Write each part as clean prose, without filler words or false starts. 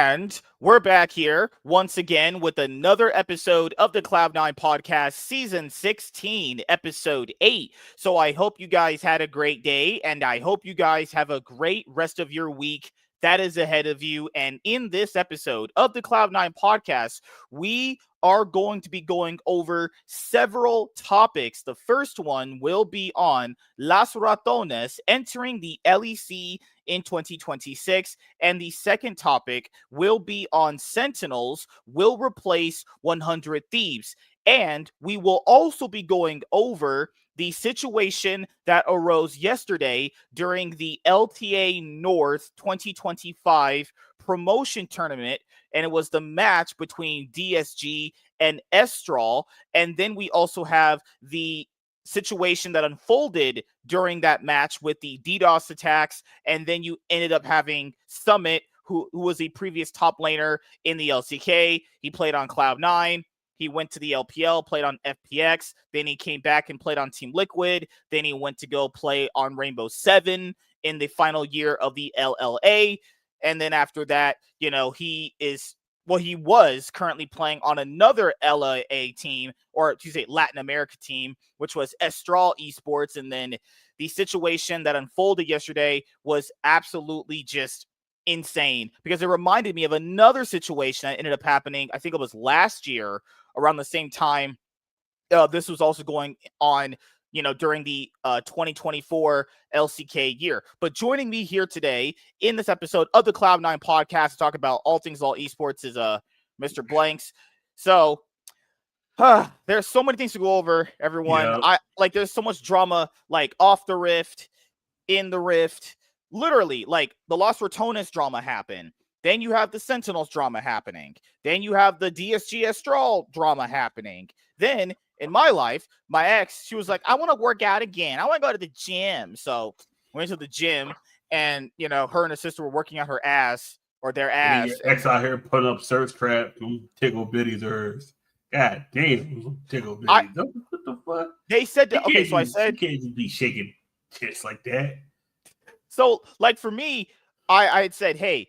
And we're back here once again with another episode of the Cloud9 podcast, season 16, episode 8. So I hope you guys had a great day, and I hope you guys have a great rest of your week that is ahead of you. And in this episode of the Cloud9 podcast, we are going to be going over several topics. The first one will be on Las Ratones entering the LEC in 2026. And the second topic will be on Sentinels will replace 100 Thieves. And we will also be going over the situation that arose yesterday during the LTA North 2025 promotion tournament. And it was the match between DSG and Estral. And then we also have the situation that unfolded during that match with the DDoS attacks. And then you ended up having Summit, who was a previous top laner in the LCK. He played on Cloud9. He went to the LPL, played on FPX. Then he came back and played on Team Liquid. Then he went to go play on Rainbow 7 in the final year of the LLA. And then after that, he was currently playing on another LAA team, or to say Latin America team, which was Estral Esports. And then the situation that unfolded yesterday was absolutely just insane, because it reminded me of another situation that ended up happening. I think it was last year around the same time. This was also going on, during the 2024 LCK year. But joining me here today in this episode of the Cloud9 podcast to talk about all things all esports is Mr. Blanks. So there's so many things to go over, everyone. Yeah. There's so much drama, off the rift, in the rift. Literally, the Los Ratones drama happened. Then you have the Sentinels drama happening. Then you have the DSG Estral drama happening. Then, in my life, my ex, she was like, I want to work out again. I want to go to the gym. So, went to the gym, and, her and her sister were working on her ass, or their ass. And your ex out here putting up search trap, tickle bitties hers. God damn, tickle bitties. What the fuck? They said that, I said, you can't just be shaking tits like that. So, for me, I had said, hey,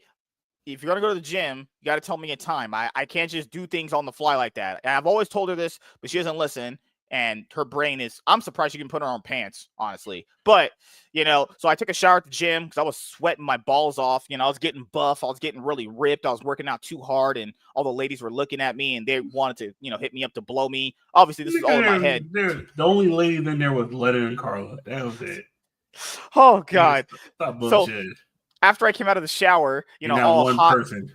if you're going to go to the gym, you got to tell me a time. I can't just do things on the fly like that. And I've always told her this, but she doesn't listen. And her brain is, I'm surprised she can put her on pants, honestly. But, so I took a shower at the gym because I was sweating my balls off. I was getting buff. I was getting really ripped. I was working out too hard. And all the ladies were looking at me and they wanted to, hit me up to blow me. Obviously, this is all in my head. The only ladies in there was Lennon and Carla. That was it. Oh, God. So after I came out of the shower, all hot. Person.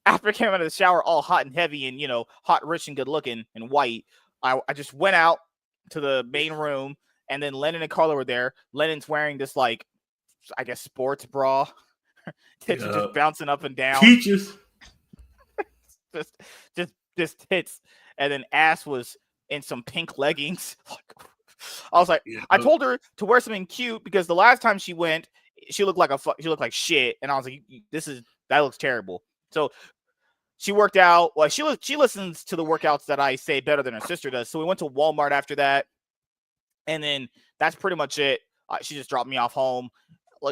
After I came out of the shower, all hot and heavy and, hot, rich, and good looking and white, I just went out to the main room, and then Lennon and Carla were there. Lennon's wearing this, I guess, sports bra. Tits are just bouncing up and down. Peaches. just tits. And then ass was in some pink leggings. I was like, I told her to wear something cute because the last time she went, she looked like shit, and I was like, that looks terrible. So she worked out. Well, she listens to the workouts that I say better than her sister does. So we went to Walmart after that, and then that's pretty much it. She just dropped me off home.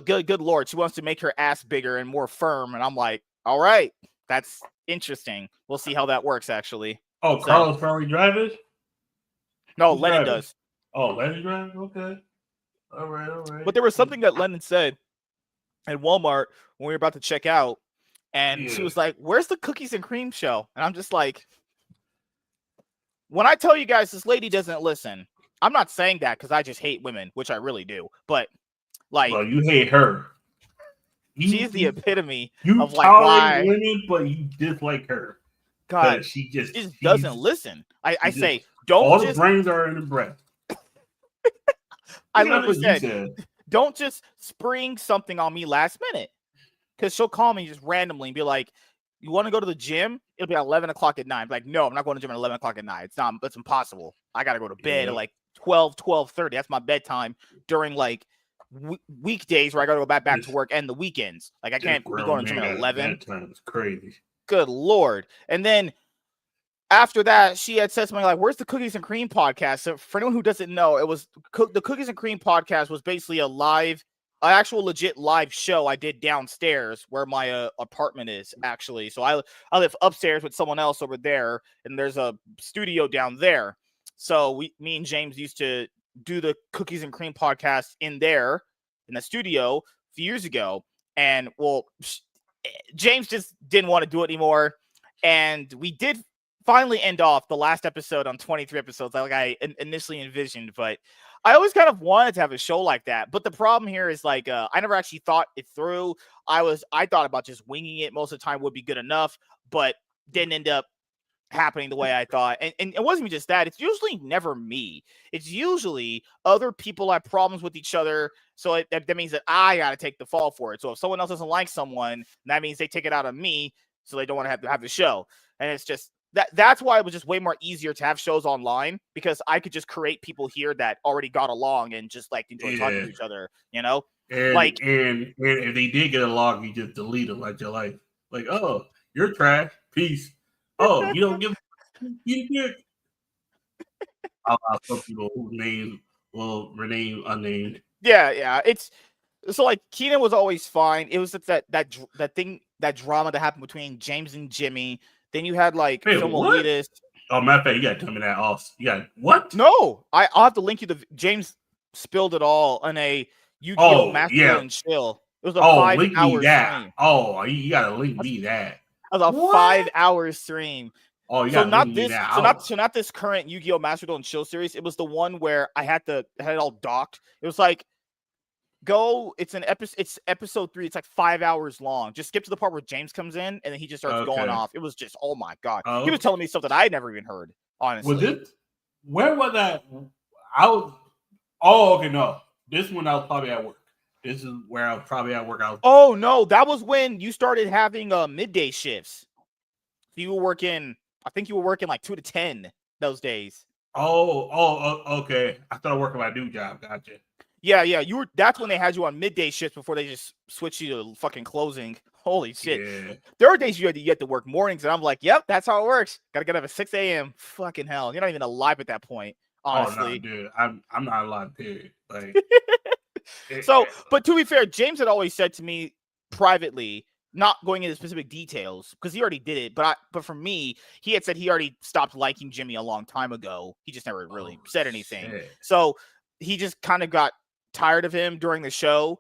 Good Lord, she wants to make her ass bigger and more firm, and I'm like, all right, that's interesting. We'll see how that works, actually. Oh, so, Carlos Ferrari drivers? No, Lennon does. Oh, Lennon drives? Okay. All right. But there was something that Lennon said at Walmart when we were about to check out, and she was like, where's the cookies and cream show? And I'm just like, when I tell you guys this lady doesn't listen, I'm not saying that because I just hate women, which I really do. But, well, you hate her. She's the epitome of why women, but you dislike her. God, she just doesn't listen. I say, don't all the brains are in the breath. I literally said, don't just spring something on me last minute. Because she'll call me just randomly and be like, you want to go to the gym? It'll be at 11 o'clock at night. I'm like, no, I'm not going to the gym at 11 o'clock at night. It's impossible. I got to go to bed at 12:30. That's my bedtime during weekdays where I got to go back to work and the weekends. I can't be going to the gym at 11. That time is crazy. Good Lord. And then after that, she had said something like, where's the Cookies and Cream podcast? So for anyone who doesn't know, it was the Cookies and Cream podcast was basically a live actual legit live show I did downstairs where my apartment is actually. So I live upstairs with someone else over there, and there's a studio down there. So me and James used to do the Cookies and Cream podcast in there in the studio a few years ago, and well, James just didn't want to do it anymore, and we did finally end off the last episode on 23 episodes like I initially envisioned, but I always kind of wanted to have a show like that. But the problem here is like I never actually thought it through. I thought about just winging it most of the time would be good enough, but didn't end up happening the way I thought. And it wasn't even just that. It's usually never me. It's usually other people have problems with each other. So that means that I got to take the fall for it. So if someone else doesn't like someone, that means they take it out on me. So they don't want to have the show. And it's just that's why it was just way more easier to have shows online, because I could just create people here that already got along and just like enjoy talking to each other, you know? And like and if they did get along, you just delete them like your life. Like, oh, you're trash. Peace. Oh, you don't give you I'll some people whose names will remain unnamed. Yeah. It's so like Keenan was always fine. It was that drama that happened between James and Jimmy. Then you had like Hey, Philmelitis. Oh, matter of fact, you gotta tell me that off. You got what? No, I'll have to link you the James spilled it all on a Yu-Gi-Oh! Master and Chill. It was a 5-hour stream. Oh, you gotta link me that. It was a 5-hour stream. Oh, you so gotta not link this. me that. So not this current Yu-Gi-Oh! Master and Chill series. It was the one where I had it all docked. It was like it's an episode. It's episode 3. It's like 5 hours long. Just skip to the part where James comes in and then he just starts going off. It was just, oh my god. He was telling me stuff that I had never even heard. Honestly, was it? Where was that? Okay, no. This one I was probably at work. This is where I was probably at work. Oh no, that was when you started having midday shifts. You were working. I think you were working like 2 to 10 those days. Okay. I started working my new job. Gotcha. Yeah. You were. That's when they had you on midday shifts before they just switched you to fucking closing. Holy shit! Yeah. There are days you had to work mornings, and I'm like, yep, that's how it works. Gotta get up at 6 a.m. Fucking hell, you're not even alive at that point. Honestly, oh, no, dude, I'm not alive. Period. Like, but to be fair, James had always said to me privately, not going into specific details because he already did it. But for me, he had said he already stopped liking Jimmy a long time ago. He just never really said anything. Shit. So he just kind of got tired of him during the show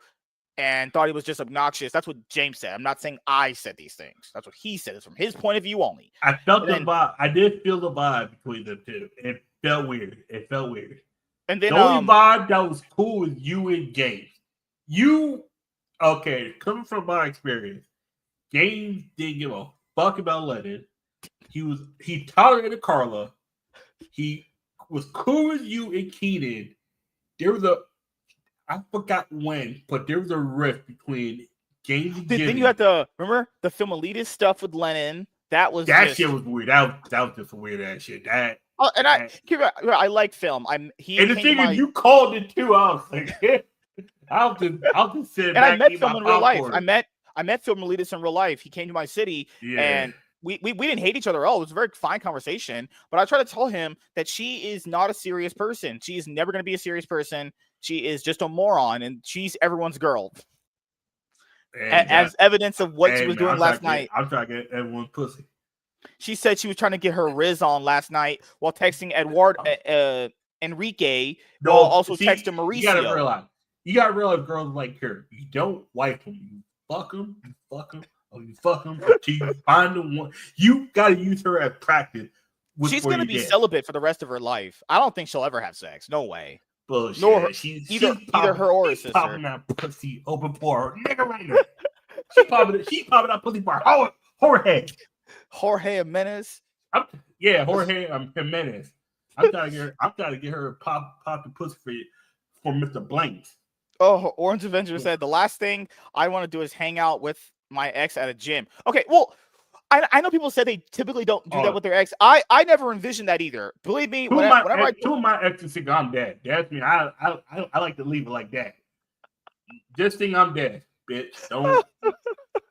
and thought he was just obnoxious. That's what James said. I'm not saying I said these things. That's what he said. It's from his point of view only. I felt the vibe. I did feel the vibe between them two. It felt weird. And then the only vibe that was cool was you and James. Coming from my experience, James didn't give a fuck about Lennon. He tolerated Carla. He was cool with you and Keenan. I forgot when, but there was a rift between James and Jimmy. Then you had remember the Philmelitis stuff with Lennon. That shit was weird. That was just a weird ass shit. I like film. And the thing is, you called it too. I was like, I'll just sit back. And I met Phil in real life. I met Philmelitis in real life. He came to my city, and we didn't hate each other at all. It was a very fine conversation. But I tried to tell him that she is not a serious person. She is never going to be a serious person. She is just a moron, and she's everyone's girl. As evidence of what she was doing last night. I'm trying to get everyone's pussy. She said she was trying to get her Riz on last night while texting Enrique, while also texting Mauricio. You gotta realize girls like her. You don't like them. You fuck them, until you find the one. You gotta use her as practice. She's gonna be celibate for the rest of her life. I don't think she'll ever have sex. No way. Bullshit. Nor either her or her sister. Popping that pussy open for her nigga right now. She popping that pussy for Jorge. Jorge Jimenez. Jorge Jimenez. I'm trying to get her pop the pussy for Mr. Blanks. Oh, Orange Avenger said the last thing I want to do is hang out with my ex at a gym. Okay, well, I know people said they typically don't do that with their ex. I never envisioned that either. Believe me, two of my exes think I'm dead. That's me. I like to leave it like that. Just think I'm dead, bitch.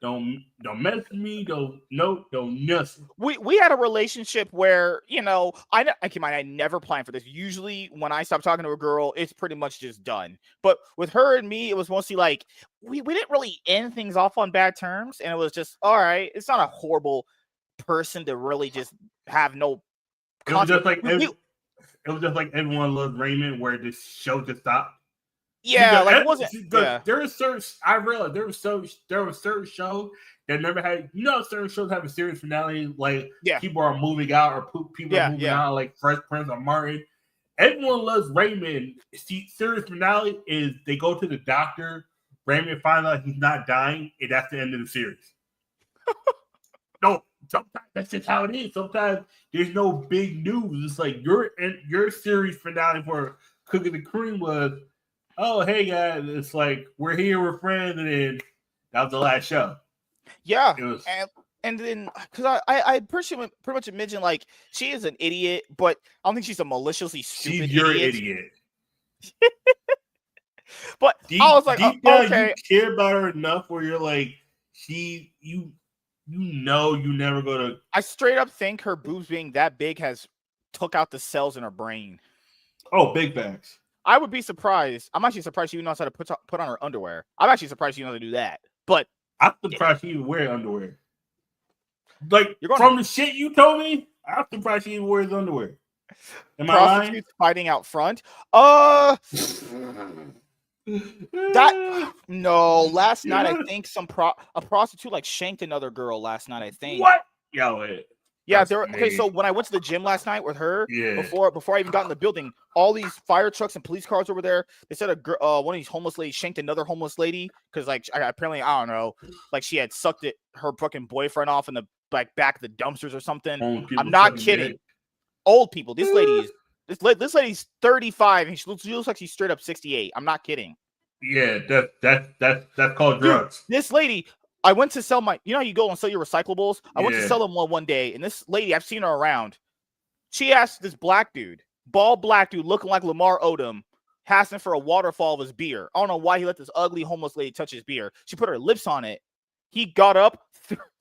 Don't mess with me. Don't nothing. We had a relationship where, I never planned for this. Usually when I stop talking to a girl, it's pretty much just done. But with her and me, it was mostly like we didn't really end things off on bad terms, and it was just all right. It's not a horrible person to really just have no. It was just like Everyone Loves Raymond, where this show just stopped. Yeah, like it wasn't. Yeah. There was certain. I realized there was certain shows that never had. Certain shows have a series finale. Like people are moving out, or people are moving out, like Fresh Prince or Martin. Everyone Loves Raymond. Series finale is they go to the doctor. Raymond finds out he's not dying, and that's the end of the series. No, sometimes that's just how it is. Sometimes there's no big news. It's like your series finale for Cookies and Cream was. Oh, hey guys! It's like we're here, we're friends, and then that was the last show. Yeah, and then because I pretty much mentioned like she is an idiot, but I don't think she's a maliciously stupid. She's your idiot. But I was like, deep down, you care about her enough where you're like, you never gonna. I straight up think her boobs being that big has took out the cells in her brain. Oh, big facts. I would be surprised. I'm actually surprised she even knows how to put on her underwear. I'm actually surprised she knows how to do that. But I'm surprised she even wears underwear. Like from the shit you told me, I'm surprised she even wears underwear. Am I lying? Fighting out front. Last night I think a prostitute like shanked another girl last night. I think. What? Yo, yeah, so when I went to the gym last night with her, before I even got in the building, all these fire trucks and police cars over there. They said one of these homeless ladies shanked another homeless lady because like apparently I don't know, like she had sucked her fucking boyfriend off in the back of the dumpsters or something. I'm not kidding. Old people. This lady's 35 and she looks like she's straight up 68. I'm not kidding. Yeah, that's called drugs. Dude, this lady. I went to sell you go and sell your recyclables. I went to sell them one day, and this lady, I've seen her around. She asked this bald black dude looking like Lamar Odom, asking for a waterfall of his beer. I don't know why he let this ugly homeless lady touch his beer. She put her lips on it. He got up,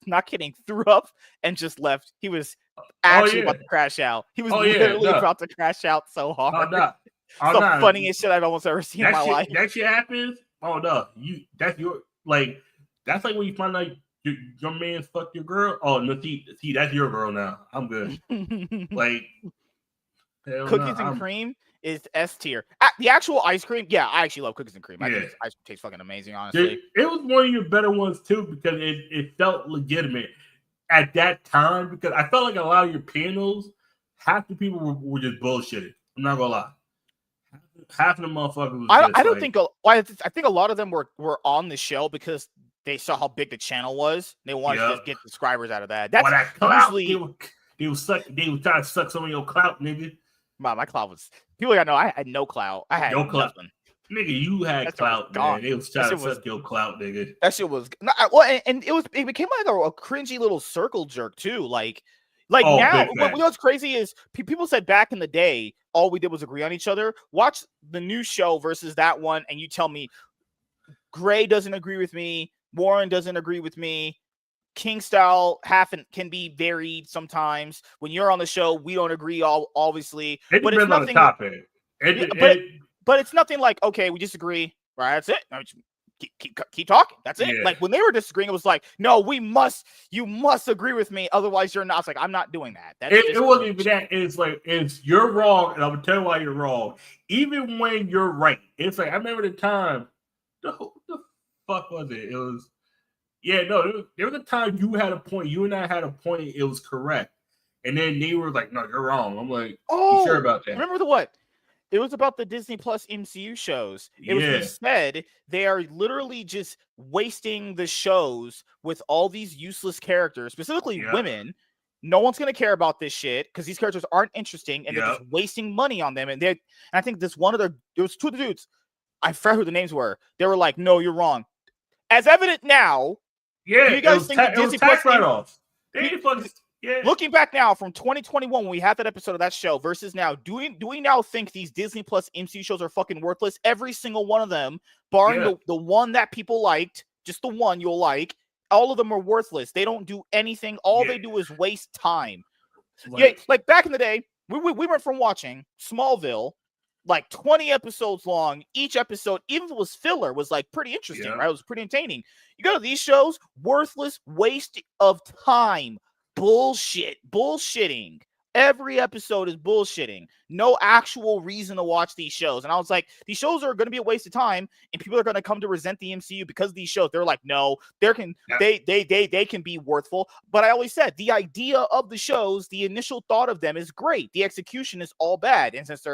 not kidding, threw up, and just left. He was actually about to crash out. He was literally about to crash out so hard. It's the funniest shit I've almost ever seen in my life. That shit happens. Oh no, that's like when you find out your man fucked your girl. Oh no, see, that's your girl now. I'm good. Like Cookies and Cream is S tier. The actual ice cream, I actually love Cookies and Cream. I think ice cream tastes fucking amazing, honestly. It was one of your better ones too because it felt legitimate at that time because I felt like a lot of your panels, half the people were just bullshitting. I'm not gonna lie. Half of the motherfuckers was I think a lot of them were on the show because they saw how big the channel was. They wanted to just get subscribers out of that. That's usually they were trying to suck some of your clout, nigga. My clout was people gotta know I had no clout. I had no clout. Nigga, you had clout, man. They was trying to suck your clout, nigga. That shit was and it became like a cringy little circle jerk too. Like now, what's crazy is people said back in the day, all we did was agree on each other. Watch the new show versus that one, and you tell me Gray doesn't agree with me, Warren doesn't agree with me. King style can be varied sometimes. When you're on the show, we don't agree obviously. It depends on the topic. But it's nothing like, okay, we disagree. Right, that's it. No, keep talking. That's it. Like when they were disagreeing, it was like, no, you must agree with me, otherwise you're not. It's like, I'm not doing that. It wasn't even that. It's like you're wrong, and I'm gonna tell you why you're wrong. Even when you're right, it's like I remember the time. The fuck was it? It was there was a time you had a point. You and I had a point. It was correct, and then they were like, no, you're wrong. I'm like, you sure about that? Remember what? It was about the Disney Plus MCU shows. They said they are literally just wasting the shows with all these useless characters, specifically women. No one's going to care about this shit because these characters aren't interesting and they're just wasting money on them. And I think there was two dudes. I forgot who the names were. They were like, no, you're wrong. As evident now. Yeah. Do you guys think that Disney Plus write-offs? Looking back now from 2021 when we had that episode of that show versus now, do we now think these Disney Plus MCU shows are fucking worthless? Every single one of them, barring the one that people liked, just the one you'll like, All of them are worthless. They don't do anything. All Yeah. they do is waste time. Yeah, like back in the day, we went from watching Smallville, like 20 episodes long. Each episode, even if it was filler, was like pretty interesting, right? It was pretty entertaining. You go to these shows, worthless waste of time. Bullshitting. Every episode is bullshitting. No actual reason to watch these shows. And I was like, these shows are going to be a waste of time, and people are going to come to resent the MCU because of these shows. They're like, no, they can be worthful. But I always said the idea of the shows, the initial thought of them is great. The execution is all bad. And since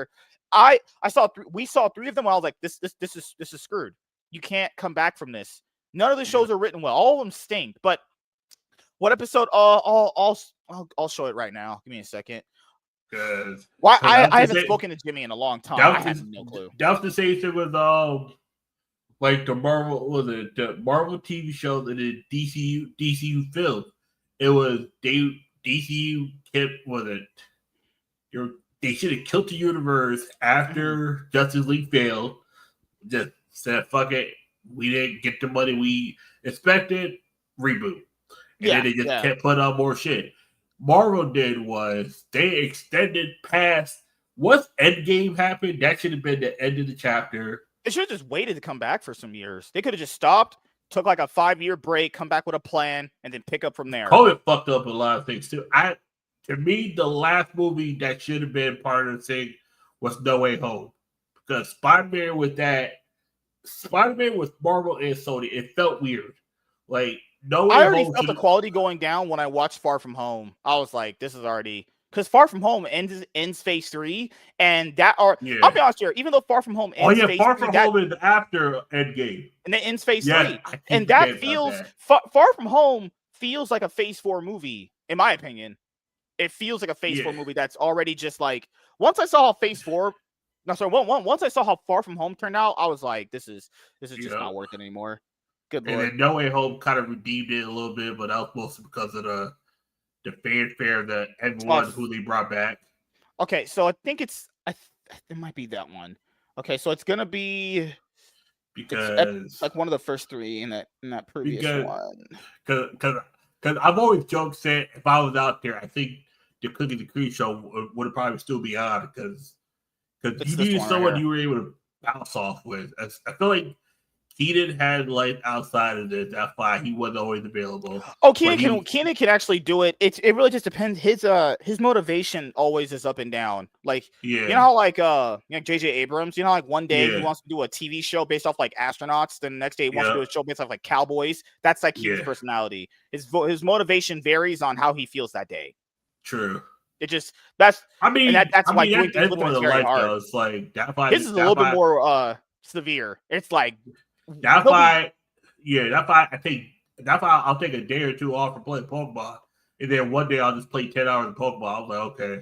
we saw 3 of them, I was like, this is screwed. You can't come back from this. None of the shows are written well. All of them stink. But what episode? I'll show it right now. Give me a second. Why I haven't spoken to Jimmy in a long time. I have no clue. That was the same thing with like the Marvel TV show that the DCU film. It was DCU kept they should have killed the universe after Justice League failed. Just said fuck it. We didn't get the money we expected. Reboot. And then they just kept putting out more shit. Marvel did was they extended past once Endgame happened. That should have been the end of the chapter. They should have just waited to come back for some years. They could have just stopped, took like a 5-year break, come back with a plan, and then pick up from there. COVID fucked up a lot of things too. To me, the last movie that should have been part of the thing was No Way Home, because Spider-Man with Marvel and Sony, it felt weird. Like No Way I already Home felt the quality going down when I watched Far From Home. I was like, this is already because Far From Home ends phase 3, and I'll be honest here. Even though Far From Home ends phase Far 3, From Home is after Endgame, and then ends phase 3, and that feels Far From Home feels like a phase 4 movie, in my opinion. It feels like a phase 4 movie that's already just like once I saw how phase 4. No, sorry. Once I saw how Far From Home turned out, I was like, this is just not worth it anymore. Good Lord. And then No Way Home kind of redeemed it a little bit, but that was mostly because of the fanfare that everyone who they brought back. Okay, so I think it might be that one. Okay, so it's gonna be because like one of the first 3 in that previous one. Because I've always joked said if I was out there, I think the Cookie the Cream show would probably still be on because you needed someone you were able to bounce off with. I feel like Keenan had life outside of this. That's why he wasn't always available. Oh, Keenan can actually do it. It really just depends. His motivation always is up and down. Like you know how like J.J. Abrams. You know like one day he wants to do a TV show based off like astronauts. Then the next day he wants to do a show based off like cowboys. That's like Keenan's personality. His motivation varies on how he feels that day. True. It just that's why doing things with him is very hard. Though. It's like this is a little bit more severe. It's like that's why I think that's why I'll take a day or 2 off for playing Pokemon, and then one day I'll just play 10 hours of Pokemon. I'm like, okay,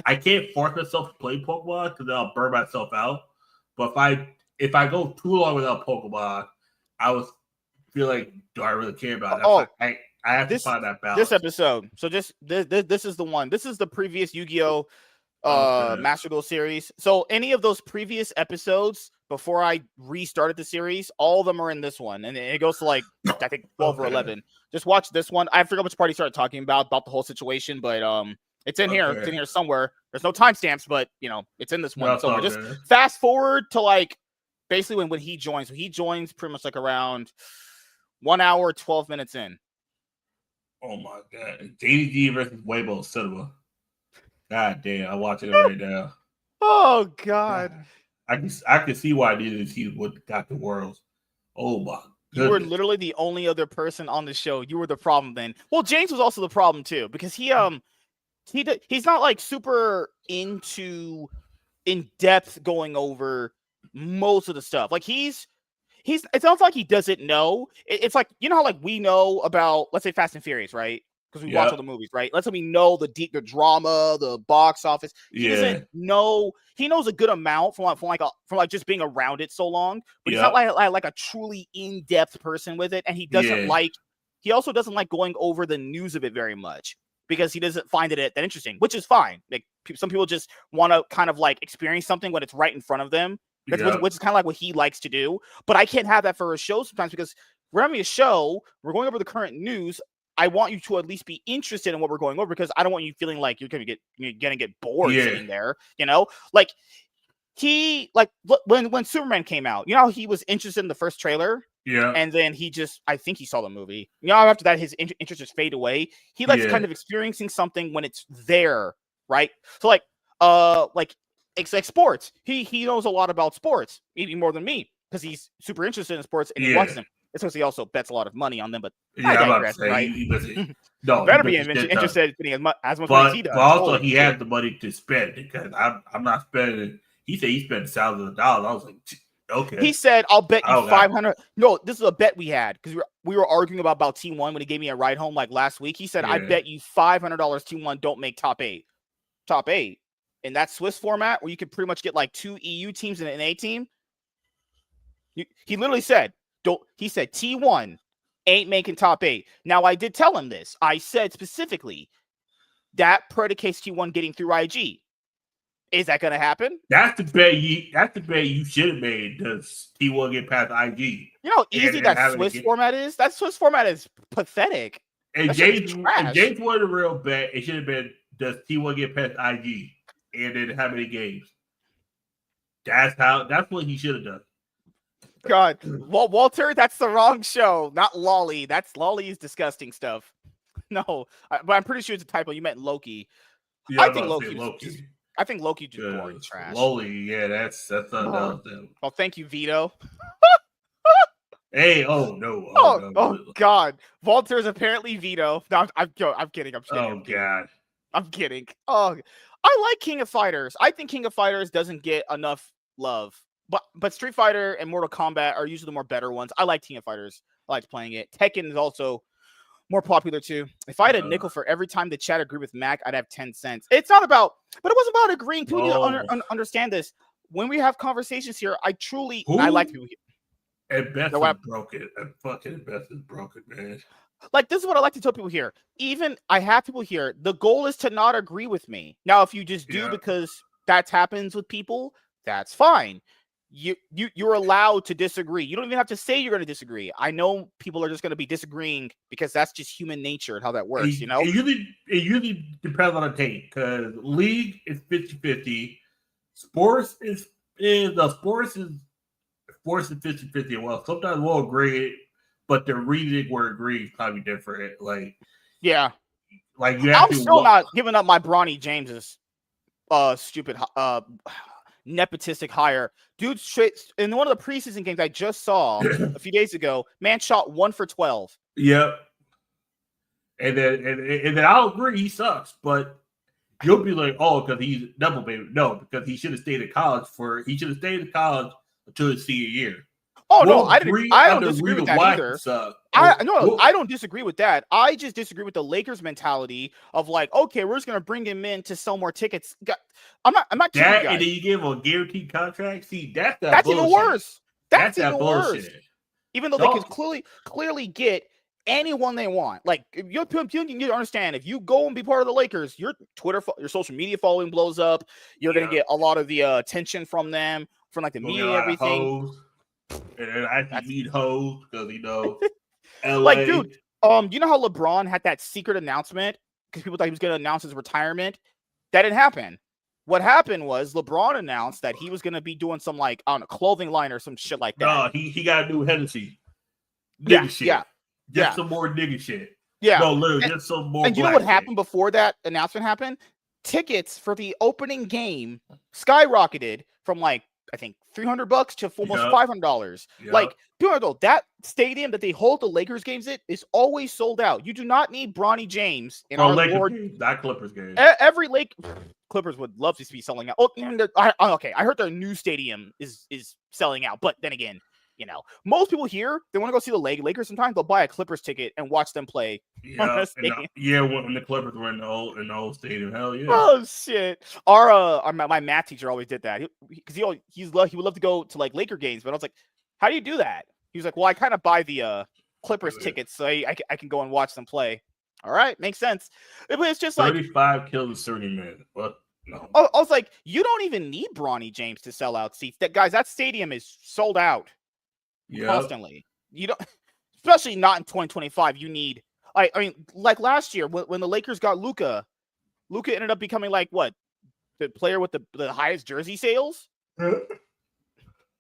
I can't force myself to play Pokemon because then I'll burn myself out. But if I go too long without Pokemon, I would feel like, do I really care about it? I have to find that balance. This episode. So this is the one. This is the previous Yu-Gi-Oh! Master Duel series. So any of those previous episodes before I restarted the series, all of them are in this one, and it goes to like I think 12 or 11. Just watch this one. I forgot which part he started talking about the whole situation, but it's in here. It's in here somewhere. There's no timestamps, but it's in this one. So just fast forward to like basically when he joins. So he joins pretty much like around 1 hour 12 minutes in. Oh my god, JDG versus Weibo Cinema. God damn, I'm watching it right now. Oh god. I can see why he would got the worlds. Oh my goodness. You were literally the only other person on the show. You were the problem then. Well, James was also the problem too, because he's not like super in depth going over most of the stuff. Like it sounds like he doesn't know. It's like, how like we know about, let's say, Fast and Furious, right? Because we watch all the movies, right? Let's say we know the drama, the box office. He doesn't know. He knows a good amount from just being around it so long, but he's not like a truly in-depth person with it. And he doesn't he also doesn't like going over the news of it very much because he doesn't find it that interesting, which is fine. Like some people just want to kind of like experience something when it's right in front of them. Which is kind of like what he likes to do. But I can't have that for a show sometimes because we're having a show. We're going over the current news. I want you to at least be interested in what we're going over because I don't want you feeling like you're gonna get bored sitting there. Like when Superman came out, you know how he was interested in the first trailer. Yeah. And then I think he saw the movie. After that, his interest just fade away. He likes kind of experiencing something when it's there, right? So it's like sports. He knows a lot about sports, maybe more than me, because he's super interested in sports and he watches them. It's because he also bets a lot of money on them. But I digress, right? He better be interested in spending as much money as he does. But also, he has the money to spend because I'm not spending. He said he spent thousands of dollars. I was like, okay. He said, "I'll bet you 500." No, this is a bet we had because we were arguing about T1 when he gave me a ride home like last week. He said, "I bet you $500 T1 don't make top eight in that Swiss format where you could pretty much get like 2 EU teams and an A team." He literally said, "Don't." He said T1 ain't making top 8. Now I did tell him this. I said specifically that predicates T1 getting through IG. Is that going to happen? That's the bet you should have made. Does T1 get past IG? You know how easy that Swiss format is? That Swiss format is pathetic. And James wanted a real bet. It should have been, does T1 get past IG? And then how many games? That's what he should have done. God. Well, Walter, that's the wrong show. Not Lolly. Lolly's disgusting stuff. No, but I'm pretty sure it's a typo. You meant Loki. Yeah, I think Loki. I think Loki just boring trash. Lowly, yeah, that's another thing. Well, thank you, Vito. Hey, oh no, oh God, Walter is apparently Vito. No, I'm kidding. God, I'm kidding. Oh, I like King of Fighters. I think King of Fighters doesn't get enough love, but Street Fighter and Mortal Kombat are usually the more better ones. I like King of Fighters. I like playing it. Tekken is also more popular too. If I had a nickel for every time the chat agreed with Mac, I'd have 10 cents. It's not about, but it wasn't about agreeing. People need to understand this. When we have conversations here, I like people here. At best is broken. Fucking best is broken, man. Like, this is what I like to tell people here. Even I have people here. The goal is to not agree with me. If you just do because that happens with people, that's fine. You're allowed to disagree. You don't even have to say you're going to disagree. I know people are just going to be disagreeing because that's just human nature and how that works, you know? It usually depends on the take because league is 50-50. Sports is 50-50. Well, sometimes we'll agree, but the reasoning we're agreeing is probably different. I'm still not giving up my Bronny James's stupid nepotistic hire. Dude, straight in one of the preseason games I just saw a few days ago, man shot 1 for 12. Yep. And then I'll agree he sucks, but you'll be like, oh, because he's double baby. No, because he should have stayed at college until his senior year. Oh, no, I don't disagree with that either. I don't disagree with that. I just disagree with the Lakers mentality of like, okay, we're just gonna bring him in to sell more tickets. I'm not kidding. And then you give him a guaranteed contract. See, that's even worse. That's even bullshit. Worse. Even though they could clearly get anyone they want. Like, you need to understand, if you go and be part of the Lakers, your your social media following blows up. You're gonna get a lot of the attention from them, from like the media and everything. And I need hoes because LA. Like, dude, you know how LeBron had that secret announcement because people thought he was going to announce his retirement? That didn't happen. What happened was LeBron announced that he was going to be doing some clothing line or some shit like that. No, he got to do Hennessy. Get some more nigga shit. Yeah. No, literally, get some more. And you know what happened before that announcement happened? Tickets for the opening game skyrocketed from I think $300 to almost $500. Yep. Like, that stadium that they hold the Lakers games at is always sold out. You do not need Bronny James in our Lakers game, not Clippers game. Every Clippers would love to be selling out. Okay, I heard their new stadium is selling out, but then again, most people here, they want to go see the Lakers. Sometimes they'll buy a Clippers ticket and watch them play. When the Clippers were in the old stadium, hell yeah. Oh shit! My math teacher always did that because he would love to go to Laker games, but I was like, how do you do that? He was like, well, I kind of buy the Clippers tickets so I can go and watch them play. All right, makes sense. But it's just 35 kills in 30 minutes. What? No. I was like, you don't even need Bronny James to sell out seats. That stadium is sold out. Constantly. You don't especially not in 2025. You need, I mean, like last year when the Lakers got Luka ended up becoming like what, the player with the highest jersey sales.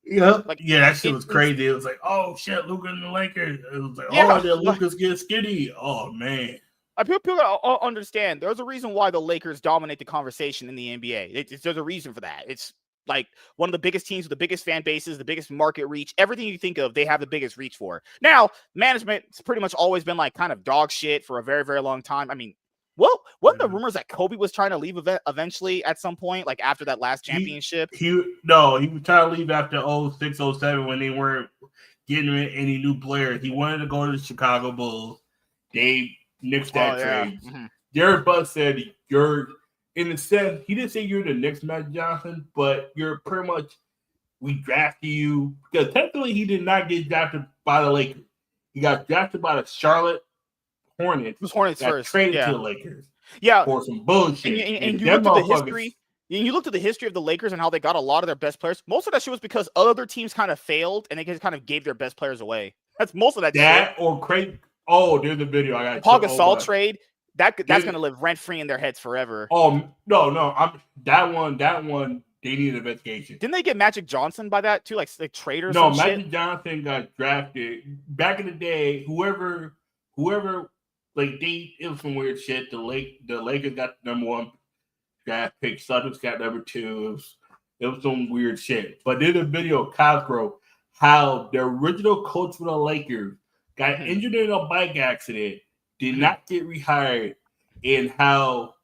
Yeah, Like, yeah, that shit was crazy. It was like, oh shit, Luka and the Lakers. It was like, yeah, oh, did Luka's get skinny? Oh man. People understand. There's a reason why the Lakers dominate the conversation in the NBA. There's a reason for that. It's like one of the biggest teams with the biggest fan bases, the biggest market reach. Everything you think of, they have the biggest reach for. Now, management's pretty much always been like kind of dog shit for a very, very long time. I mean, well, wasn't the rumors that Kobe was trying to leave eventually at some point, like after that last championship? He was trying to leave after 06, 07 when they weren't getting any new players. He wanted to go to the Chicago Bulls. They nixed that trade. Mm-hmm. Jared Buck said, you're, in a sense, he didn't say you're the next Magic Johnson, but you're pretty much, we drafted you. Because technically he did not get drafted by the Lakers. He got drafted by the Charlotte Hornets. It was Hornets first. Traded to the Lakers. Yeah. For some bullshit. And you looked at the history. And you looked at the history of the Lakers and how they got a lot of their best players. Most of that shit was because other teams kind of failed and they just kind of gave their best players away. That's most of that shit. Or crazy. Oh, there's a video I got. Paul Gasol trade. That's gonna live rent free in their heads forever. Oh no! That one. They need an investigation. Didn't they get Magic Johnson by that too? Like trade or no, some Magic shit? Johnson got drafted back in the day. Whoever, like it was some weird shit. The Lakers got the number 1 draft pick. Celtics got number 2. It was some weird shit. But there's a video of Cosgrove how the original coach for the Lakers got injured in a bike accident, did not get rehired, and how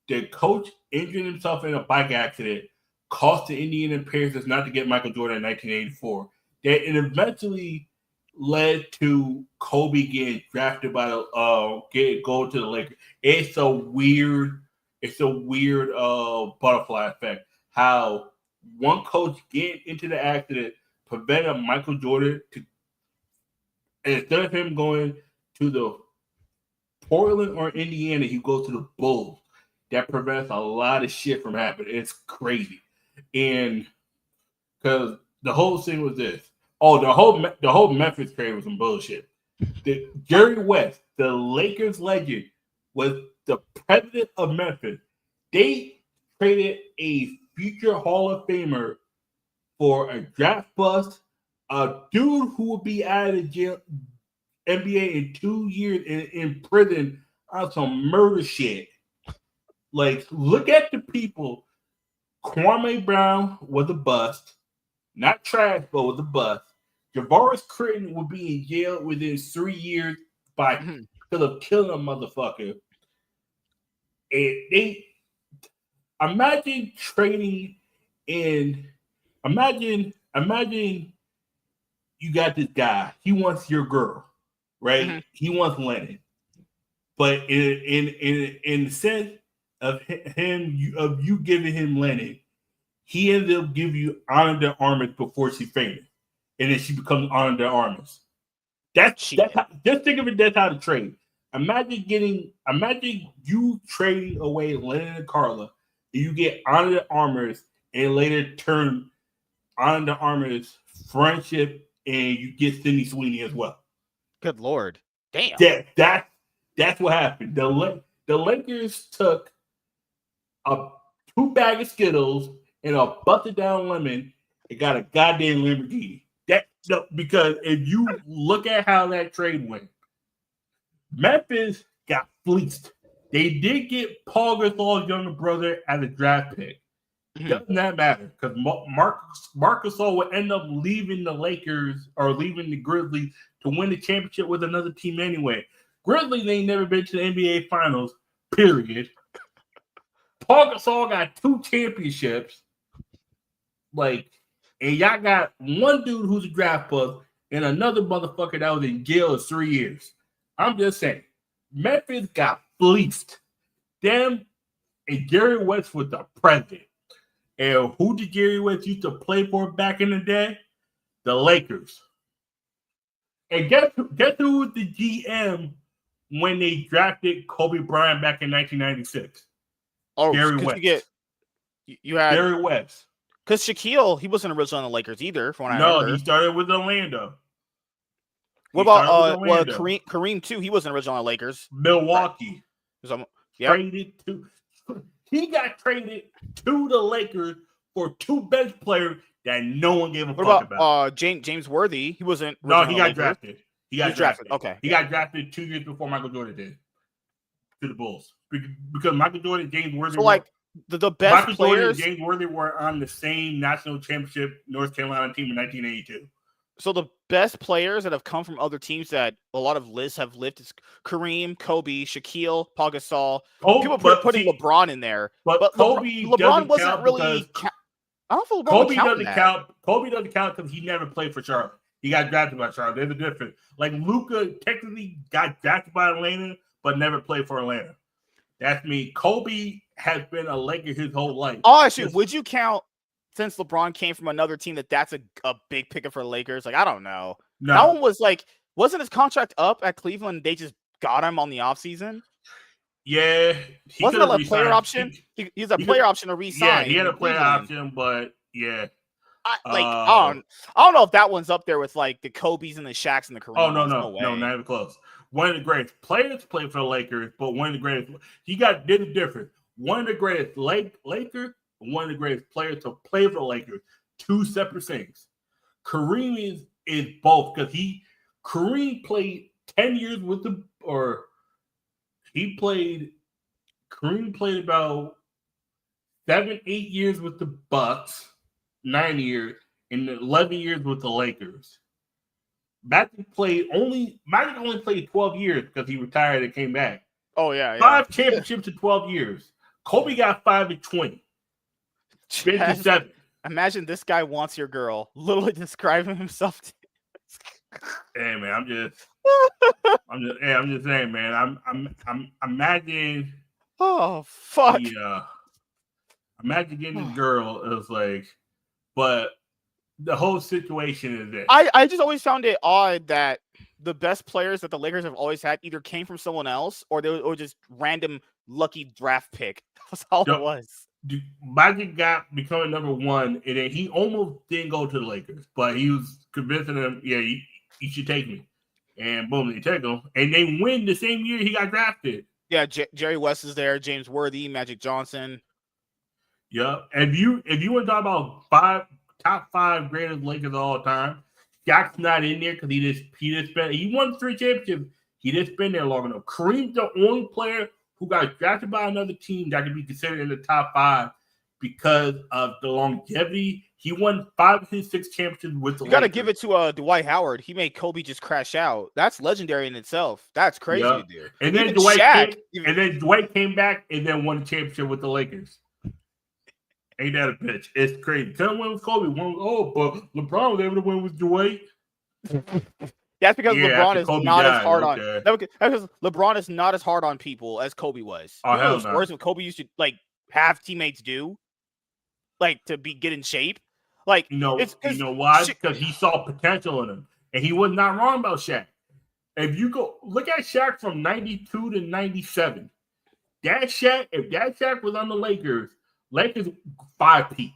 the coach injured himself in a bike accident cost the Indiana Pacers not to get Michael Jordan in 1984. That it eventually led to Kobe getting drafted by going to the Lakers. It's a weird butterfly effect. How one coach getting into the accident prevented Michael Jordan to, instead of him going to the Portland or Indiana, he goes to the Bulls. That prevents a lot of shit from happening. It's crazy. And because the whole thing was this. Oh, the whole Memphis trade was some bullshit. Jerry West, the Lakers legend, was the president of Memphis. They traded a future Hall of Famer for a draft bust, a dude who would be out of jail, NBA in 2 years in prison on some murder shit. Like, look at the people. Kwame Brown was a bust. Not trash, but was a bust. Javaris Critton will be in jail within 3 years because of killing a motherfucker. And they imagine trading in. Imagine you got this guy. He wants your girl, right? He wants Lennon, but in the sense of you giving him Lennon, he ended up giving you Ana de Armas before she's famous, and then she becomes Ana de Armas. That's how, just think of it. That's how to trade. Imagine you trading away Lennon and Carla, and you get Ana de Armas, and later turn Ana de Armas friendship, and you get Sydney Sweeney as well. Good Lord, damn. That's what happened. The Lakers took a 2 bag of Skittles and a busted down lemon and got a goddamn Lamborghini. Because if you look at how that trade went, Memphis got fleeced. They did get Paul Gasol's younger brother as a draft pick. Doesn't that matter? Because Marc Gasol would end up leaving the Lakers or leaving the Grizzlies to win the championship with another team anyway. Grizzlies ain't never been to the NBA Finals, period. Paul Gasol got 2 championships. And y'all got one dude who's a draft bust and another motherfucker that was in jail for 3 years. I'm just saying, Memphis got fleeced. Them and Jerry West was the president. And who did Jerry West used to play for back in the day? The Lakers. And guess who was the GM when they drafted Kobe Bryant back in 1996? Oh, Jerry West. You had Jerry West. Because Shaquille, he wasn't originally on the Lakers either, from what I remember. No, he started with Orlando. What about Kareem too? He wasn't originally on the Lakers. Milwaukee. Yep. Traded to. He got traded to the Lakers for 2 bench players that no one gave a fuck about. James Worthy, he wasn't. No, he got drafted. He got drafted. Okay, he got drafted 2 years before Michael Jordan did to the Bulls because Michael Jordan and James Worthy. So like the best Michael players. Jordan and James Worthy were on the same national championship North Carolina team in 1982. So the best players that have come from other teams that a lot of lists have lived is Kareem, Kobe, Shaquille, Paul Gasol. People putting LeBron in there, but Kobe LeBron wasn't really. I don't feel Kobe doesn't count. Kobe doesn't count because he never played for Charlotte. He got drafted by Charlotte. There's a difference. Like Luka technically got drafted by Atlanta, but never played for Atlanta. That's me. Kobe has been a Laker his whole life. Oh, actually, would you count since LeBron came from another team that's a big pickup for the Lakers? Like, I don't know. No. That one was like, wasn't his contract up at Cleveland? They just got him on the offseason? Yeah. Wasn't that a player option? He's a player option to re-sign. Yeah, he had a player option, but yeah. I don't know if that one's up there with like the Kobe's and the Shaqs and the Kareems. Oh, no, not even close. One of the greatest players played for the Lakers, but one of the greatest. There's a difference. One of the greatest Lakers, one of the greatest players to play for the Lakers. 2 separate things. Kareem is both because Kareem played 10 years with Kareem played about 7-8 years with the Bucks, 9 years, and 11 years with the Lakers. Magic only played 12 years because he retired and came back. Oh, yeah. 5 championships in 12 years. Kobe got 5 in 20. 57. Imagine this guy wants your girl. Literally describing himself to you. Hey man, I'm just saying, man. I'm imagining. Oh fuck. Imagine getting a girl. It was like, but the whole situation is this. I just always found it odd that the best players that the Lakers have always had either came from someone else or they were just random lucky draft pick. That's all it was. Magic got becoming number 1, and then he almost didn't go to the Lakers, but he was convincing them, yeah, you should take me. And boom, they take him. And they win the same year he got drafted. Yeah, Jerry West is there, James Worthy, Magic Johnson. Yeah. If you want to talk about top 5 greatest Lakers of all time, Shaq's not in there because he won 3 championships. He didn't spend there long enough. Kareem's the only player who got drafted by another team that could be considered in the top 5 because of the longevity. He won 5 of his 6 championships with the Lakers. You got to give it to Dwight Howard. He made Kobe just crash out. That's legendary in itself. That's crazy to do. And then Dwight came back and then won the championship with the Lakers. Ain't that a bitch? It's crazy. Tell him when it was Kobe. But LeBron was able to win with Dwight. That's because LeBron is not as hard on. Because LeBron is not as hard on people as Kobe was. Oh, hell no. Words what Kobe used to like have teammates do, like to get in shape. Like you know why? Because he saw potential in him, and he was not wrong about Shaq. If you go look at Shaq from 92 to 97, if that Shaq was on the Lakers 5-peat.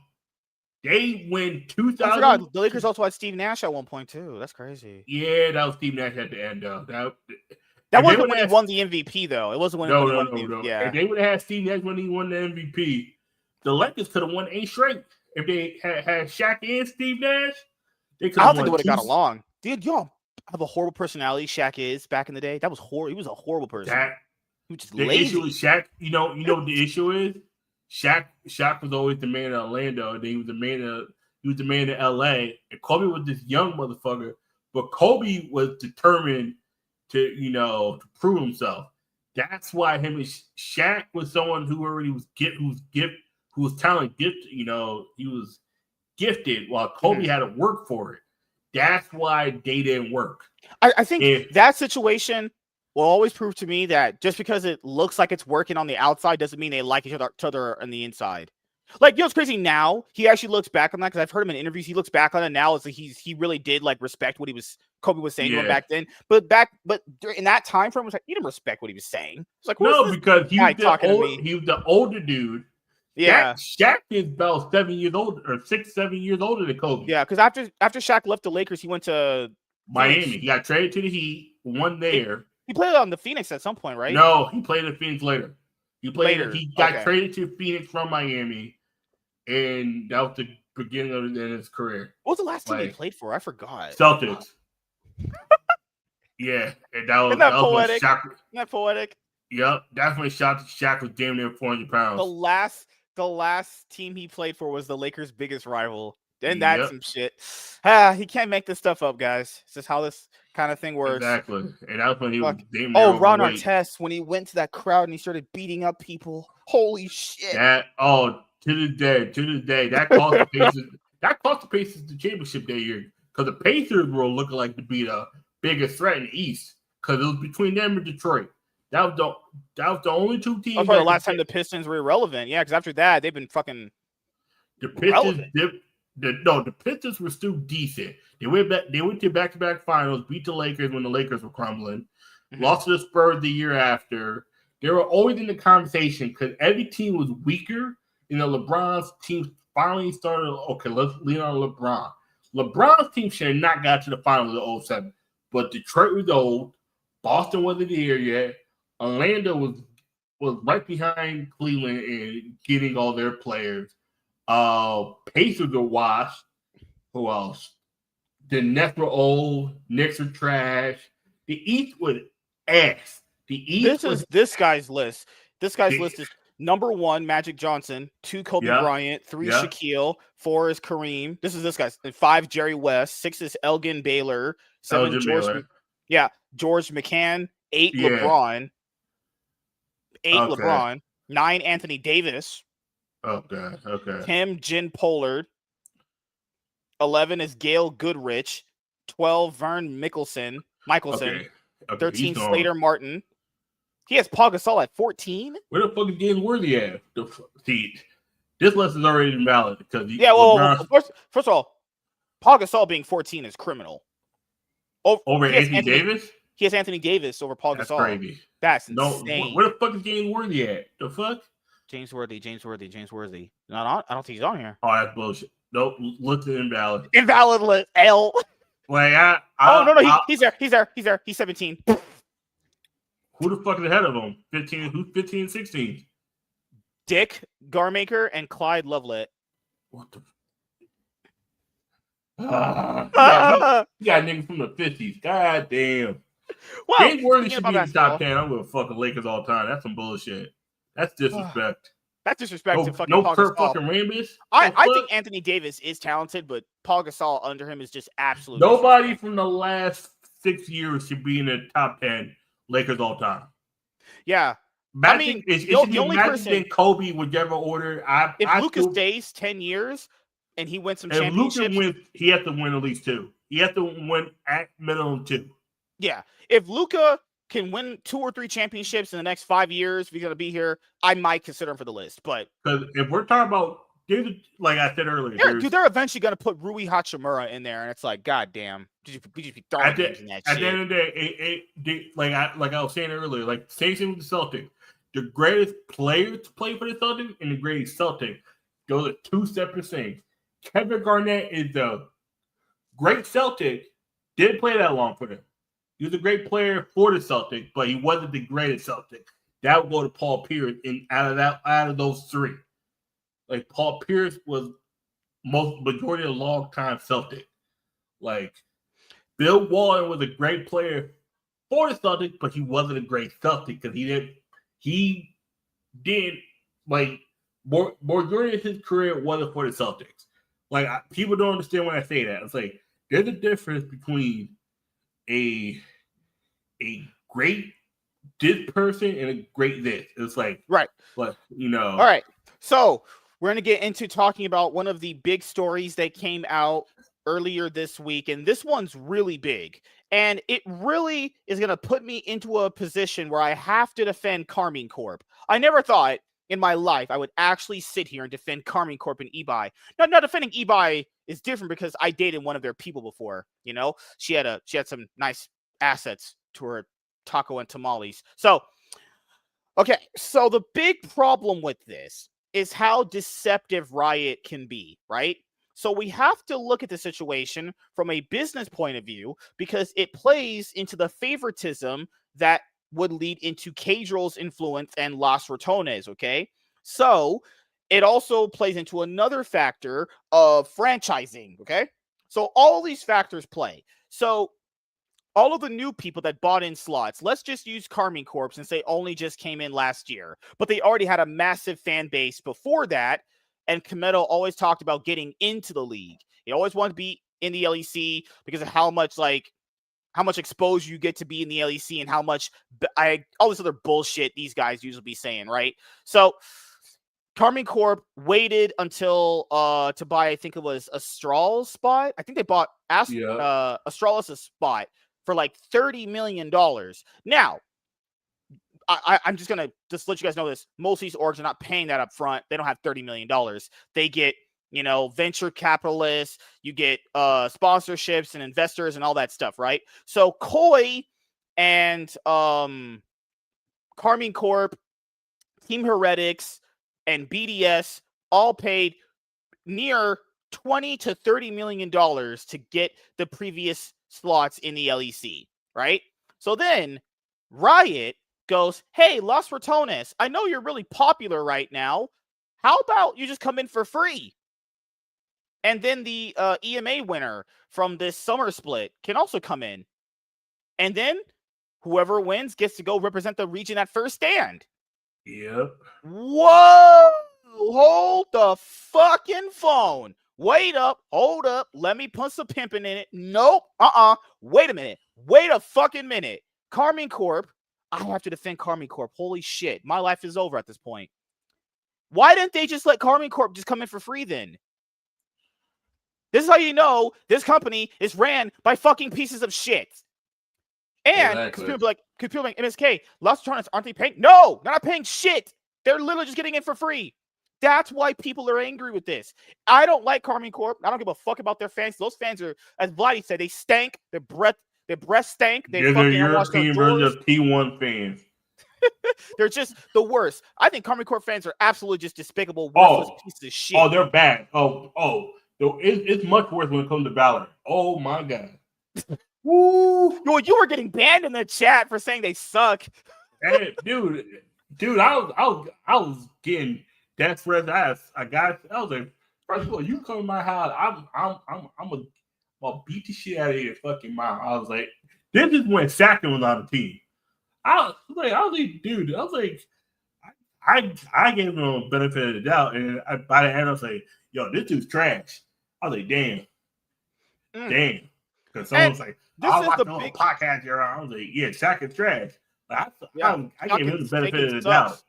They win 2000. I forgot, the Lakers also had Steve Nash at one point too. That's crazy. Yeah, that was Steve Nash at the end though. That wasn't when he won the MVP though. It wasn't when he won the MVP. Yeah. If they would have had Steve Nash when he won the MVP, the Lakers could have won 8 straight. If they had Shaq and Steve Nash, they could have won. I don't think they would have got along. Dude, y'all have a horrible personality. Shaq is back in the day. That was horrible. He was a horrible person. He was just lazy. Issue with Shaq, you know what the issue is? Shaq was always the man in Orlando, and he was the man in LA, and Kobe was this young motherfucker, but Kobe was determined to prove himself. That's why him and Shaq was someone who already was who was talent gifted, he was gifted while Kobe had to work for it. That's why they didn't work. I think that situation will always prove to me that just because it looks like it's working on the outside doesn't mean they like each other on the inside. Like, it's crazy now. He actually looks back on that because I've heard him in interviews. He looks back on it now as like he really did like respect what Kobe was saying to him back then. But in that time frame, it was like you didn't respect what he was saying. It's like because he was the older dude. Yeah, Shaq is about 7 years older or 6-7 years older than Kobe. Yeah, because after Shaq left the Lakers, he went to Miami. He got traded to the Heat. Won there. He played on the Phoenix at some point, right? No, he played in Phoenix later. He got Okay. traded to Phoenix from Miami, and that was the beginning of his career. What was the last team he played for? I forgot. Celtics. Yeah, and that was Isn't that poetic? Shaq. Isn't that poetic? Yep, definitely Shaq was damn near 400 pounds. The last team he played for was the Lakers' biggest rival. And Yep. that's some shit. He can't make this stuff up, guys. It's just how this kind of thing works. Exactly. And that was when he was damn near overweight. Ron Artest, when he went to that crowd and he started beating up people. Holy shit. To the day. That cost the Pacers. That cost the Pacers the championship that year. Because the Pacers were looking like to be the biggest threat in the East. Because it was between them and Detroit. That was the only two teams. That's the last time the Pistons were irrelevant. Yeah, because after that, they've been fucking the Pistons. The Pistons were still decent. They went to back-to-back finals, beat the Lakers when the Lakers were crumbling, lost to the Spurs the year after. They were always in the conversation because every team was weaker. LeBron's team finally started, okay, let's lean on LeBron. LeBron's team should have not got to the finals of 2007, but Detroit was old. Boston wasn't there yet. Orlando was right behind Cleveland in getting all their players. Pacers were washed. Who else? The Nets were old. Knicks were trash. The East was ass. This guy's list. This guy's list is number 1, Magic Johnson, 2, Kobe Bryant, 3, Shaquille, 4 is Kareem. This guy's 5, Jerry West, 6 is Elgin Baylor, 7, George McCann, 8, LeBron, 8, LeBron, 9, Anthony Davis. Okay. 10, Jen Pollard. 11 is Gail Goodrich. 12, Vern Michelson. 13, Slater Martin. He has Paul Gasol at 14. Where the fuck is James Worthy at? See, this list is already invalid because first of all, Paul Gasol being 14 is criminal. Over Anthony Davis? He has Anthony Davis over Paul Gasol. That's crazy. That's insane. Where the fuck is James Worthy at? The fuck? James Worthy. Not on. I don't think he's on here. Oh, that's bullshit. Nope. Look at invalid. Invalid list. L. Like he's there. He's 17. Who the fuck is ahead of him? 15. Who's 15 and 16? Dick Garmaker and Clyde Lovelet. What the? You got niggas from the 50s. God damn. Well, James Worthy should be in the top 10. I'm gonna fuck the Lakers all the time. That's some bullshit. That's disrespect. That's disrespect to fucking no Paul Kurt Gasol. Fucking Rambis. I think Anthony Davis is talented, but Paul Gasol under him is just absolute. Nobody from the last 6 years should be in the top 10 Lakers all time. Yeah. Magic, the only person in Kobe would ever order. If Luka stays 10 years and he wins some championships, he has to win at least 2. He has to win at minimum 2. Yeah. If Luka can win 2 or 3 championships in the next 5 years, if he's going to be here, I might consider him for the list. But because if we're talking about, like I said earlier, they're eventually going to put Rui Hachimura in there, and it's like, God damn, we just be throwing games in that shit. At the end of the day, like I was saying earlier, like same thing with the Celtics. The greatest player to play for the Celtics and the greatest Celtic, those are 2 separate things. Kevin Garnett is the great Celtic, didn't play that long for them. He was a great player for the Celtics, but he wasn't the greatest Celtic. That would go to Paul Pierce. And out of those 3, like Paul Pierce was majority of long-time Celtic. Like Bill Walton was a great player for the Celtics, but he wasn't a great Celtic because he did like majority of his career wasn't for the Celtics. Like people don't understand when I say that. It's like there's a difference between a great this person and a great this. It's like right. But All right. So we're gonna get into talking about one of the big stories that came out earlier this week, and this one's really big. And it really is going to put me into a position where I have to defend Carmine Corp. I never thought in my life I would actually sit here and defend Carmine Corp and eBay. Now defending eBay is different because I dated one of their people before. She had some nice assets to her taco and tamales. So the big problem with this is how deceptive Riot can be, right? So we have to look at the situation from a business point of view because it plays into the favoritism that would lead into Cadrill's influence and Las Ratones, okay? So it also plays into another factor of franchising, okay? So all these factors play. So all of the new people that bought in slots, let's just use Carmine Corp since they only just came in last year, but they already had a massive fan base before that. And Kometo always talked about getting into the league. He always wanted to be in the LEC because of how much exposure you get to be in the LEC and how much all this other bullshit these guys usually be saying, right? So Carmine Corp waited until to buy, I think it was Astral's spot. I think they bought Astralis' spot for like $30 million. Now, I'm just going to just let you guys know this. Most of these orgs are not paying that up front. They don't have $30 million. They get, venture capitalists, you get sponsorships and investors and all that stuff, right? So Koi and Carmine Corp, Team Heretics, and BDS all paid near $20 to $30 million to get the previous slots in the LEC, right? So then Riot goes, hey, Los Ratones, I know you're really popular right now. How about you just come in for free? And then the EMA winner from this summer split can also come in. And then whoever wins gets to go represent the region at first stand. Yep. Whoa! Hold the fucking phone. Wait up. Hold up. Let me put some pimping in it. Nope. Wait a minute. Wait a fucking minute. Carmine Corp. I have to defend Carmine Corp. Holy shit. My life is over at this point. Why didn't they just let Carmine Corp just come in for free then? This is how you know this company is ran by fucking pieces of shit. And because people are like, MSK, Los Ratones, aren't they paying? No, they're not paying shit. They're literally just getting in for free. That's why people are angry with this. I don't like Carmine Corp. I don't give a fuck about their fans. Those fans are, as Vladdy said, they stank. Their breath stank. They're the European version of T1 fans. They're just the worst. I think Carmine Corp fans are absolutely just despicable, worthless pieces of shit. Oh, they're bad. It's much worse when it comes to Valor. Oh my god. Woo! You were getting banned in the chat for saying they suck. Hey, dude, I was getting death threats. I was like, first of all, you come to my house, I'm gonna beat the shit out of your fucking mouth. I was like, this is when Sackton was on the team. I was like, I gave him a benefit of the doubt, and by the end I was like, yo, this dude's trash. I was like, damn. Because someone was like, I watched the podcast here. I was like, yeah, Shaq is trash. I gave him the benefit of the doubt.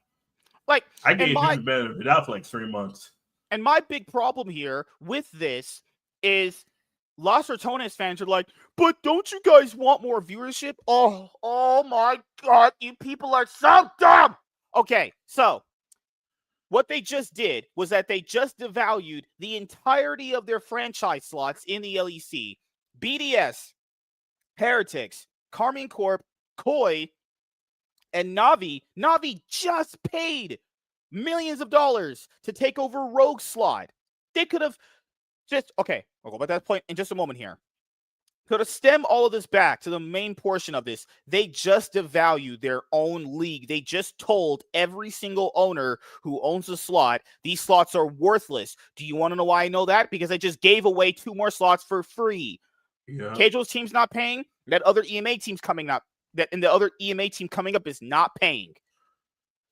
I gave him the benefit of the doubt for like 3 months. And my big problem here with this is Los Ratones fans are like, but don't you guys want more viewership? Oh my God, you people are so dumb. Okay, so what they just did was that they just devalued the entirety of their franchise slots in the LEC. BDS, Heretics, Carmine Corp, Koi, and Navi. Navi just paid millions of dollars to take over Rogue slot. They could have okay, I'll go back to that point in just a moment here. So to stem all of this back to the main portion of this, they just devalued their own league. They just told every single owner who owns a slot, these slots are worthless. Do you want to know why I know that? Because I just gave away 2 more slots for free. Yeah. Casual's team's not paying. That other EMA team's coming up. And the other EMA team coming up is not paying.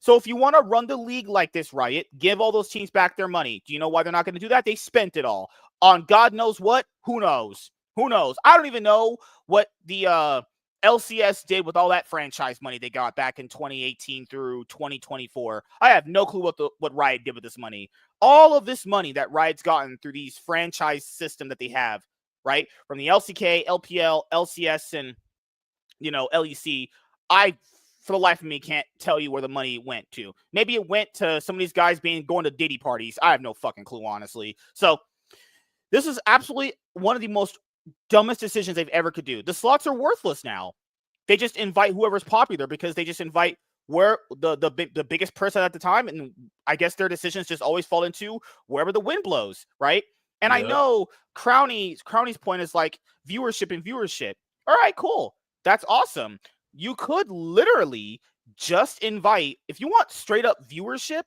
So if you want to run the league like this, Riot, give all those teams back their money. Do you know why they're not going to do that? They spent it all on God knows what. Who knows? Who knows? I don't even know what the LCS did with all that franchise money they got back in 2018 through 2024. I have no clue what Riot did with this money. All of this money that Riot's gotten through these franchise system that they have, right? From the LCK, LPL, LCS, and, LEC. I, for the life of me, can't tell you where the money went to. Maybe it went to some of these guys going to Diddy parties. I have no fucking clue, honestly. So this is absolutely one of the most dumbest decisions they've ever could do. The slots are worthless now. They just invite whoever's popular because they just invite where the biggest person at the time, and I guess their decisions just always fall into wherever the wind blows, right? And I know Crowny's point is like viewership and viewership. All right, cool. That's awesome. You could literally just invite, if you want straight up viewership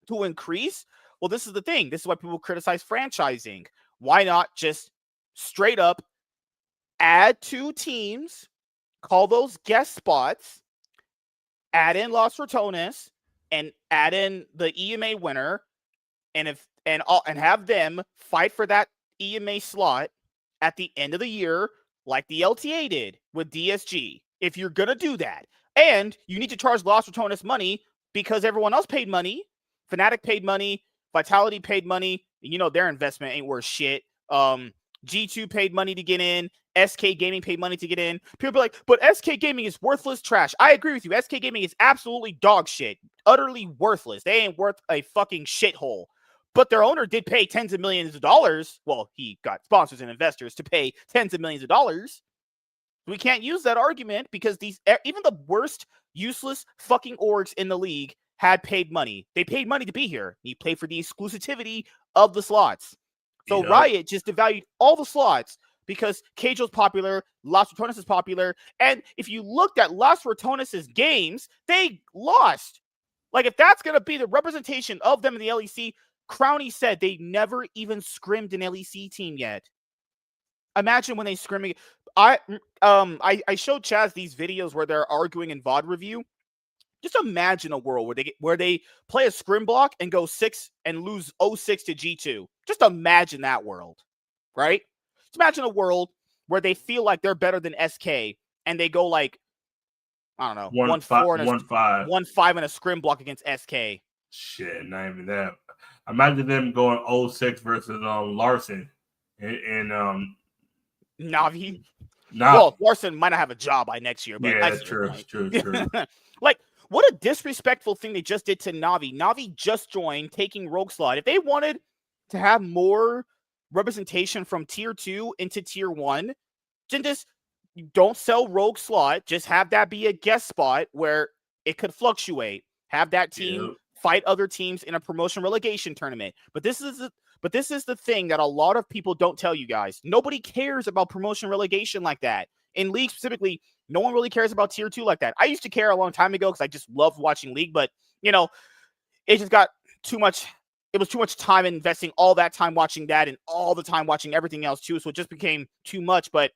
to increase, well, this is the thing. This is why people criticize franchising. Why not just straight up add 2 teams, call those guest spots, add in Los Ratones, and add in the EMA winner, and have them fight for that EMA slot at the end of the year, like the LTA did with DSG. If you're gonna do that, and you need to charge Los Ratones money because everyone else paid money, Fnatic paid money, Vitality paid money. You know their investment ain't worth shit. G2 paid money to get in. SK Gaming paid money to get in. People be like, but SK Gaming is worthless trash. I agree with you. SK Gaming is absolutely dog shit. Utterly worthless. They ain't worth a fucking shithole. But their owner did pay tens of millions of dollars. Well, he got sponsors and investors to pay tens of millions of dollars. We can't use that argument because even the worst, useless fucking orgs in the league had paid money. They paid money to be here. You pay for the exclusivity of the slots. So Riot just devalued all the slots because Cajo's popular, Los Ratones is popular, and if you looked at Los Ratones' games, they lost. Like, if that's going to be the representation of them in the LEC, Crowny said they never even scrimmed an LEC team yet. Imagine when they scrimming. I showed Chaz these videos where they're arguing in VOD review. Just imagine a world where they play a scrim block and go 6 and lose 0-6 to G2. Just imagine that world, right? Just imagine a world where they feel like they're better than SK and they go like, I don't know, 1-5 in a scrim block against SK. Shit, not even that. Imagine them going 0-6 versus Larson and Navi. Well, Larson might not have a job by next year, but yeah, true. Like, what a disrespectful thing they just did to Navi. Navi just joined, taking Rogue Slot. If they wanted to have more representation from Tier 2 into Tier 1, then just don't sell Rogue Slot. Just have that be a guest spot where it could fluctuate. Have that team fight other teams in a promotion relegation tournament. But this is the thing that a lot of people don't tell you guys. Nobody cares about promotion relegation like that. In League specifically, no one really cares about Tier 2 like that. I used to care a long time ago because I just loved watching League, but, you know, it just got too much. It was too much time investing all that time watching that and all the time watching everything else too, so it just became too much. But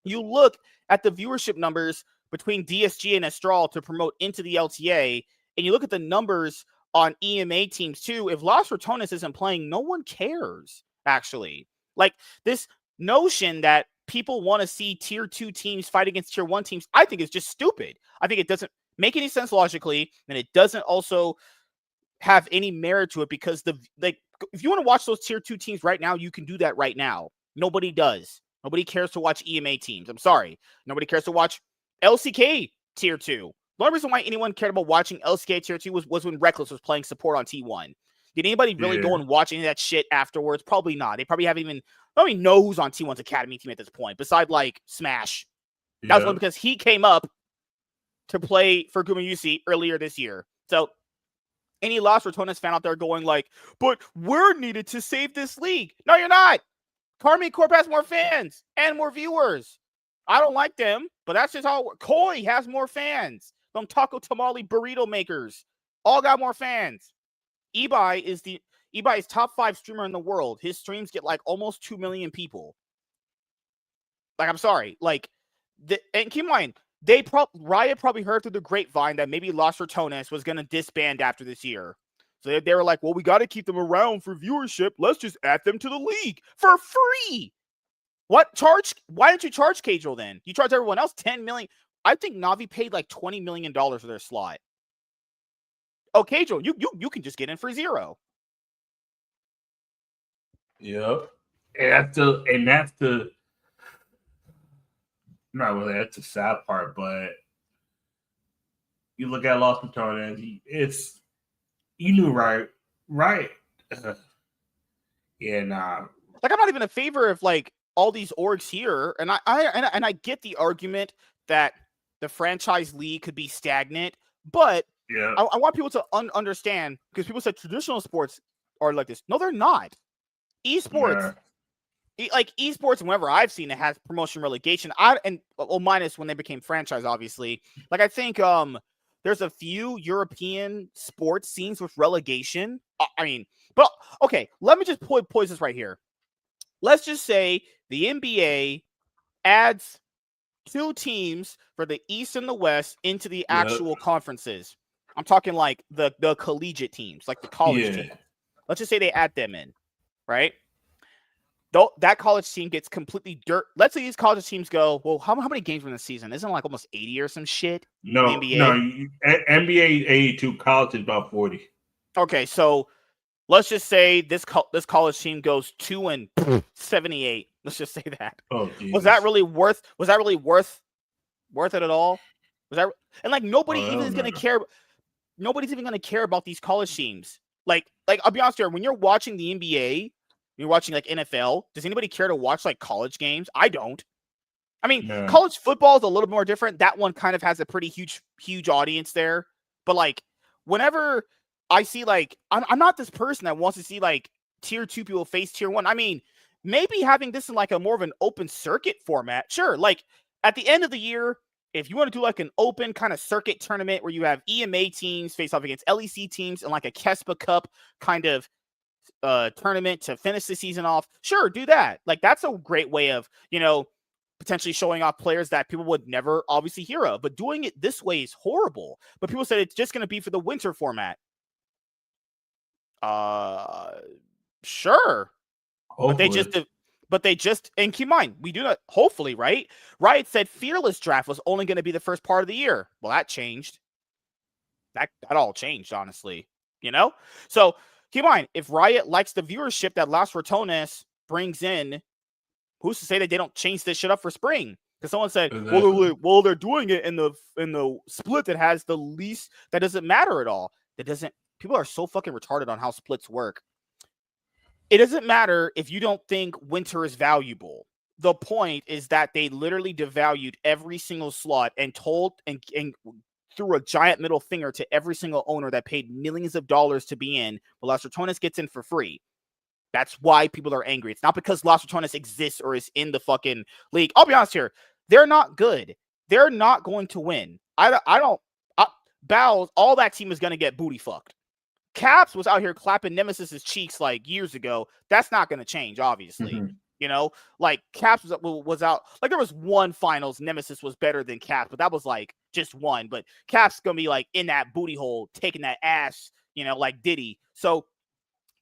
you look at the viewership numbers between DSG and Astral to promote into the LTA, and you look at the numbers on EMA teams too. If Los Ratones isn't playing, no one cares, actually. Like, this notion that people want to see Tier 2 teams fight against Tier 1 teams, I think is just stupid. I think it doesn't make any sense logically, and it doesn't also have any merit to it because if you want to watch those Tier 2 teams right now, you can do that right now. Nobody does. Nobody cares to watch EMA teams. I'm sorry. Nobody cares to watch LCK Tier 2. The only reason why anyone cared about watching LCK Tier 2 was when Reckless was playing support on T1. Did anybody really go and watch any of that shit afterwards? Probably not. They probably don't even know who's on T1's Academy team at this point, besides, like, Smash. That was only because he came up to play for Gumayusi earlier this year. So, any Los Ratones fan out there going like, but we're needed to save this league. No, you're not. Karmi Corp has more fans and more viewers. I don't like them, but that's just how Koi has more fans. Them taco tamale burrito makers all got more fans. Ibai is top 5 streamer in the world. His streams get like almost 2 million people. Like, I'm sorry. Like, and keep in mind, Riot probably heard through the grapevine that maybe Los Ratones was going to disband after this year. So they were like, well, we got to keep them around for viewership. Let's just add them to the league for free. Why didn't you charge Cajo then? You charge everyone else $10 million. I think Navi paid like $20 million for their slot. Oh, Cajo, you can just get in for $0. Yep. And that's the not really, that's the sad part, but you look at Los Ratones, you knew right. Yeah, nah. Like, I'm not even in favor of like all these orgs here, and I get the argument that the franchise league could be stagnant, but yeah, I want people to understand, because people said traditional sports are like this. No, they're not. esports, like esports, and whenever I've seen it has promotion relegation. Minus when they became franchise, obviously. Like I think there's a few European sports scenes with relegation. But okay, let me just poise this right here. Let's just say the NBA adds 2 teams for the East and the West into the actual conferences. I'm talking like the collegiate teams, like the college team. Let's just say they add them in, right? Though that college team gets completely dirt. Let's say these college teams go, well, how many games in the season? Isn't it like almost 80 or some shit? No, NBA is 82. College is about 40. Okay, so let's just say this college team goes 2-78. Let's just say that. Oh, Jesus. Was that really worth it at all? Was that, and like nobody even is gonna care. Nobody's even gonna care about these college teams. Like I'll be honest here. When you're watching the NBA, you're watching like NFL. Does anybody care to watch like college games? I don't. I mean, college football is a little more different. That one kind of has a pretty huge audience there. But like, whenever I see like, I'm not this person that wants to see like tier 2 people face tier 1. I mean, maybe having this in like a more of an open circuit format. Sure. Like at the end of the year, if you want to do like an open kind of circuit tournament where you have EMA teams face off against LEC teams and like a Kespa Cup kind of tournament to finish the season off, sure, do that. Like that's a great way of, potentially showing off players that people would never obviously hear of. But doing it this way is horrible. But people said it's just going to be for the winter format. Sure. Hopefully. But they just, and keep in mind, we do not, hopefully, right? Riot said Fearless Draft was only going to be the first part of the year. Well, that changed. That all changed, honestly. So keep in mind, if Riot likes the viewership that Las Ratones brings in, who's to say that they don't change this shit up for spring? Because someone said, well, they're doing it in the split that has the least, that doesn't matter at all. People are so fucking retarded on how splits work. It doesn't matter if you don't think winter is valuable. The point is that they literally devalued every single slot and told and threw a giant middle finger to every single owner that paid millions of dollars to be in, but Las Ratones gets in for free. That's why people are angry. It's not because Las Ratones exists or is in the fucking league. I'll be honest here. They're not good. They're not going to win. Bows, all that team is going to get booty fucked. Caps was out here clapping Nemesis's cheeks like years ago. That's not going to change, obviously. Mm-hmm. Like Caps was out. Like there was one finals Nemesis was better than Caps, but that was like just one. But Caps going to be like in that booty hole, taking that ass, like Diddy. So,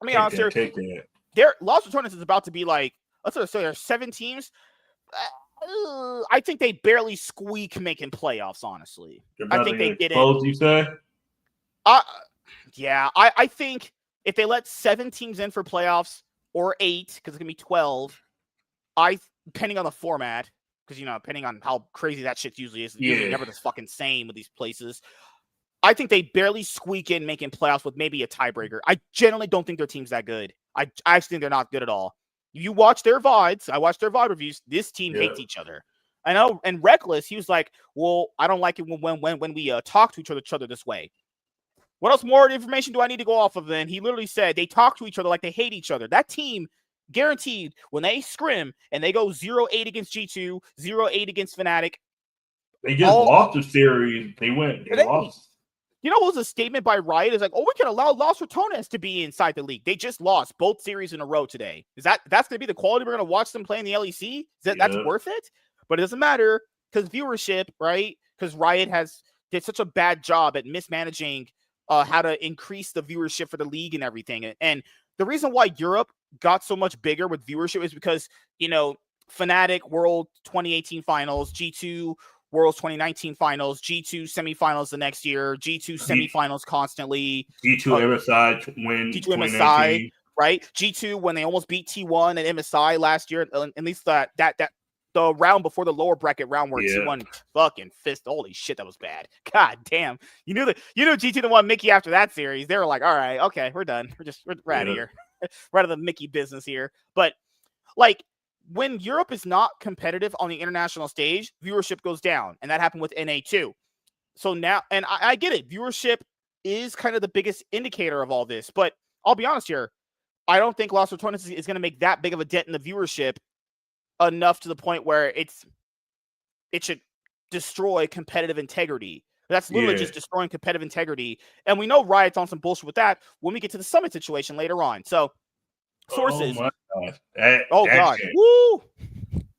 I mean, honestly, Las Ratones is about to be like, let's say there's 7 teams. I think they barely squeak making playoffs, honestly. I think they get close, you say? Yeah, I think if they let 7 teams in for playoffs or 8, because it's going to be 12, depending on the format, because, depending on how crazy that shit usually is, usually never the fucking same with these places. I think they barely squeak in making playoffs with maybe a tiebreaker. I generally don't think their team's that good. I actually think they're not good at all. You watch their VODs. I watch their VOD reviews. This team hates each other. I know. And Reckless, he was like, well, I don't like it when we talk to each other this way. What else more information do I need to go off of then? He literally said they talk to each other like they hate each other. That team, guaranteed, when they scrim and they go 0-8 against G2, 0-8 against Fnatic. They just lost the series. They lost. What was a statement by Riot? It's like, we can allow Las Ratones to be inside the league. They just lost both series in a row today. That's going to be the quality we're going to watch them play in the LEC? That's worth it? But it doesn't matter because viewership, right? Because Riot did such a bad job at mismanaging how to increase the viewership for the league and everything. And the reason why Europe got so much bigger with viewership is because, Fnatic World 2018 finals, G2 Worlds 2019 finals, G2 semifinals the next year, G2 semifinals constantly. G2 MSI win G2 MSI, right? G2 when they almost beat T1 and MSI last year, at least that the round before the lower bracket round where T1 fucking fist. Holy shit, that was bad. God damn. You knew G2 didn't want Mickey after that series. They were like, all right, okay, we're done. We're out of here. We're out of the Mickey business here. But like when Europe is not competitive on the international stage, viewership goes down. And that happened with NA too. So now, and I get it, viewership is kind of the biggest indicator of all this. But I'll be honest here. I don't think Los Ratones is going to make that big of a dent in the viewership enough to the point where it should destroy competitive integrity. That's literally just destroying competitive integrity. And we know Riot's on some bullshit with that when we get to the Summit situation later on. So, sources. Oh, my gosh. God. Shit. Woo!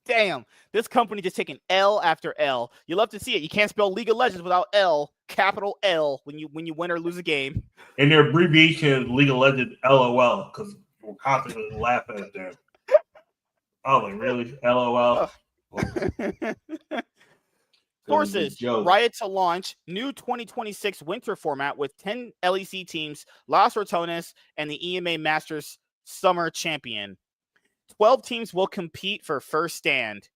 Damn. This company just taking L after L. You love to see it. You can't spell League of Legends without L, capital L, when you win or lose a game. And their abbreviation is League of Legends LOL, because we're constantly laughing at them. Oh, like, really? LOL? Sources, Riot to launch new 2026 winter format with 10 LEC teams, Los Ratones, and the EMA Masters Summer Champion. 12 teams will compete for first stand.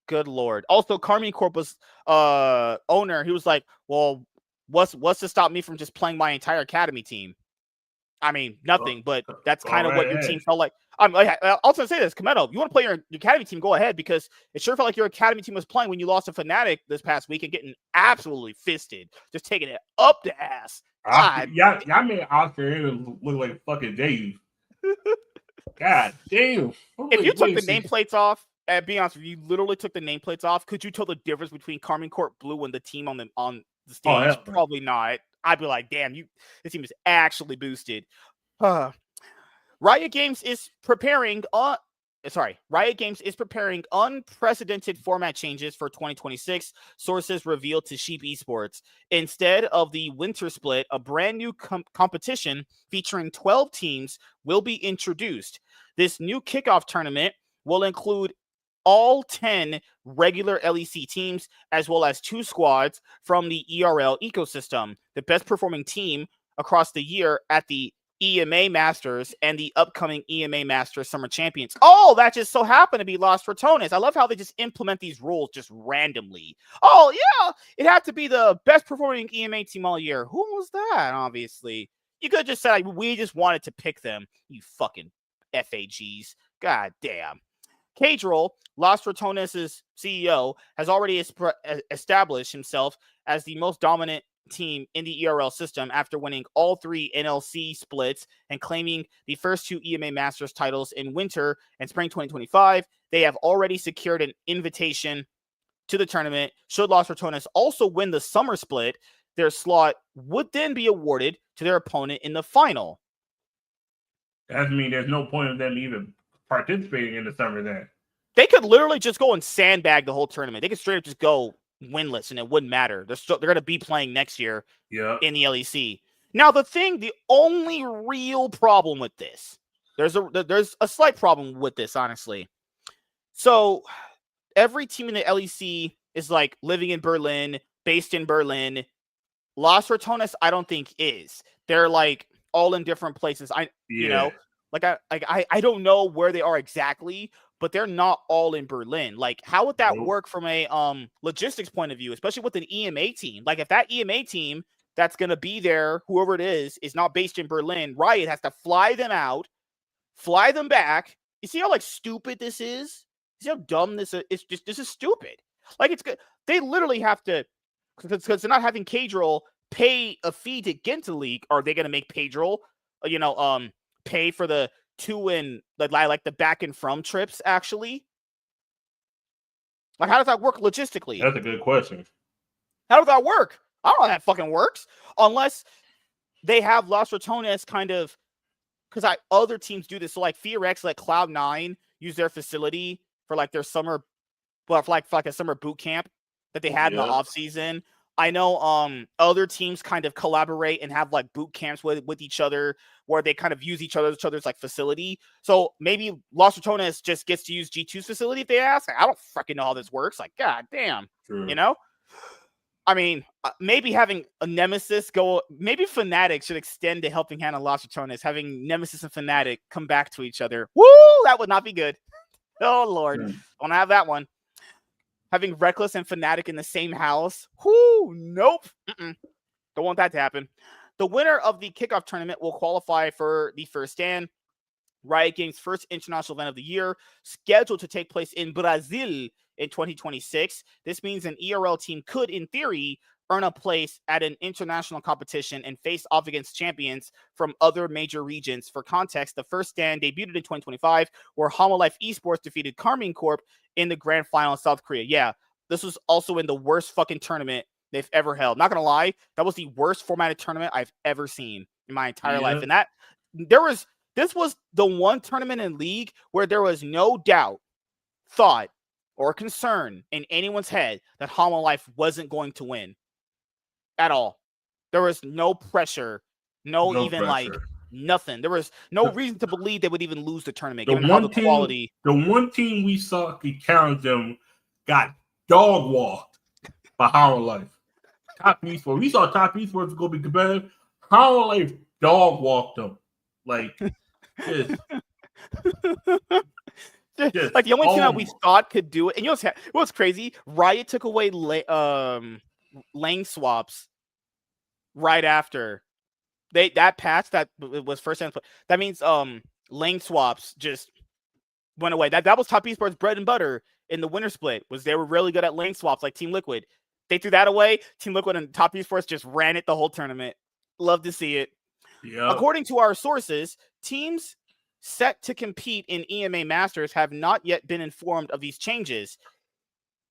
Good Lord. Also, Carmine Corpus owner, he was like, well, what's to stop me from just playing my entire academy team? I mean, nothing, but that's kind of what your team felt like. I'll also say this, Kometo, you want to play your academy team, go ahead, because it sure felt like your academy team was playing when you lost to Fnatic this past week and getting absolutely fisted, just taking it up the ass. Y'all made Oscar look like fucking Dave. God damn. If you took the nameplates off, and be honest with you, literally took the nameplates off, could you tell the difference between Carmine Corp Blue and the team on the stage? Probably not. I'd be like, damn, this team is actually boosted. Riot Games is preparing unprecedented format changes for 2026, sources revealed to Sheep Esports. Instead of the winter split, a brand new competition featuring 12 teams will be introduced. This new kickoff tournament will include all 10 regular LEC teams, as well as 2 squads from the ERL ecosystem. The best performing team across the year at the EMA Masters and the upcoming EMA Masters Summer Champions. Oh, that just so happened to be Los Ratones. I love how they just implement these rules just randomly. Oh, yeah, it had to be the best performing EMA team all year. Who was that, obviously? You could have just said, like, we just wanted to pick them, you fucking FAGs. God damn. Cadrel, Los Ratones' CEO, has already established himself as the most dominant team in the ERL system after winning all 3 NLC splits and claiming the first 2 EMA Masters titles in winter and spring 2025. They have already secured an invitation to the tournament. Should Los Ratones also win the summer split, their slot would then be awarded to their opponent in the final. That means there's no point of them even participating in the summer then. They could literally just go and sandbag the whole tournament. They could straight up just go winless and it wouldn't matter. They're going to be playing next year in the LEC. Now, the only real problem with this, there's a slight problem with this, honestly. So every team in the LEC is like living in Berlin, based in Berlin. Los Ratones, I don't think is. They're like all in different places. You know, I don't know where they are exactly, but they're not all in Berlin. Like, how would that work from a logistics point of view, especially with an EMA team? Like, if that EMA team that's going to be there, whoever it is not based in Berlin, Riot has to fly them out, fly them back. You see how, like, stupid this is? You see how dumb this is? This is stupid. Like, it's good. They literally have to, because they're not having Cadrel pay a fee to get into the league. Are they going to make Cadrel, pay for the to and like the back and from trips, actually? Like, how does that work logistically? That's a good question. How does that work? I don't know how that fucking works. Unless they have Los Ratones kind of, because other teams do this. So like Theorex, like Cloud9 use their facility for like their summer, for like a summer boot camp that they had in the off season. I know other teams kind of collaborate and have like boot camps with each other where they kind of use each other's like facility. So maybe Los Ratones just gets to use G2's facility if they ask. I don't fucking know how this works. Like, god damn. True. You know? I mean, maybe having a Nemesis maybe Fnatic should extend to helping hand on Los Ratones, having Nemesis and Fnatic come back to each other. Woo! That would not be good. Oh, Lord. Don't have that one. Having Reckless and Fnatic in the same house. Whoo, nope. Don't want that to happen. The winner of the kickoff tournament will qualify for the first stand. Riot Games' first international event of the year, scheduled to take place in Brazil in 2026. This means an ERL team could, in theory, earn a place at an international competition and face off against champions from other major regions. For context, the first stand debuted in 2025, where Hololive Esports defeated Karmine Corp in the grand final in South Korea. Yeah, this was also in the worst fucking tournament they've ever held. Not gonna lie, that was the worst formatted tournament I've ever seen in my entire life. And this was the one tournament in League where there was no doubt, thought, or concern in anyone's head that Hololive wasn't going to win at all. There was no pressure, no even pressure. Like nothing. There was no reason to believe they would even lose the tournament, given how the quality. The one team we saw could challenge them got dog walked by Hololive. Top Esports. We saw Top Esports was going to be competitive. Hololive dog walked them. Like, just like the only team that we thought could do it. And you know what's crazy? Riot took away lane swaps right after that patch that was first time. That means lane swaps just went away. That was Top Esports' bread and butter in the winter split. Was they were really good at lane swaps like Team Liquid. They threw that away. Team Liquid and Top Esports just ran it the whole tournament. Love to see it. Yep. According to our sources, teams set to compete in EMA Masters have not yet been informed of these changes.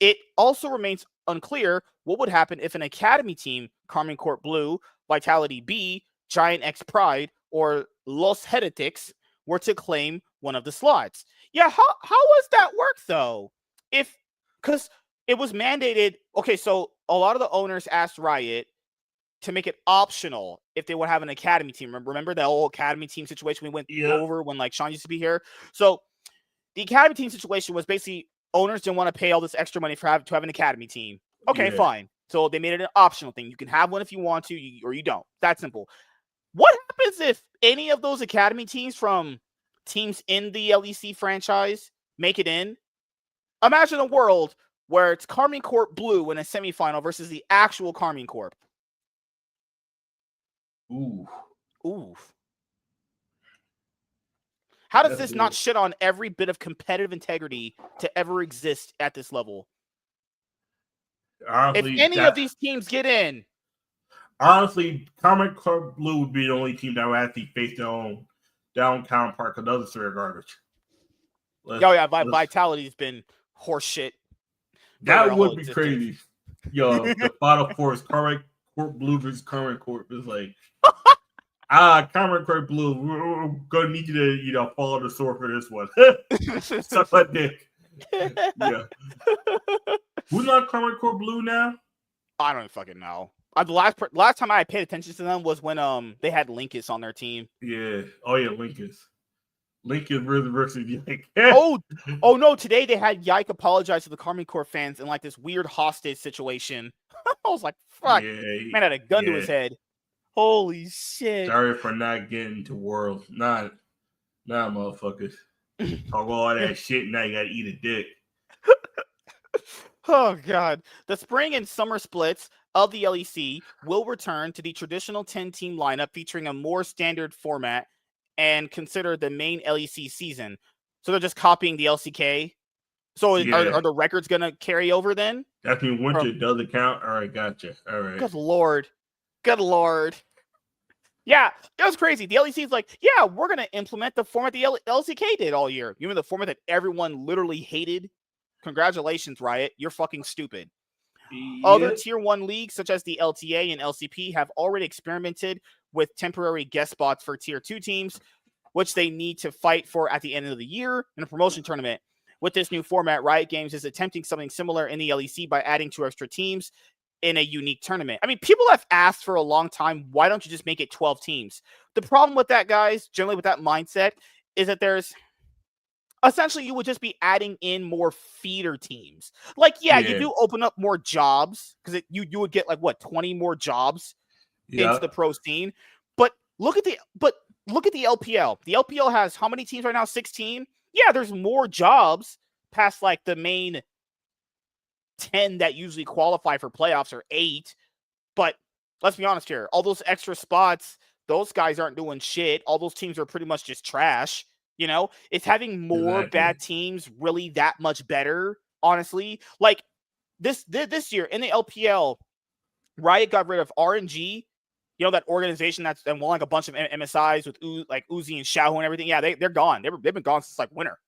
It also remains unclear what would happen if an academy team, Karmine Corp Blue, Vitality B, Giant X Pride, or Los Heretics, were to claim one of the slots. Yeah, how does that work though? Because it was mandated. Okay, so a lot of the owners asked Riot to make it optional if they would have an academy team. Remember that whole academy team situation we went over when like Sean used to be here? So the academy team situation was basically owners didn't want to pay all this extra money to have an academy team. Okay, fine. So they made it an optional thing. You can have one if you want to, or you don't. That simple. What happens if any of those academy teams from teams in the LEC franchise make it in? Imagine a world where it's Karmine Corp Blue in a semifinal versus the actual Karmine Corp. Ooh. How does this not shit on every bit of competitive integrity to ever exist at this level? Honestly, if any of these teams get in. Honestly, Karmine Corp Blue would be the only team that would actually face their own counterpart because others are garbage. Vitality's been horseshit. That would be crazy. Yo, the Final Four is Karmine Corp Blue versus Karmine Corp. It's like, Karmine Corp Blue, we're going to need you to, follow the sword for this one. Suck my dick. Yeah. Who's on Karmine Corp Blue now? I don't fucking know. The last time I paid attention to them was when they had Linkus on their team. Yeah. Oh yeah, Linkus. Linkus versus Yike. oh no! Today they had Yike apologize to the Karmine Corp fans in like this weird hostage situation. I was like, "Fuck!" Man had a gun to his head. Holy shit! Sorry for not getting to Worlds. Nah, motherfuckers. Talk all that shit. Now you gotta eat a dick. Oh god! The spring and summer splits of the LEC will return to the traditional 10-team lineup, featuring a more standard format and consider the main LEC season. So they're just copying the LCK. So are the records going to carry over then? That means winter doesn't count? All right, gotcha. All right. Good Lord. Yeah, it was crazy. The LEC is like, yeah, we're going to implement the format the LCK did all year. You mean the format that everyone literally hated? Congratulations, Riot. You're fucking stupid. Yeah. Other Tier 1 leagues, such as the LTA and LCP, have already experimented with temporary guest spots for Tier 2 teams, which they need to fight for at the end of the year in a promotion tournament. With this new format, Riot Games is attempting something similar in the LEC by adding 2 extra teams in a unique tournament. I mean, people have asked for a long time, why don't you just make it 12 teams? The problem with that, guys, generally with that mindset, is that there's essentially you would just be adding in more feeder teams. Like, you do open up more jobs because you would get like 20 more jobs into the pro scene. But look at the LPL. The LPL has how many teams right now? 16. Yeah, there's more jobs past like the main 10 that usually qualify for playoffs, or 8. But let's be honest here. All those extra spots, those guys aren't doing shit. All those teams are pretty much just trash. You know, is having more bad teams really that much better? Honestly, like this year in the LPL, Riot got rid of RNG. You know, that organization that's won like a bunch of MSIs with like Uzi and Xiaohu and everything. Yeah, they're gone. They've been gone since like winter.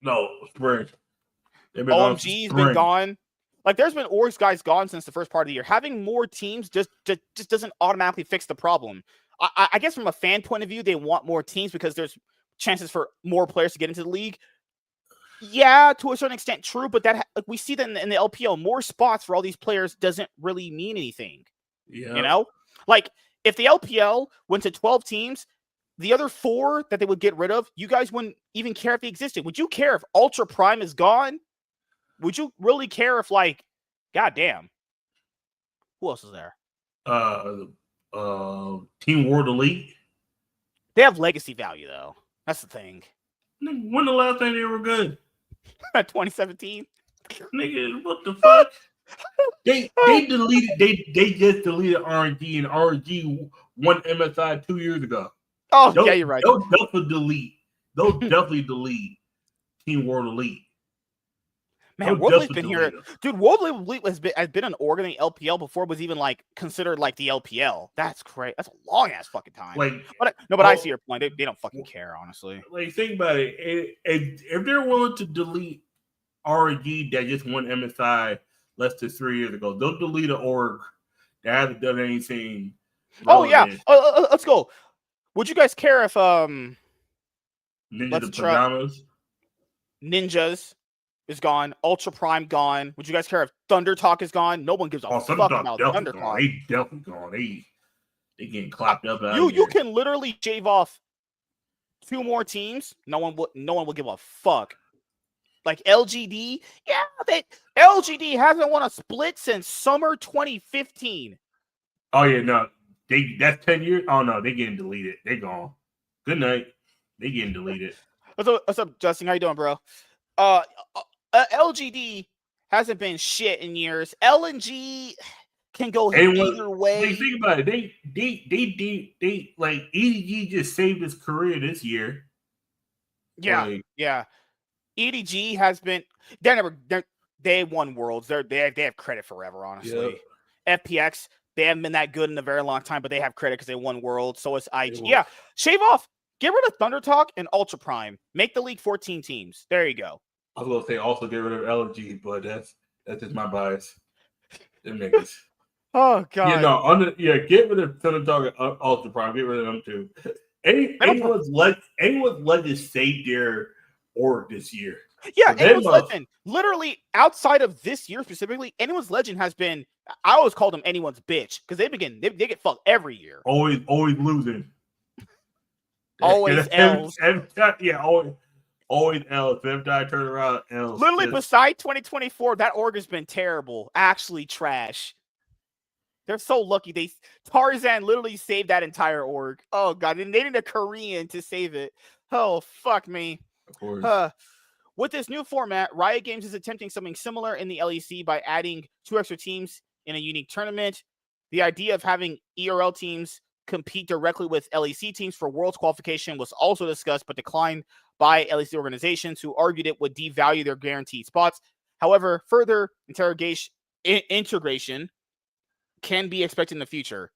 No, spring. They've been OMG's been gone. Like, there's been orgs guys gone since the first part of the year. Having more teams just doesn't automatically fix the problem. I guess from a fan point of view, they want more teams because there's chances for more players to get into the league. Yeah, to a certain extent, true, but that like, we see that in the LPL, more spots for all these players doesn't really mean anything. Yeah. You know, like if the LPL went to 12 teams, the other 4 that they would get rid of, you guys wouldn't even care if they existed. Would you care if Ultra Prime is gone? Would you really care if, like, goddamn, who else is there? Team World Elite. They have legacy value though. That's the thing. When the last time they were good? 2017. Nigga, what the fuck? They deleted. They just deleted RNG, and RNG won MSI 2 years ago. Oh yeah, you're right. They'll definitely delete. They'll definitely delete Team World Elite. Man, World Elite's been here. Dude, World Elite has been an org in the LPL before it was even like considered like the LPL. That's great. That's a long ass fucking time. Like, but I see your point. They don't fucking care, honestly. Like, think about it. If they're willing to delete RNG that just won MSI less than 3 years ago, they'll delete an org that hasn't done anything. Oh yeah, let's go. Would you guys care if Ninja the Pajamas? Ninjas is gone. Ultra Prime gone. Would you guys care if Thunder Talk is gone? No one gives a fuck about Thunder Talk. They definitely gone. They getting clapped up. You can literally shave off 2 more teams. No one will give a fuck. Like LGD, yeah, LGD hasn't won a split since summer 2015. Oh yeah, no, that's 10 years. Oh no, they getting deleted. They gone. Good night. They getting deleted. What's up, Justin? How you doing, bro? LGD hasn't been shit in years. LNG can go either way. Like, think about it. They like EDG just saved his career this year. Yeah, yeah. EDG has been. They won worlds. They have credit forever, honestly. Yep. FPX, they haven't been that good in a very long time, but they have credit because they won worlds. So it's IG. Yeah, shave off. Get rid of Thunder Talk and Ultra Prime. Make the league 14 teams. There you go. I was gonna say also get rid of LG, but that's just my bias. Them niggas. Oh god. Get rid of Thunder Talk and Ultra Prime. Get rid of them too. Anyone's legends saved their org this year. Yeah, anyone's legend. Literally outside of this year specifically, anyone's legend has been. I always call them anyone's bitch because they get fucked every year. Always losing. Always L's. Always L's. Every time I turn around, L's. Literally, beside 2024, that org has been terrible. Actually, trash. They're so lucky. Tarzan literally saved that entire org. Oh god, and they needed a Korean to save it. Oh fuck me. Of course. With this new format, Riot Games is attempting something similar in the LEC by adding 2 extra teams in a unique tournament. The idea of having ERL teams compete directly with LEC teams for Worlds qualification was also discussed, but declined by LEC organizations who argued it would devalue their guaranteed spots. However, further integration can be expected in the future.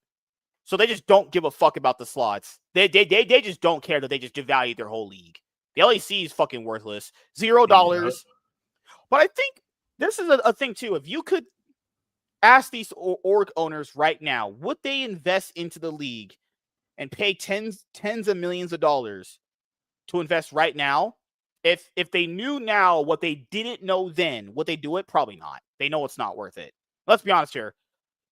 So they just don't give a fuck about the slots. They just don't care that they just devalued their whole league. The LEC is fucking worthless. $0. Yeah. But I think this is a thing too. If you could ask these org owners right now, would they invest into the league and pay tens of millions of dollars to invest right now? If they knew now what they didn't know then, would they do it? Probably not. They know it's not worth it. Let's be honest here.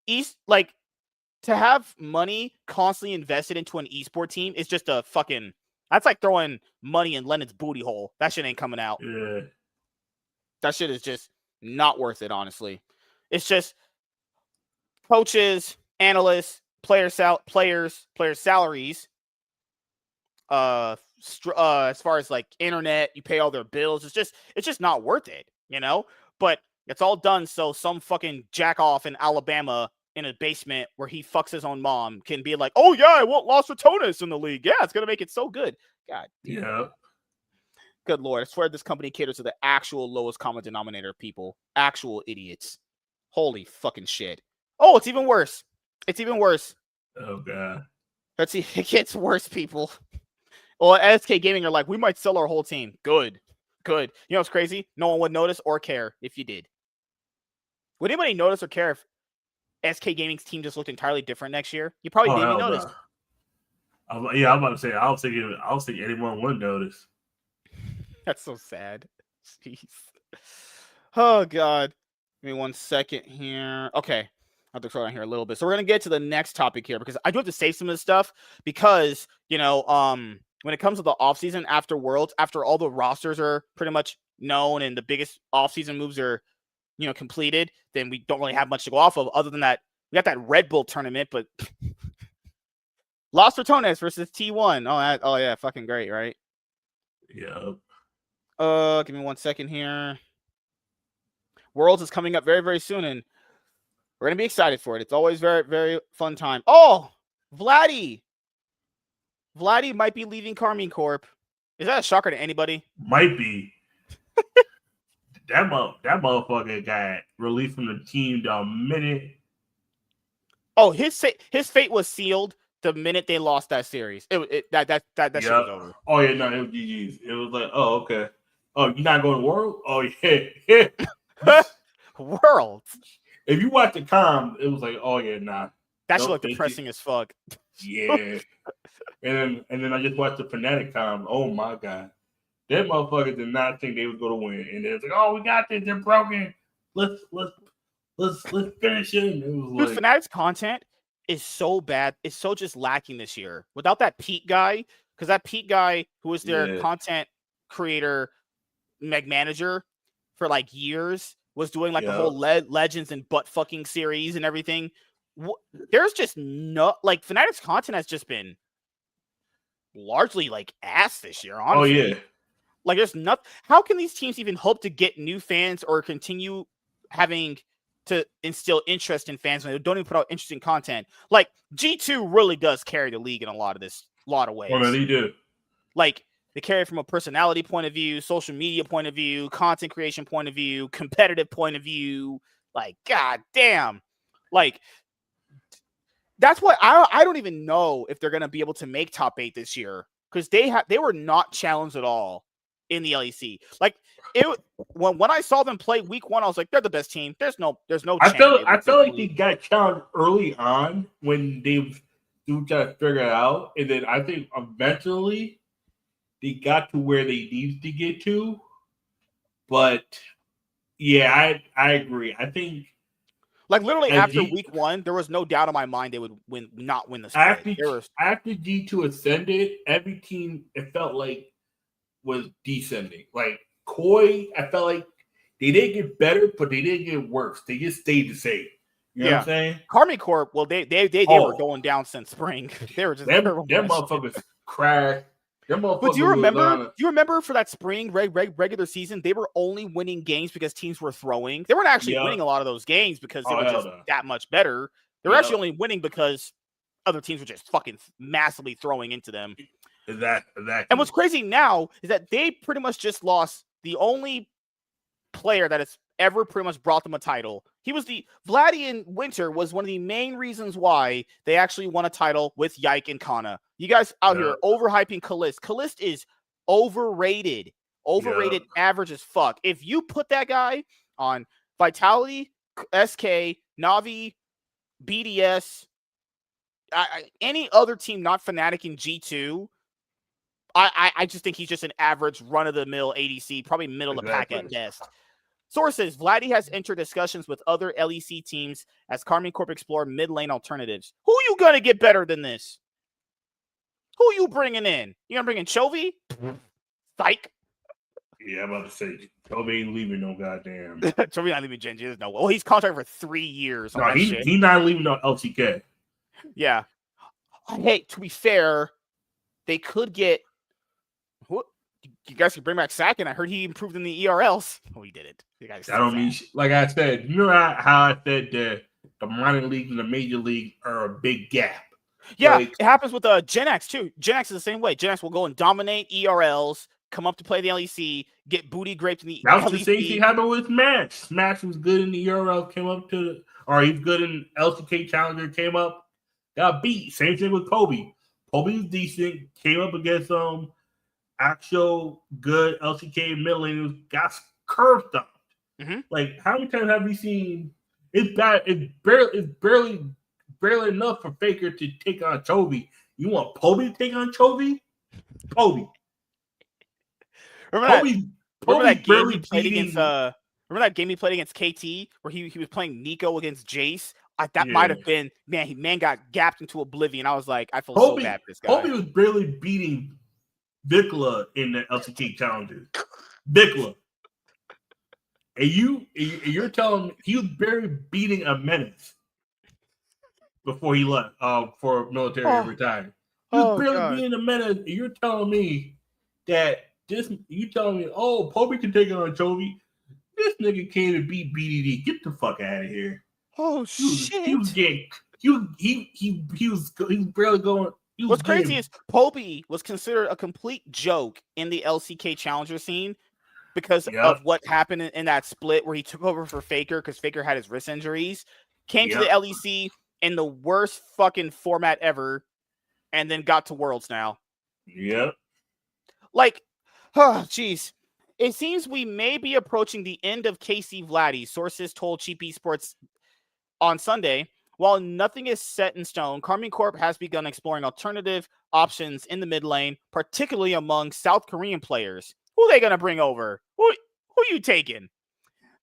To have money constantly invested into an esport team is just a fucking. That's like throwing money in Leonard's booty hole. That shit ain't coming out. Yeah. That shit is just not worth it, honestly. It's just coaches, analysts, player salaries. As far as like internet, you pay all their bills. It's just not worth it, you know? But it's all done so some fucking jack off in Alabama in a basement where he fucks his own mom can be like, oh yeah, I won't lost Ratones in the league. Yeah, it's gonna make it so good. God. Yeah. Good Lord. I swear this company caters to the actual lowest common denominator of people. Actual idiots. Holy fucking shit. Oh, it's even worse. It's even worse. Oh god. Let's see. It gets worse, people. Well, SK Gaming are like, we might sell our whole team. Good. You know what's crazy? No one would notice or care if you did. Would anybody notice or care if SK Gaming's team just looked entirely different next year? You probably didn't even notice. I'm about to say, I don't think anyone would notice. That's so sad. Jeez. Oh god. Give me 1 second here. Okay. I have to scroll down here a little bit. So we're gonna get to the next topic here because I do have to save some of this stuff because when it comes to the offseason after Worlds, after all the rosters are pretty much known and the biggest offseason moves are completed, then we don't really have much to go off of other than that. We got that Red Bull tournament, but lost Ratones versus T1. Oh yeah, fucking great, right? Yeah. Give me 1 second here. Worlds is coming up very, very soon, and we're gonna be excited for it. It's always very, very fun time. Oh, Vladdy might be leaving Karmine Corp. Is that a shocker to anybody? Might be. That motherfucker got released from the team the minute. Oh, his fate was sealed the minute they lost that series. That shit was over. Oh yeah, no, it was GG's. It was like, oh okay. Oh, you're not going to World? Oh yeah. World. If you watch the com, it was like, oh yeah, nah. That shit looked depressing as fuck. Yeah. and then I just watched the Fnatic com. Oh my god. That motherfucker did not think they was gonna win. And it's like, oh, we got this, they're broken. Let's finish it. It was Dude, Fnatic's content is so bad. It's so just lacking this year. Without that Pete guy, because that Pete guy who was their content creator manager for like years was doing like the whole Legends and butt fucking series and everything. There's just no like Fnatic's content has just been largely like ass this year, honestly. Oh yeah. Like there's nothing. How can these teams even hope to get new fans or continue having to instill interest in fans when they don't even put out interesting content? Like G2 really does carry the league in a lot of ways. Oh, no, they do. Like they carry it from a personality point of view, social media point of view, content creation point of view, competitive point of view. Like, god damn. Like that's why I don't even know if they're gonna be able to make top 8 this year because they were not challenged at all in the LEC. Like when I saw them play week 1, I was like, they're the best team. There's no I felt like they got challenged early on when they do try to figure it out, and then I think eventually they got to where they needed to get to. But yeah, I agree. I think like literally after week 1, there was no doubt in my mind they would not win the split. After G2 ascended, every team it felt like was descending. Like Koi, I felt like they didn't get better, but they didn't get worse. They just stayed the same. You know what I'm saying? Karmine Corp, well, they were going down since spring. They were just them motherfuckers crashed. But do you remember for that spring regular season, they were only winning games because teams were throwing. They weren't actually winning a lot of those games because they were just that much better. They were actually only winning because other teams were just fucking massively throwing into them. Exactly. And what's crazy now is that they pretty much just lost the only player that has ever pretty much brought them a title. Vladdy in Winter was one of the main reasons why they actually won a title with Yike and Kana. You guys out here overhyping Kalist. Kalist is overrated. Average as fuck. If you put that guy on Vitality, SK, Navi, BDS, any other team not Fnatic in G2, I just think he's just an average run-of-the-mill ADC, probably middle of the pack at best. Source says, Vladdy has entered discussions with other LEC teams as Karmine Corp explore mid-lane alternatives. Who you going to get better than this? Who you bringing in? You going to bring in Chovy? Psych. Yeah, I'm about to say, Chovy ain't leaving no goddamn. Chovy not leaving Gen G. There's no way. Well, he's contracted for 3 years. No, he's not leaving no LCK. Yeah. Hey, to be fair, they could get... You guys can bring back Sakin. I heard he improved in the ERLs. Oh, he did it. I don't mean like I said. You know how I said the minor leagues and the major league are a big gap. Yeah, it happens with Gen X too. Gen X is the same way. Gen X will go and dominate ERLs, come up to play the LEC, get booty graped in the LEC. That was the same thing happened with Smash. Smash was good in the ERL, came up to or he's good in LCK Challenger, came up, got beat. Same thing with Kobe. Kobe was decent, came up against actual good LCK mid laners, got curve stomped. Mm-hmm. Like, how many times have we seen it's bad? It's barely enough for Faker to take on Chovy. You want Kobe to take on Chovy? Kobe. Remember Kobe's that game he barely played against beating. remember that game he played against KT where he was playing Nico against Jace? That Yeah. might have been man got gapped into oblivion. I was like, I feel so bad for this guy. Kobe was barely beating Vikla in the LCK challenges. Vikla. And you're telling me he was barely beating a menace before he left for military retired. He was barely beating a menace. And you're telling me that you telling me, oh, Kobe can take it on Chovy. This nigga can't even beat BDD. Get the fuck out of here. Oh shit. He was getting he was barely going. What's crazy is Kobe was considered a complete joke in the LCK challenger scene because of what happened in that split where he took over for Faker because Faker had his wrist injuries, came to the LEC in the worst fucking format ever, and then got to Worlds now. Yep. Like, oh, jeez. It seems we may be approaching the end of KC Vladdy, sources told Cheap Esports on Sunday. While nothing is set in stone, Karmine Corp has begun exploring alternative options in the mid lane, particularly among South Korean players. Who are they going to bring over? Who you taking?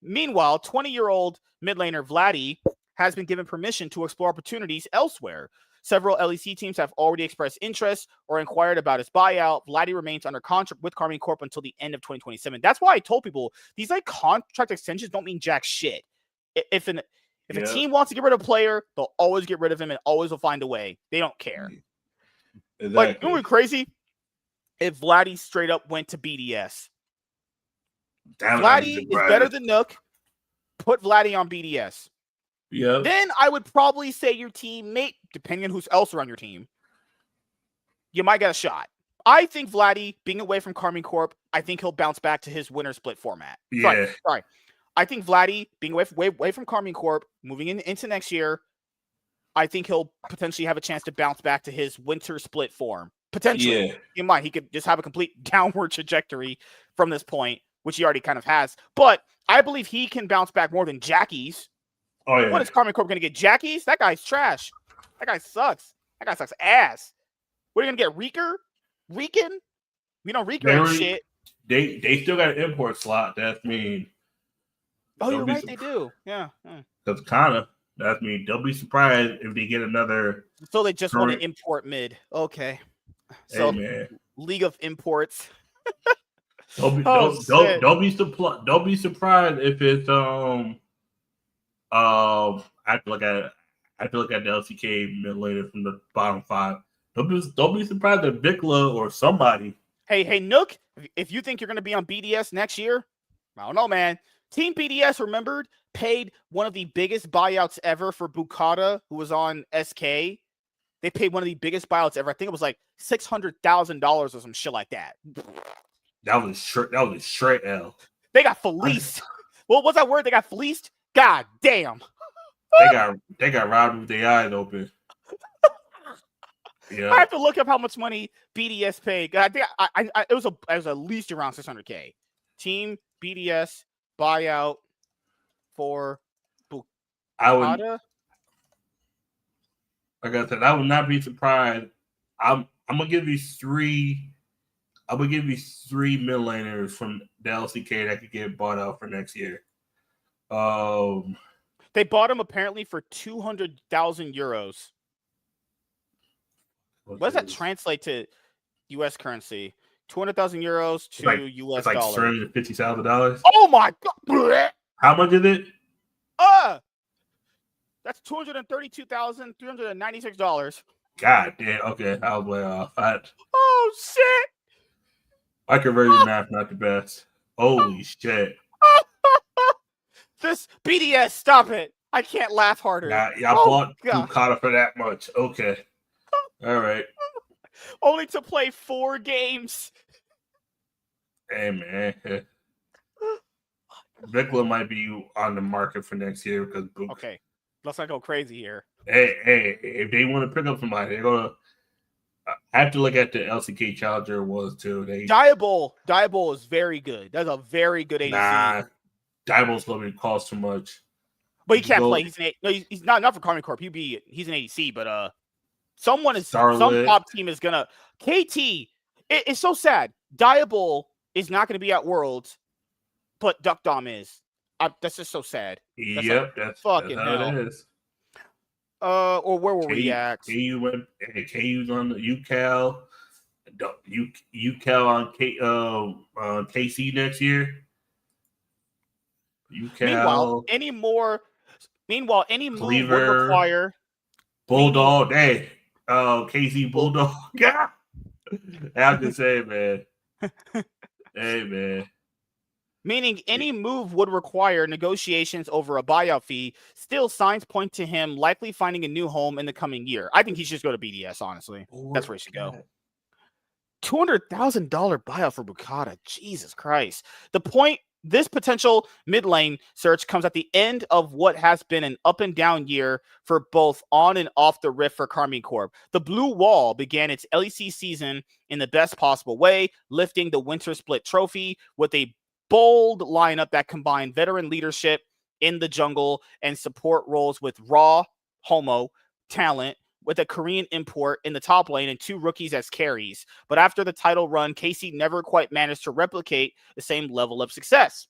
Meanwhile, 20-year-old mid laner Vladdy has been given permission to explore opportunities elsewhere. Several LEC teams have already expressed interest or inquired about his buyout. Vladdy remains under contract with Karmine Corp until the end of 2027. That's why I told people these like contract extensions don't mean jack shit. If a team wants to get rid of a player, they'll always get rid of him and always will find a way. They don't care. Exactly. Like, you know what's crazy? If Vladdy straight up went to BDS. Vladdy is better than Nook. Put Vladdy on BDS. Yeah. Then I would probably say your teammate, depending on who's else are on your team, you might get a shot. I think Vladdy, being away from Karmine Corp, I think he'll bounce back to his winner split format. Yeah. Sorry. I think Vladdy, being away from Karmine Corp, moving into next year, I think he'll potentially have a chance to bounce back to his winter split form. Potentially. Yeah. You might. He could just have a complete downward trajectory from this point, which he already kind of has. But I believe he can bounce back more than Jackie's. Oh, yeah. What is Karmine Corp going to get? Jackie's? That guy's trash. That guy sucks. That guy sucks ass. What are you going to get? Rican? We know Rican ain't shit. They still got an import slot. That's mean. Oh, you're right. They do. Yeah. That's kind of. That's mean. Don't be surprised if they get another. So they just want to import mid. Okay. So, hey, man. League of Imports. Don't be surprised if it's I have to look at the LCK mid later from the bottom 5. Don't be surprised if Vikla or somebody. Hey Nook, if you think you're going to be on BDS next year, I don't know, man. Team BDS, remembered, paid one of the biggest buyouts ever for Bukata, who was on SK. They paid one of the biggest buyouts ever. I think it was like $600,000 or some shit like that. That was a straight L. They got fleeced. Well, what's that word? They got fleeced? God damn. They got robbed with their eyes open. Yeah. I have to look up how much money BDS paid. I think it was at least around $600K. Team BDS buyout for Bukata. Like I said, I would not be surprised. I'm gonna give you three. I'm gonna give you 3 mid laners from the LCK that could get bought out for next year. They bought him apparently for 200,000 euros. What does that translate to U.S. currency? 200,000 euros to U.S. It's like $350,000. Oh my god! How much is it? That's $232,396. God damn. Okay, I was way off. Oh shit! My conversion math not the best. Holy shit! This BDS, stop it! I can't laugh harder. I bought Bukata for that much. Okay. All right. Only to play 4 games. Hey, man. Vikla might be on the market for next year because let's not go crazy here. Hey, if they want to pick up somebody, they're gonna have to look at the LCK Challenger was too. Diabol is very good. That's a very good ADC. Nah, Diabol's gonna cost too much. But he can't play. He's not for Karmine Corp. He's an ADC, but some top team is gonna KT. It's so sad. Diabol is not gonna be at Worlds, but Duck Dom is. That's just so sad. That's fucking how hell. It is. Or where were we at? KU's on the UCal. UCal on KC next year. UCal. Meanwhile, any move would require Bulldog. Hey, KC Bulldog. Yeah. I have to say, man. Hey, man. Meaning any move would require negotiations over a buyout fee. Still, signs point to him likely finding a new home in the coming year. I think he should just go to BDS, honestly. That's where he should go. $200,000 buyout for Bukata. Jesus Christ. This potential mid lane search comes at the end of what has been an up and down year for both on and off the rift for Karmine Corp. The Blue Wall began its LEC season in the best possible way, lifting the Winter Split trophy with a bold lineup that combined veteran leadership in the jungle and support roles with raw homo talent with a Korean import in the top lane and 2 rookies as carries. But after the title run, KC never quite managed to replicate the same level of success.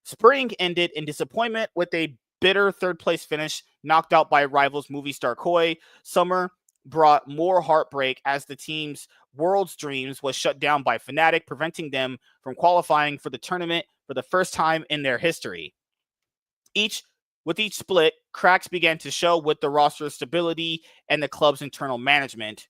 Spring ended in disappointment with a bitter third-place finish knocked out by rivals movie star Koi. Summer brought more heartbreak as the team's World's Dreams was shut down by Fnatic, preventing them from qualifying for the tournament for the first time in their history. With each split, cracks began to show with the roster stability and the club's internal management.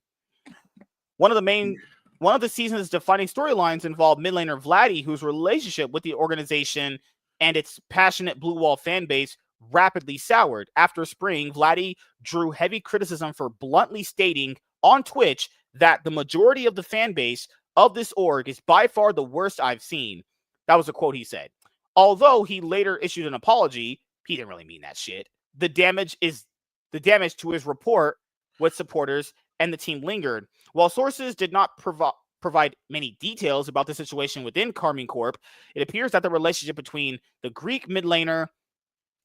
One of the season's defining storylines involved mid laner Vladdy, whose relationship with the organization and its passionate Blue Wall fan base rapidly soured. After spring, Vladdy drew heavy criticism for bluntly stating on Twitch that the majority of the fan base of this org is by far the worst I've seen. That was a quote he said. Although he later issued an apology, he didn't really mean that shit. The damage to his report with supporters and the team lingered. While sources did not provide many details about the situation within Karmine Corp, it appears that the relationship between the Greek mid laner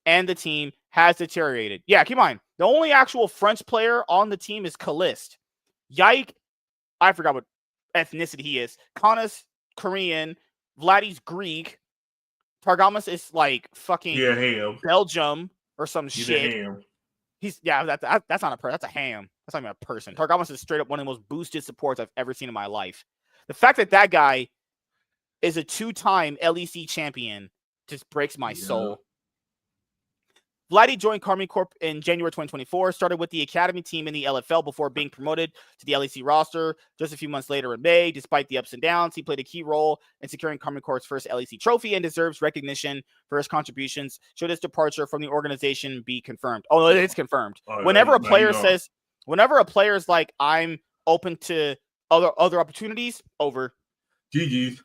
and the team has deteriorated. Yeah, keep in mind, the only actual French player on the team is Kalist. Yike, I forgot what ethnicity he is. Kanas, Korean. Vladdy's Greek. Targamas is like fucking Belgium or some shit. That's not a person. That's a ham. That's not even a person. Targamas is straight up one of the most boosted supports I've ever seen in my life. The fact that guy is a 2-time LEC champion just breaks my soul. Vladdy joined Karmine Corp in January 2024, started with the academy team in the LFL before being promoted to the LEC roster just a few months later in May. Despite the ups and downs, he played a key role in securing Karmine Corp's first LEC trophy and deserves recognition for his contributions should his departure from the organization be confirmed. Oh, it's confirmed. Whenever a player is like, I'm open to other opportunities, over. GG's.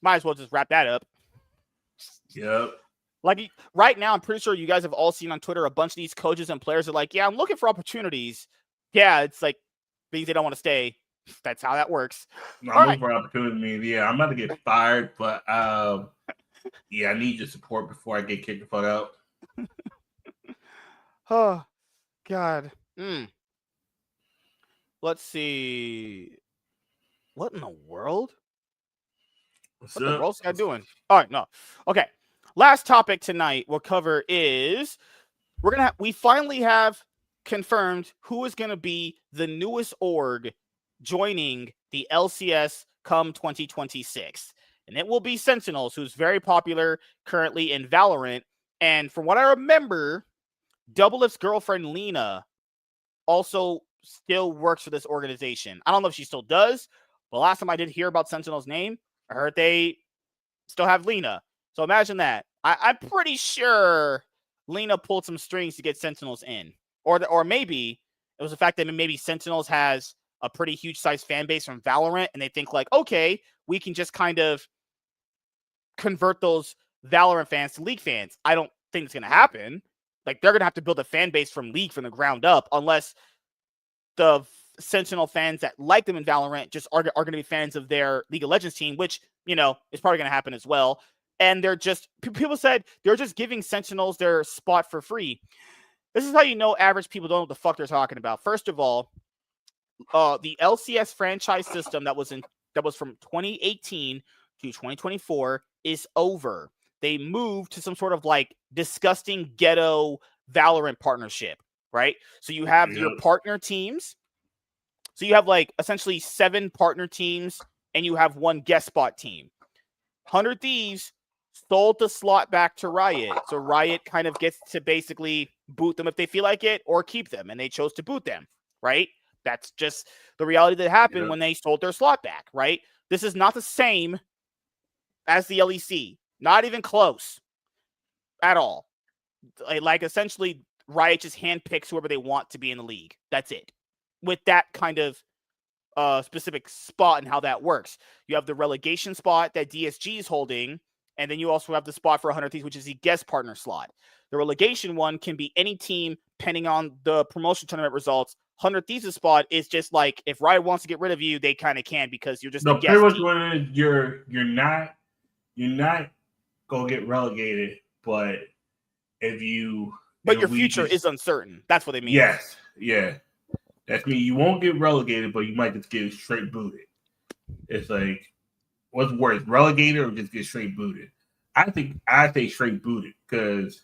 Might as well just wrap that up. Yep. Like right now, I'm pretty sure you guys have all seen on Twitter a bunch of these coaches and players are like, yeah, I'm looking for opportunities. Yeah, it's like things they don't want to stay. That's how that works. I'm looking for opportunities. Yeah, I'm about to get fired, but yeah, I need your support before I get kicked the fuck out. Oh, God. Let's see. What in the world? What the world's guy doing? All right, no. Okay. Last topic tonight we'll cover is we finally have confirmed who is going to be the newest org joining the LCS come 2026. And it will be Sentinels, who's very popular currently in Valorant. And from what I remember, Doublelift's girlfriend Lena also still works for this organization. I don't know if she still does, but last time I did hear about Sentinel's name, I heard they still have Lena. So imagine that. I'm pretty sure Lena pulled some strings to get Sentinels in. Or maybe it was the fact that maybe Sentinels has a pretty huge size fan base from Valorant, and they think like, okay, we can just kind of convert those Valorant fans to League fans. I don't think it's going to happen, Like, they're going to have to build a fan base from League from the ground up, unless the Sentinel fans that like them in Valorant just are going to be fans of their League of Legends team, which, you know, is probably going to happen as well. And they're just, people said they're just giving Sentinels their spot for free. This is how you know average people don't know what the fuck they're talking about. First of all, the LCS franchise system that was from 2018 to 2024 is over. They moved to some sort of like disgusting ghetto Valorant partnership, right? So you have your partner teams. So you have like essentially 7 partner teams and you have 1 guest spot team. 100 Thieves sold the slot back to Riot. So Riot kind of gets to basically boot them if they feel like it or keep them. And they chose to boot them, right? That's just the reality that happened when they sold their slot back, right? This is not the same as the LEC. Not even close at all. Like essentially, Riot just handpicks whoever they want to be in the league. That's it. With that kind of specific spot and how that works. You have the relegation spot that DSG is holding, and then you also have the spot for 100 Thieves, which is the guest partner slot. The relegation one can be any team, depending on the promotion tournament results. 100 Thieves' spot is just like, if Riot wants to get rid of you, they kind of can, because you're just a guest pretty team. much you're not gonna get relegated, but if you your future is uncertain. That's what they mean. Yes, yeah. That means you won't get relegated, but you might just get straight booted. It's like, what's worse, relegated or just get straight booted? I think I say straight booted, because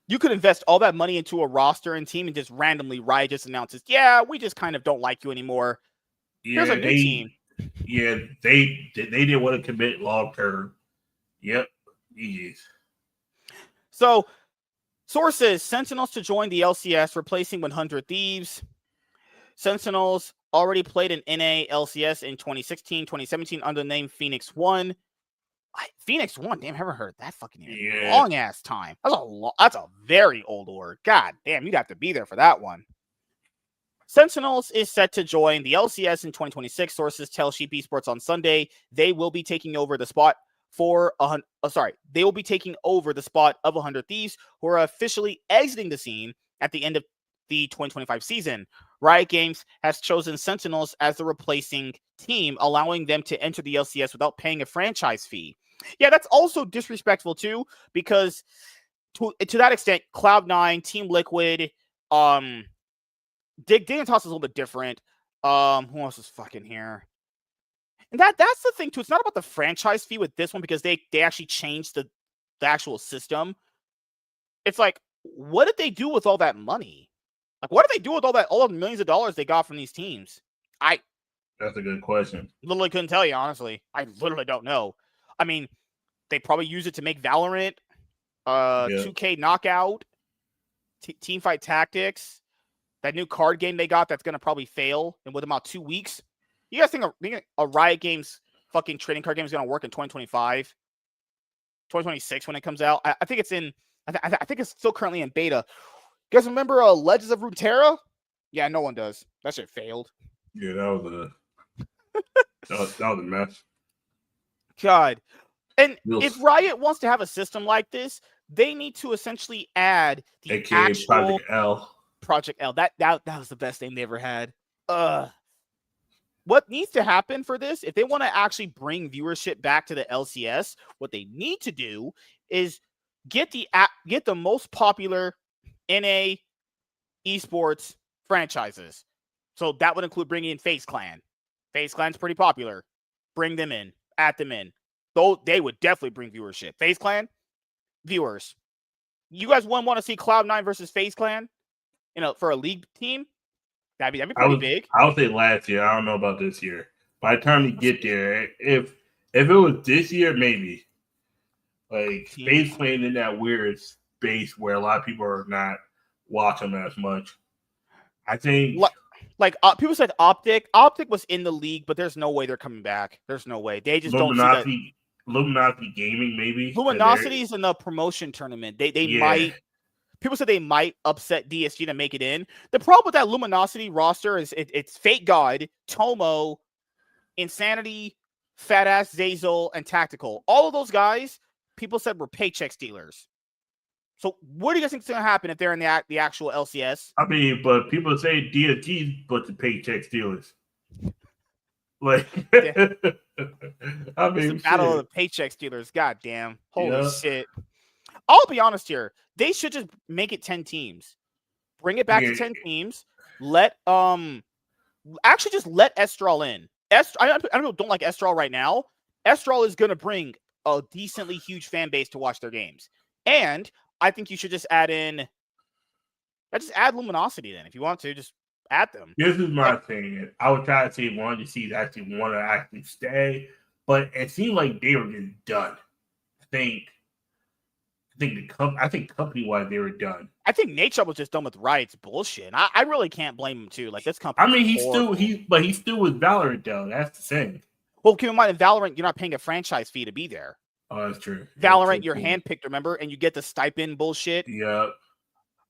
you could invest all that money into a roster and team and just randomly Riot just announces, yeah, we just kind of don't like you anymore. Here's a new team. Yeah, they didn't want to commit long term. Yep. Jeez. So, sources, Sentinels to join the LCS, replacing 100 Thieves. Sentinels already played an NA LCS in 2016, 2017 under the name Phoenix 1. Phoenix 1? Damn, I haven't heard that fucking name. Yeah. Long ass time. That's a very old word. God damn, you'd have to be there for that one. Sentinels is set to join the LCS in 2026. Sources tell Sheep Esports on Sunday they will be taking over the spot they will be taking over the spot of 100 Thieves, who are officially exiting the scene at the end of the 2025 season. Riot Games has chosen Sentinels as the replacing team, allowing them to enter the LCS without paying a franchise fee. Yeah, that's also disrespectful too, because to that extent, Cloud9, Team Liquid, Dignitas is a little bit different. Who else is fucking here? And that's the thing too. It's not about the franchise fee with this one, because they actually changed the actual system. It's like, what did they do with all that money? Like, what did they do with all the millions of dollars they got from these teams? That's a good question. Literally couldn't tell you, honestly. I literally don't know. I mean, they probably use it to make Valorant, 2K Knockout, Teamfight Tactics, that new card game they got that's going to probably fail in with about 2 weeks. You guys think a Riot Games fucking trading card game is going to work in 2025? 2026 when it comes out? I think it's in... I think it's still currently in beta. You guys remember Legends of Runeterra? Yeah, no one does. That shit failed. Yeah, that was a mess. God. And if Riot wants to have a system like this, they need to essentially add the AKA actual Project L. That was the best name they ever had. What needs to happen for this, if they want to actually bring viewership back to the LCS, what they need to do is get the most popular NA esports franchises. So that would include bringing in FaZe Clan. FaZe Clan's pretty popular. Bring them in. Add them in. Though they would definitely bring viewership. FaZe Clan, viewers. You guys wouldn't want to see Cloud9 versus FaZe Clan, for a league team? That'd be pretty big. I would say last year. I don't know about this year. By the time you get there, if it was this year, maybe. Like, FaZe playing in that weird space where a lot of people are not watching them as much. I think... Like people said Optic. Optic was in the league, but there's no way they're coming back. There's no way. They just don't see that. Luminosity Gaming, maybe. Luminosity's in the promotion tournament. They might... People said they might upset DSG to make it in. The problem with that Luminosity roster is it's Fate God, Tomo, Insanity, Fat Ass Zazel, and Tactical. All of those guys, people said were paycheck stealers. So what do you guys think is going to happen if they're in the actual LCS? I mean, but people say DSG's but the paycheck stealers. Like, Yeah. I It's the mean, battle of shit. the paycheck stealers. God damn. Holy Yeah, shit. I'll be honest here. They should just make it 10 teams. Bring it back to 10 teams. Let actually just let Estral in. I don't like Estral right now. Estral is gonna bring a decently huge fan base to watch their games. And I think you should just add Luminosity then. If you want to, just add them. This is my thing. I would try to see one of the seeds actually want to actually stay, but it seemed like they were just done. I think company wise they were done. I think Nature was just done with Riot's bullshit. And I really can't blame him too. Like this company. I mean, he's still with Valorant though. That's the thing. Well, keep in mind in Valorant, you're not paying a franchise fee to be there. Oh, that's true. Valorant, you're handpicked, remember, and you get the stipend bullshit. Yeah.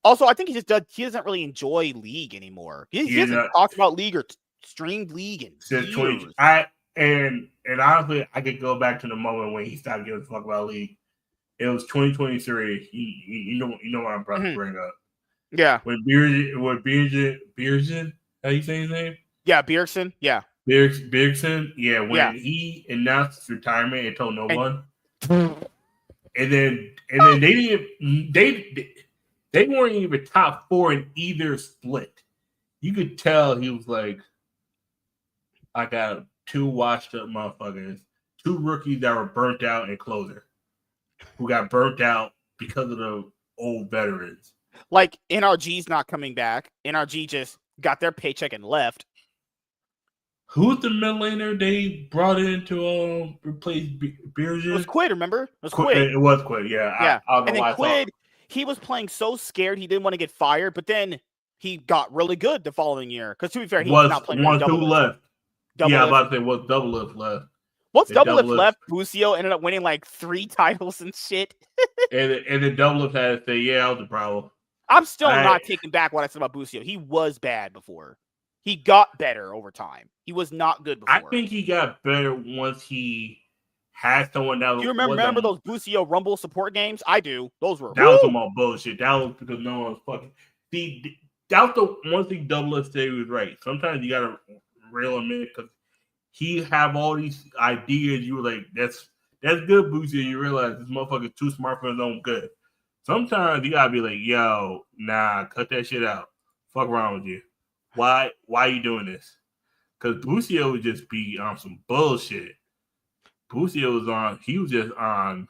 Also, I think he doesn't really enjoy League anymore. He hasn't talked about League or streamed League in years. And honestly, I could go back to the moment when he stopped giving a fuck about League. It was 2023. You know what I'm about to bring up. Yeah. When Bjergsen, how you say his name? Yeah, Bjergsen. Yeah. Bjergsen. Yeah, when he announced his retirement and told no one. And then they weren't even top 4 in either split. You could tell he was like, I got 2 washed up motherfuckers, 2 rookies that were burnt out and closer, who got burnt out because of the old veterans. Like NRG's not coming back. NRG just got their paycheck and left. Who's the mid laner they brought in to replace Bjergsen? It was Quid, remember? It was Quid. It was Quid, yeah. Yeah. And then Quid, he was playing so scared he didn't want to get fired, but then he got really good the following year. Because to be fair, he was not playing Double left. I'm about to say what's Double Lift left. Once Double Lift left, Busio ended up winning like 3 titles and shit. and then Double Lift had to say, yeah, I was the problem. I'm still not taking back what I said about Busio. He was bad before. He got better over time. He was not good before. I think he got better once he had someone that was. Do you remember those Busio Rumble support games? I do. Those were. That was some more bullshit. That was because no one was fucking. That was the one thing Double Lift said was right. Sometimes you gotta reel him in because he have all these ideas. You were like, that's good, Busio. You realize this motherfucker's too smart for his own good. Sometimes you gotta be like, yo, nah, cut that shit out. Fuck wrong with you. Why you doing this? Because Busio would just be on some bullshit. Busio was just on,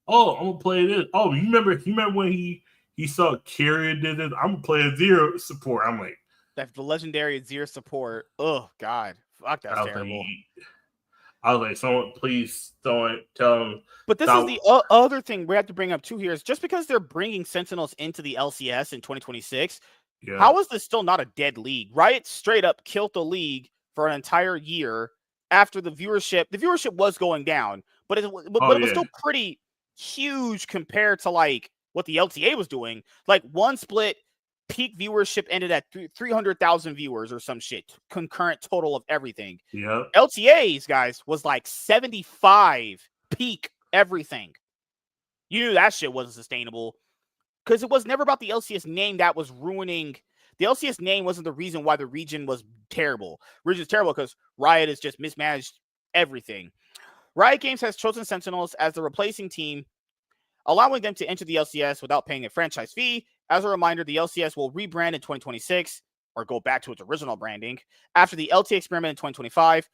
oh, I'm gonna play this. Oh, you remember when he saw Carrier did this? I'm gonna play a Zero support. I'm like, that's the legendary Zero support. Oh God. Fuck, that's terrible. I was like, someone please tell him. But this is the other thing we have to bring up too here is just because they're bringing Sentinels into the LCS in 2026, how is this still not a dead league? Riot straight up killed the league for an entire year after the viewership. The viewership was going down, but it was still pretty huge compared to like what the LTA was doing. Like one split peak viewership ended at 300,000 viewers or some shit. Concurrent total of everything. Yeah. LTA's guys was like 75 peak everything. You knew that shit wasn't sustainable. Because it was never about the LCS name that was ruining. The LCS name wasn't the reason why the region was terrible. Region's terrible because Riot has just mismanaged everything. Riot Games has chosen Sentinels as the replacing team, allowing them to enter the LCS without paying a franchise fee. As a reminder, the LCS will rebrand in 2026 or go back to its original branding after the LTA experiment in 2025.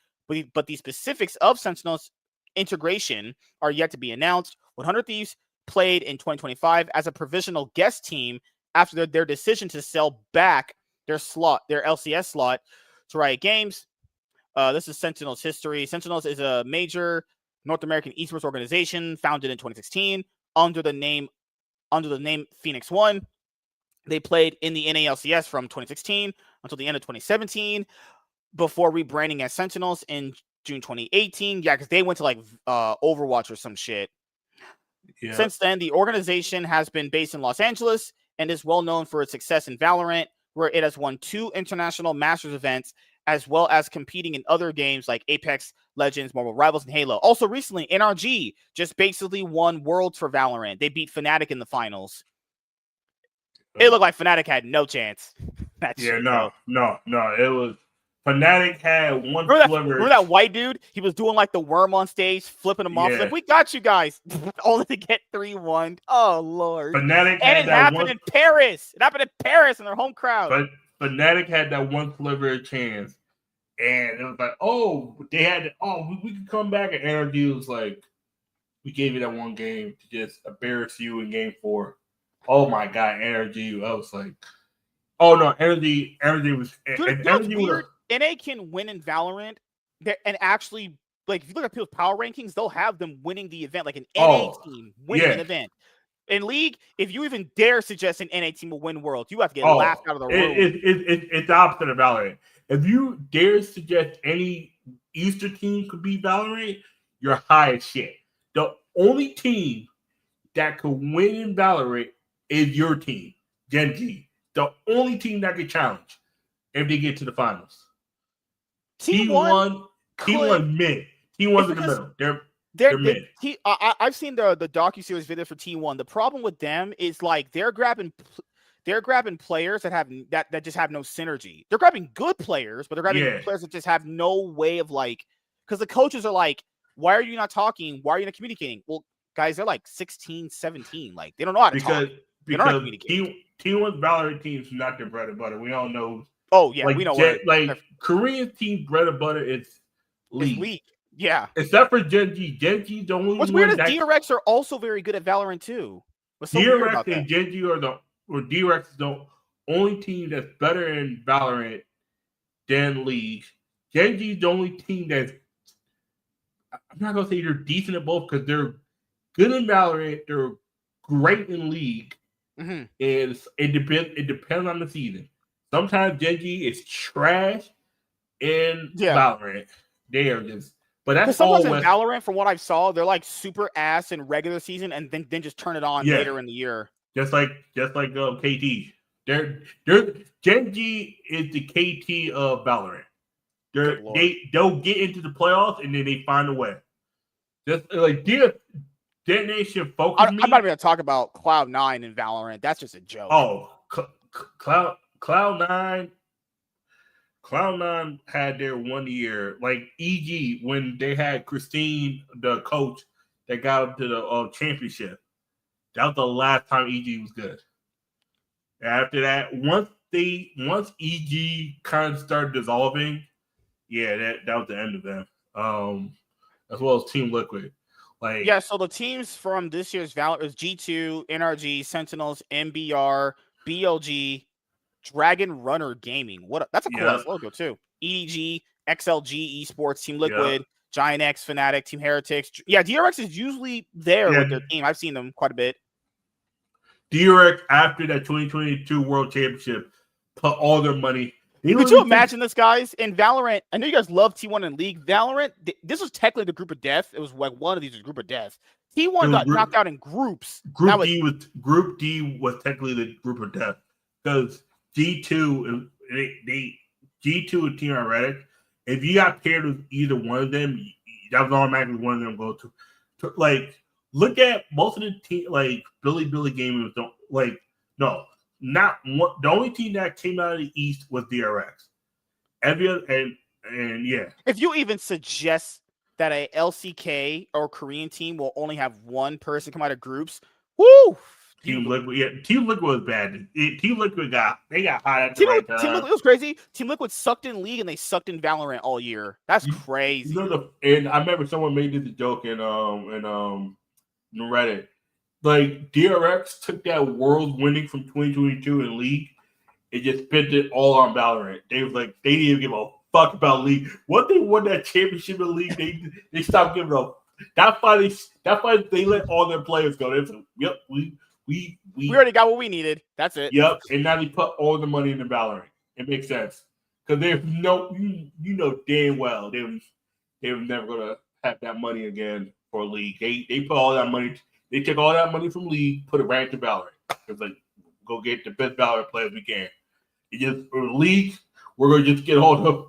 But the specifics of Sentinels integration are yet to be announced. 100 Thieves played in 2025 as a provisional guest team after their decision to sell back their LCS slot to Riot Games. This is Sentinels history. Sentinels is a major North American esports organization founded in 2016 under the name Phoenix One. They played in the NALCS from 2016 until the end of 2017 before rebranding as Sentinels in June 2018. Yeah, because they went to like Overwatch or some shit. Yeah. Since then, the organization has been based in Los Angeles and is well known for its success in Valorant, where it has won 2 international Masters events as well as competing in other games like Apex Legends, Marvel Rivals, and Halo. Also recently, NRG just basically won Worlds for Valorant. They beat Fnatic in the finals. It looked like Fnatic had no chance. No. It was Fnatic had one remember that white dude? He was doing like the worm on stage, flipping them off. Like, we got you guys. Only to get 3-1. Oh, Lord. Fnatic and it happened in Paris. It happened in Paris in their home crowd. But Fnatic had that one sliver of chance. And it was like, oh, they had, we could come back. And NRG was like, we gave you that one game to just embarrass you in game 4. Oh, my God, NRG. I was like, oh, no, NRG was. Dude, NRG weird. NA can win in Valorant and actually, like, if you look at people's power rankings, they'll have them winning the event, like an NA team winning an event. In League, if you even dare suggest an NA team will win World, you have to get laughed out of the room. It's the opposite of Valorant. If you dare suggest any Easter team could beat Valorant, you're high as shit. The only team that could win in Valorant is your team, Gen G. The only team that could challenge if they get to the finals. T1 mid. T1's in the middle. They're mid. I've seen the docuseries video for T1. The problem with them is like they're grabbing players that just have no synergy. They're grabbing good players, but they're grabbing players that just have no way of like, because the coaches are like, why are you not talking? Why are you not communicating? Well, guys, they're like 16, 17. Like, they don't know how to talk. Because T1's Valorant team's not their bread and butter. We all know. Oh, yeah, we know. Korean team's bread and butter is League. Yeah. Except for Gen G. Gen G the only What's weird is DRX are also very good at Valorant too. DRX and Gen G DRX is the only team that's better in Valorant than League. Gen G is the only team that's, I'm not gonna say they're decent at both because they're good in Valorant, they're great in League. Mm-hmm. It depends on the season. Sometimes Gen G is trash in Valorant. They are just, but that's all. Sometimes in Valorant, from what I saw, they're like super ass in regular season, and then just turn it on later in the year. Just like KT. They're Gen G is the KT of Valorant. They'll get into the playoffs and then they find a way. Just like Nation focus. I'm not even gonna talk about Cloud9 in Valorant. That's just a joke. Oh, Cloud9 had their 1 year, like EG, when they had Christine, the coach, that got them to the championship. That was the last time EG was good. After that, once EG kind of started dissolving, that was the end of them. As well as Team Liquid. So the teams from this year's Valorant is G2, NRG, Sentinels, MBR, BLG, Dragon Runner Gaming. That's a cool ass logo too. EDG, XLG Esports, Team Liquid, Giant X, Fnatic, Team Heretics. Yeah, DRX is usually there with their team. I've seen them quite a bit. DRX, after that 2022 World Championship, put all their money. Could you imagine this, guys? In Valorant, I know you guys love T1 in League. Valorant, this was technically the group of death. It was like one of these was group of death. T1 got knocked out in groups. Group D was technically the group of death because G2 and Team Heretics, if you got paired with either one of them, that was automatically one of them go to like, look at most of the team, like Billy Gamers don't not one. The only team that came out of the East was DRX. Every other, and if you even suggest that a LCK or Korean team will only have one person come out of groups, woo! Team Liquid, Team Liquid was bad. Team Liquid got hot at the Team right time. Team Liquid was crazy. Team Liquid sucked in League and they sucked in Valorant all year. That's crazy. And I remember someone made this joke in Reddit. Like, DRX took that world winning from 2022 in League and just spent it all on Valorant. They was like, they didn't even give a fuck about League. Once they won that championship in League, they stopped giving a. That's why they let all their players go. They said, "Yep, we already got what we needed. That's it." Yep, and now they put all the money into Valorant. It makes sense because there's no, you know damn well they were never gonna have that money again for League. They put all that money. They took all that money from League, put it right into Valorant. It's like, go get the best Valorant players we can. It just for League, we're gonna just get all the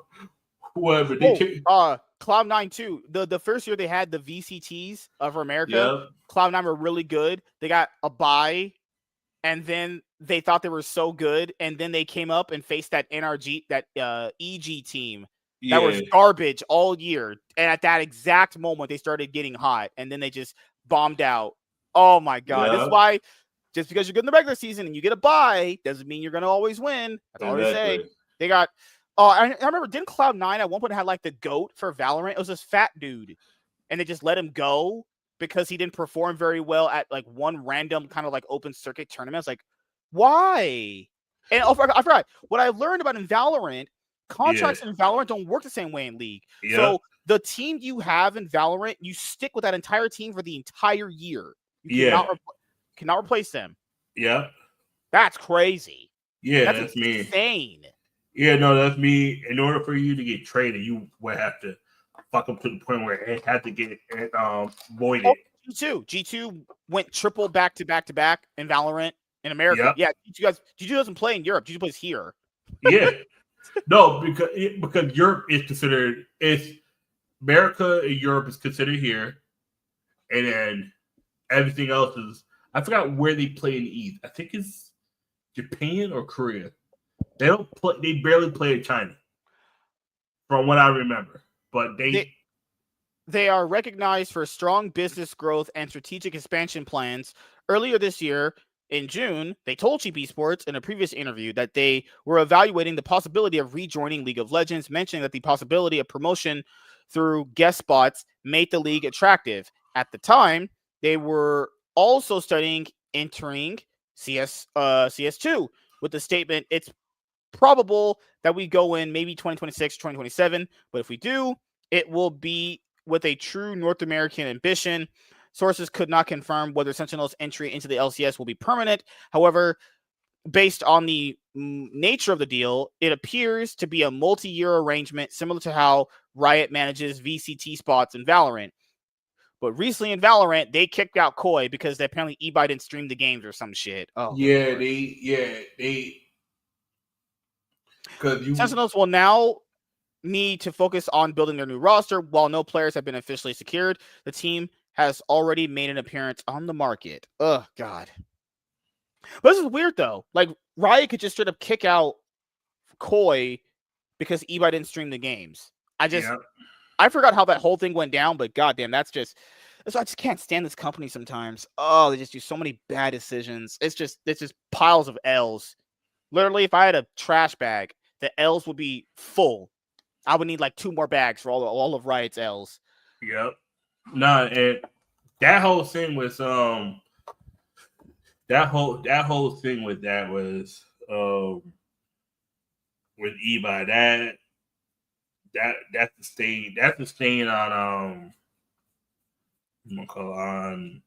Whatever. Cloud9 too. The first year they had the VCTs of America. Yep. Cloud9 were really good. They got a bye, and then they thought they were so good, and then they came up and faced that NRG, that EG team that was garbage all year. And at that exact moment, they started getting hot, and then they just bombed out. Oh my God! This is why. Just because you're good in the regular season and you get a bye doesn't mean you're going to always win. That's all they say. They got. Oh, I remember. Didn't Cloud9 at one point had like the GOAT for Valorant? It was this fat dude, and they just let him go because he didn't perform very well at like one random kind of like open circuit tournament. I was like, why? And I forgot what I learned about in Valorant. Contracts in Valorant don't work the same way in League. So the team you have in Valorant, you stick with that entire team for the entire year. You cannot replace them. Yeah. That's crazy. Yeah, that's insane. Yeah, no, that's me. In order for you to get traded, you would have to fuck up to the point where it had to get voided. Oh, G2 went triple back to back in Valorant in America. Yep. Yeah, G2 doesn't play in Europe. G2 plays here. Yeah. No, because Europe is considered, America and Europe is considered here, and then everything else is, I forgot where they play in the East. I think it's Japan or Korea. They don't play. They barely play in China, from what I remember. But they are recognized for strong business growth and strategic expansion plans. Earlier this year, in June, they told Cheap Esports in a previous interview that they were evaluating the possibility of rejoining League of Legends, mentioning that the possibility of promotion through guest spots made the league attractive. At the time, they were also studying entering CS2 with the statement, it's probable that we go in maybe 2026, 2027, but if we do, it will be with a true North American ambition. Sources could not confirm whether Sentinels' entry into the LCS will be permanent. However, based on the nature of the deal, it appears to be a multi-year arrangement similar to how Riot manages VCT spots in Valorant. But recently in Valorant, they kicked out Koi because they apparently eBay didn't stream the games or some shit. Oh, yeah, Sentinels will now need to focus on building their new roster. While no players have been officially secured, the team has already made an appearance on the market. Oh, God. But this is weird, though. Like, Riot could just straight up kick out Koi because eBay didn't stream the games. I forgot how that whole thing went down, but goddamn, I just can't stand this company sometimes. Oh, they just do so many bad decisions. It's just piles of L's. Literally, if I had a trash bag, the L's would be full. I would need like 2 more bags for all of Riot's L's. Yep. No, and that whole thing was that whole thing with that was with eBay that's the stain on I'm gonna call on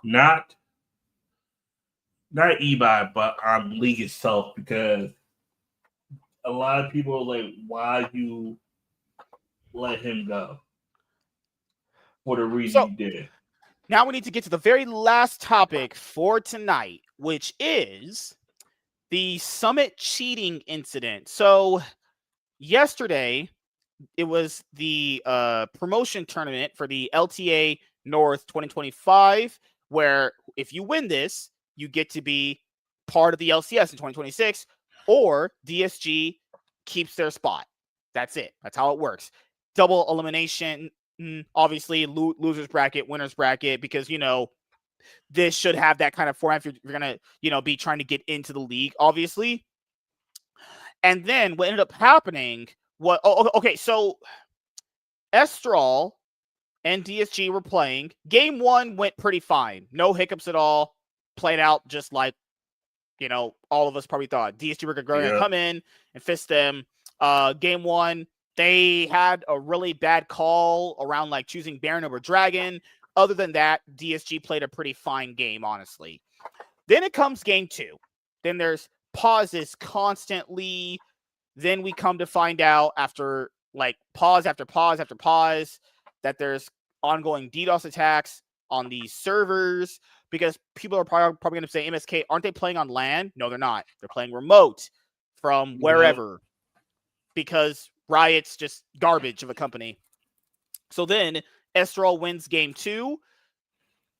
not eBay but on League itself, because a lot of people are like, why you let him go for the reason you did. Now we need to get to the very last topic for tonight, which is the Summit cheating incident. So yesterday, it was the promotion tournament for the LTA North 2025, where if you win this, you get to be part of the LCS in 2026, or DSG keeps their spot. That's it. That's how it works. Double elimination, obviously, losers bracket, winners bracket, because, this should have that kind of format if you're going to, be trying to get into the league, obviously. And then what ended up happening, so Estral and DSG were playing. Game 1 went pretty fine. No hiccups at all. Played out just like, all of us probably thought. DSG were going to come in and fist them. Game 1, they had a really bad call around like choosing Baron over Dragon. Other than that, DSG played a pretty fine game, honestly. Then it comes game 2. Then there's pauses constantly. Then we come to find out after like pause after pause after pause that there's ongoing DDoS attacks on these servers, because people are probably going to say, MSK, aren't they playing on LAN? No, they're not. They're playing remote from wherever. Because Riot's just garbage of a company. So then Estral wins game 2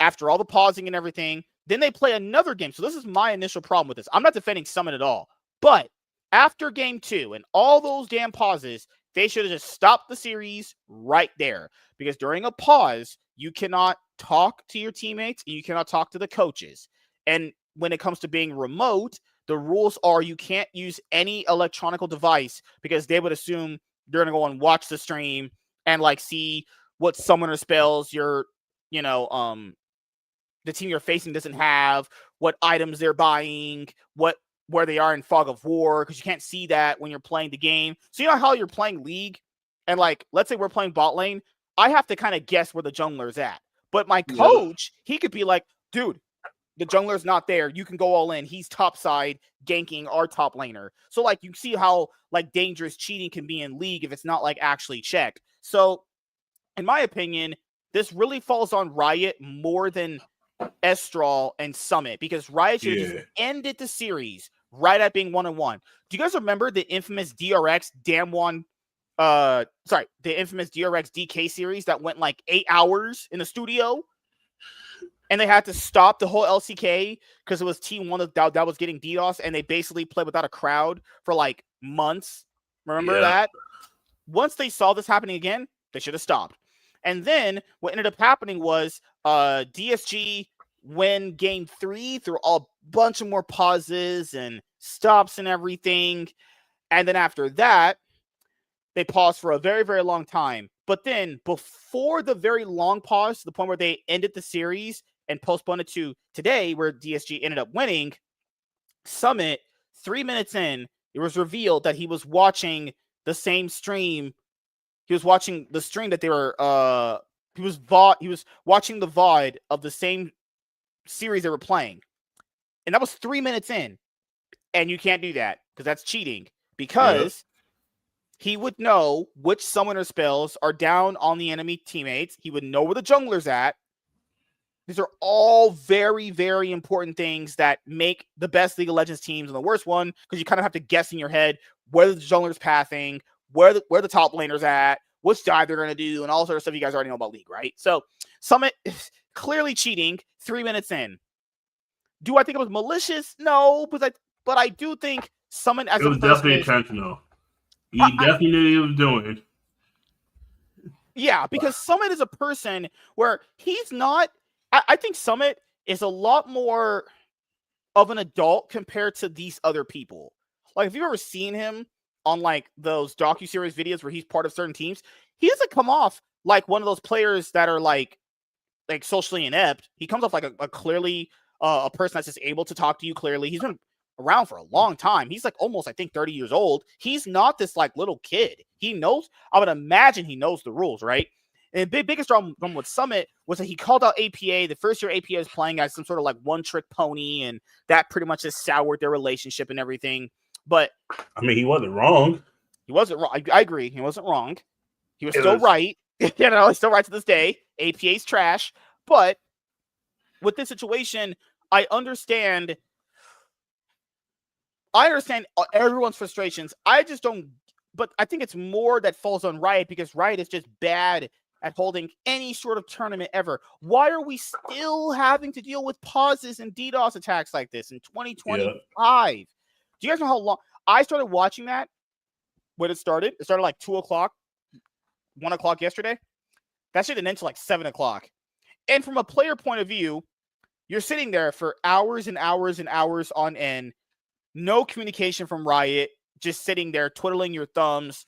after all the pausing and everything. Then they play another game. So this is my initial problem with this. I'm not defending Summit at all. But after game 2 and all those damn pauses, they should have just stopped the series right there. Because during a pause, you cannot talk to your teammates and you cannot talk to the coaches. And when it comes to being remote, the rules are you can't use any electronic device because they would assume you're going to go and watch the stream and like see what summoner spells your, the team you're facing doesn't have, what items they're buying, where they are in Fog of War, because you can't see that when you're playing the game. So you know how you're playing League, and like, let's say we're playing bot lane, I have to kind of guess where the jungler's at. But my coach, he could be like, dude, the jungler's not there. You can go all in. He's top side ganking our top laner. So like, you see how like dangerous cheating can be in League if it's not like actually checked. So in my opinion, this really falls on Riot more than Estral and Summit, because Riot should have just ended the series right at being 1-1. Do you guys remember the infamous DRX the infamous DRX DK series that went like 8 hours in the studio? And they had to stop the whole LCK because it was Team 1 that was getting DDoS, and they basically played without a crowd for like months. Remember that? Once they saw this happening again, they should have stopped. And then what ended up happening was DSG win game 3 through a bunch of more pauses and stops and everything. And then after that, they paused for a very, very long time. But then before the very long pause, to the point where they ended the series and postponed it to today, where DSG ended up winning, Summit, 3 minutes in, it was revealed that he was watching the same stream. He was watching the stream that they were, he was watching the VOD of the same series they were playing. And that was 3 minutes in. And you can't do that because that's cheating. Because he would know which summoner spells are down on the enemy teammates. He would know where the jungler's at. These are all very, very important things that make the best League of Legends teams and the worst one, because you kind of have to guess in your head where the jungler's pathing, where the top laner's at, which dive they're going to do, and all sort of stuff you guys already know about League, right? So Summit is clearly cheating 3 minutes in. Do I think it was malicious? No, but I do think Summit as it was definitely intentional. He definitely knew what he was doing. Yeah, because Summit is a person where he's not. I think Summit is a lot more of an adult compared to these other people. Like, if you've ever seen him on like those docuseries videos where he's part of certain teams, he doesn't come off like one of those players that are like socially inept. He comes off like a clearly a person that's just able to talk to you clearly. He's been around for a long time. He's like almost, I think, 30 years old. He's not this like little kid. He knows, I would imagine he knows the rules, right? And the biggest problem with Summit was that he called out APA. The first year APA was playing as some sort of like one-trick pony, and that pretty much just soured their relationship and everything. But I mean, he wasn't wrong. He wasn't wrong. I agree. He wasn't wrong. He was still right. He's still right to this day. APA's trash. But with this situation, I understand everyone's frustrations. I just don't. But I think it's more that falls on Riot, because Riot is just bad at holding any sort of tournament ever. Why are we still having to deal with pauses and DDoS attacks like this in 2025? Yeah. Do you guys know how long I started watching that when it started? It started like 2 o'clock, 1 o'clock yesterday. That shit didn't end until like 7 o'clock. And from a player point of view, you're sitting there for hours and hours and hours on end. No communication from Riot, just sitting there twiddling your thumbs,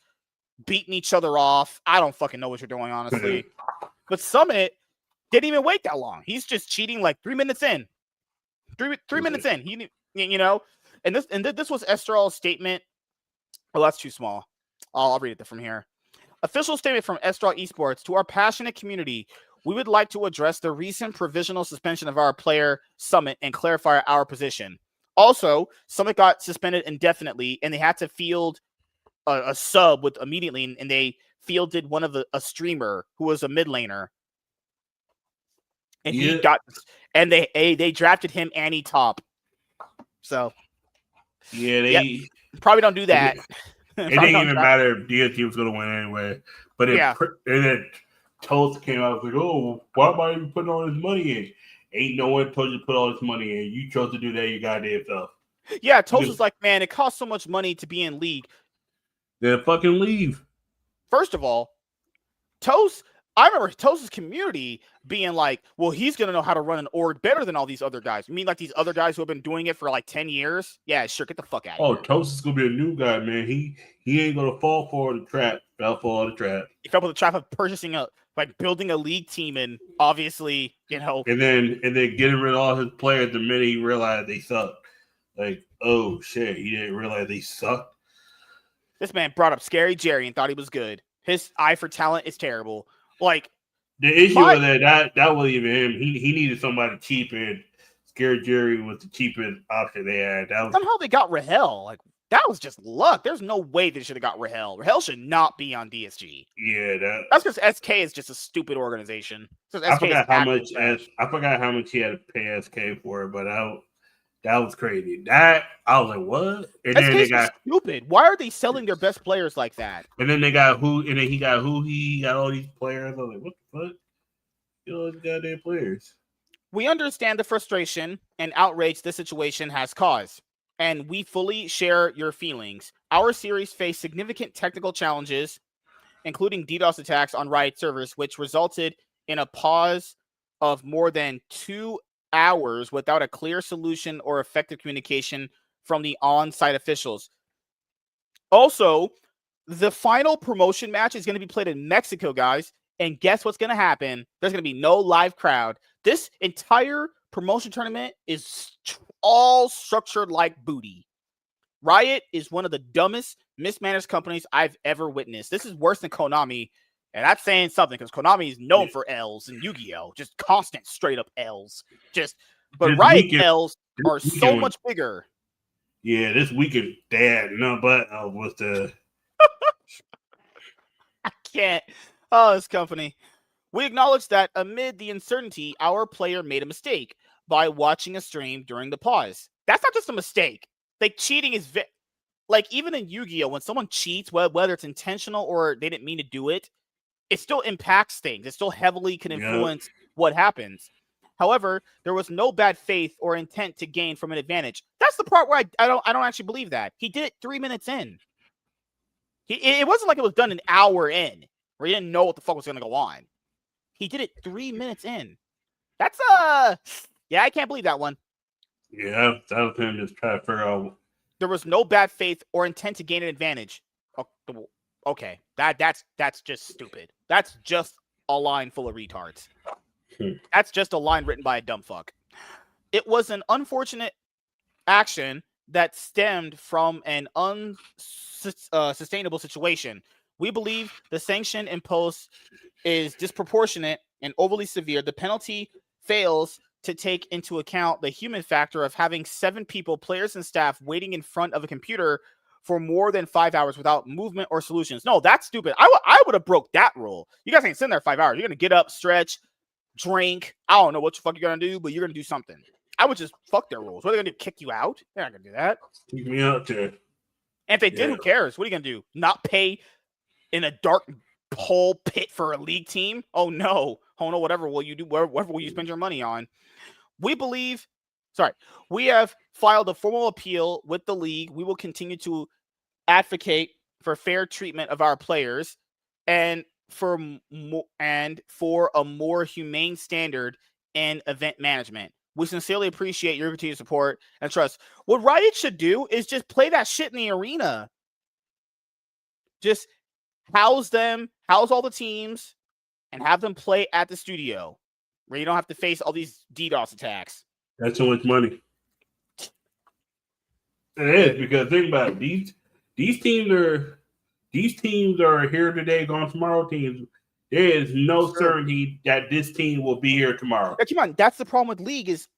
beating each other off. I don't fucking know what you're doing, honestly. But Summit didn't even wait that long. He's just cheating like 3 minutes in. Three minutes in. He, and this was Estral's statement. Oh, that's too small. I'll read it from here. Official statement from Estral Esports. To our passionate community, we would like to address the recent provisional suspension of our player Summit and clarify our position. Also, Summit got suspended indefinitely, and they had to field a sub with immediately, and they fielded one of a streamer who was a mid laner, and they drafted him anti-top. So they probably don't do that. It didn't even matter if DSG was going to win anyway. But and then Toast came out like, oh, why am I even putting all this money in? Ain't no one told you to put all this money in. You chose to do that your goddamn self. Yeah, Toast was like, man, it costs so much money to be in league. Then fucking leave. First of all, Toast, I remember Toast's community being like, well, he's going to know how to run an org better than all these other guys. You mean like these other guys who have been doing it for like 10 years? Yeah, sure, get the fuck out of here. Oh, Toast is going to be a new guy, man. He ain't going to fall for the trap. Fell for the trap. He fell for the trap of purchasing building a league team and obviously, And then getting rid of all his players the minute he realized they sucked. Like, oh, shit, he didn't realize they sucked. This man brought up Scary Jerry and thought he was good. His eye for talent is terrible. Like, the issue with that wasn't even him. He needed somebody cheap, and Scary Jerry was the cheapest option they had. Somehow they got Rahel. Like, that was just luck. There's no way they should have got Rahel. Rahel should not be on DSG. Yeah, that's because SK is just a stupid organization. I forgot how much he had to pay SK for it, but that was crazy. That I was like, what? And then they got stupid. Why are they selling their best players like that? And then they got who? And then he got all these players. I was like, what the fuck? You know, these goddamn players. We understand the frustration and outrage this situation has caused, and we fully share your feelings. Our series faced significant technical challenges, including DDoS attacks on Riot servers, which resulted in a pause of more than 2 hours without a clear solution or effective communication from the on-site officials. Also, the final promotion match is going to be played in Mexico, guys. And guess what's going to happen? There's going to be no live crowd. This entire promotion tournament is all structured like booty. Riot is one of the dumbest, mismanaged companies I've ever witnessed. This is worse than Konami. And that's saying something because Konami is known for L's in Yu-Gi-Oh! Just constant straight up L's. But Riot L's are so much bigger. Yeah, this weekend, was the. I can't. Oh, this company. We acknowledge that amid the uncertainty, our player made a mistake by watching a stream during the pause. That's not just a mistake. Like, cheating is like, even in Yu-Gi-Oh! When someone cheats, whether it's intentional or they didn't mean to do it, it still impacts things. It still heavily can influence what happens. However, there was no bad faith or intent to gain from an advantage. That's the part where I don't actually believe that. He did it 3 minutes in. It wasn't like it was done an hour in, where he didn't know what the fuck was going to go on. He did it 3 minutes in. That's yeah, I can't believe that one. Yeah, that was him just trying to figure out. There was no bad faith or intent to gain an advantage. Okay, that's just stupid. That's just a line full of retards. That's just a line written by a dumb fuck. It was an unfortunate action that stemmed from an unsustainable situation. We believe the sanction imposed is disproportionate and overly severe. The penalty fails to take into account the human factor of having 7 people, players and staff, waiting in front of a computer for more than 5 hours without movement or solutions. No, that's stupid. I would have broke that rule. You guys ain't sitting there 5 hours. You're going to get up, stretch, drink. I don't know what the fuck you're going to do, but you're going to do something. I would just fuck their rules. What are they going to do? Kick you out? They're not going to do that. Kick me out too. And if they did, who cares? What are you going to do? Not pay in a dark hole pit for a league team? Oh no. Whatever will you do? Whatever will you spend your money on? We have filed a formal appeal with the league. We will continue to advocate for fair treatment of our players and for a more humane standard in event management. We sincerely appreciate your continued support and trust. What Riot should do is just play that shit in the arena. Just house all the teams, and have them play at the studio where you don't have to face all these DDoS attacks. That's so much money. It is, because think about it. These teams are here today, gone tomorrow teams. There is no certainty that this team will be here tomorrow. Yeah, come on, that's the problem with League is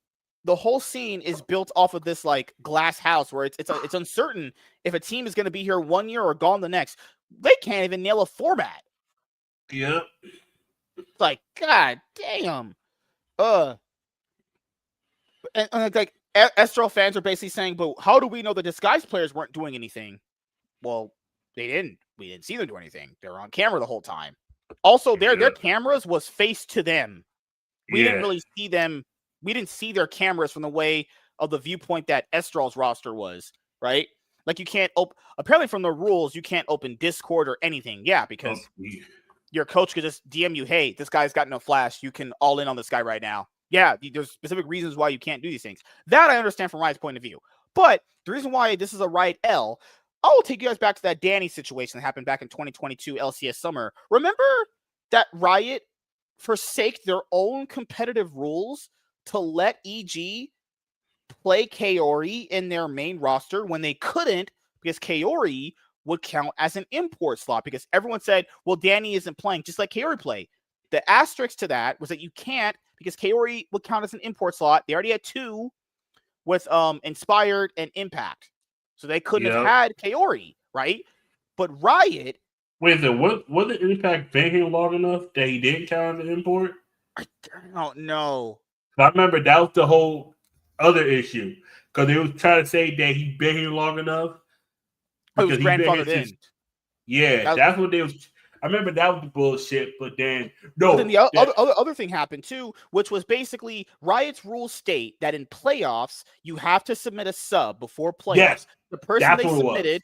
the whole scene is built off of this like glass house where it's uncertain if a team is going to be here 1 year or gone the next. They can't even nail a format. Yeah. It's like, god damn. And like Estro fans are basically saying, but how do we know the disguised players weren't doing anything? Well, We didn't see them do anything. They were on camera the whole time. Also, their cameras was face to them. We didn't really see them. We didn't see their cameras from the way of the viewpoint that Estral's roster was, right? Like you can't apparently from the rules, you can't open Discord or anything. Yeah, because your coach could just DM you, hey, this guy's got no flash. You can all in on this guy right now. Yeah, there's specific reasons why you can't do these things. That I understand from Riot's point of view. But the reason why this is a Riot L, I will take you guys back to that Danny situation that happened back in 2022 LCS summer. Remember that Riot forsake their own competitive rules to let EG play Kaori in their main roster when they couldn't because Kaori would count as an import slot because everyone said, well, Danny isn't playing, just like Kaori play. The asterisk to that was that you can't because Kaori would count as an import slot. They already had 2 with Inspired and Impact. So they couldn't have had Kaori, right? But Riot... Wait a minute, wasn't Impact been here long enough that he didn't count as an import? I don't know. I remember that was the whole other issue because they was trying to say that he'd been here long enough. It was grandfathered in. Yeah, that's what they was. I remember that was the bullshit, but then no. But then the other thing happened too, which was basically Riot's rules state that in playoffs you have to submit a sub before playoffs. Yes, the person they submitted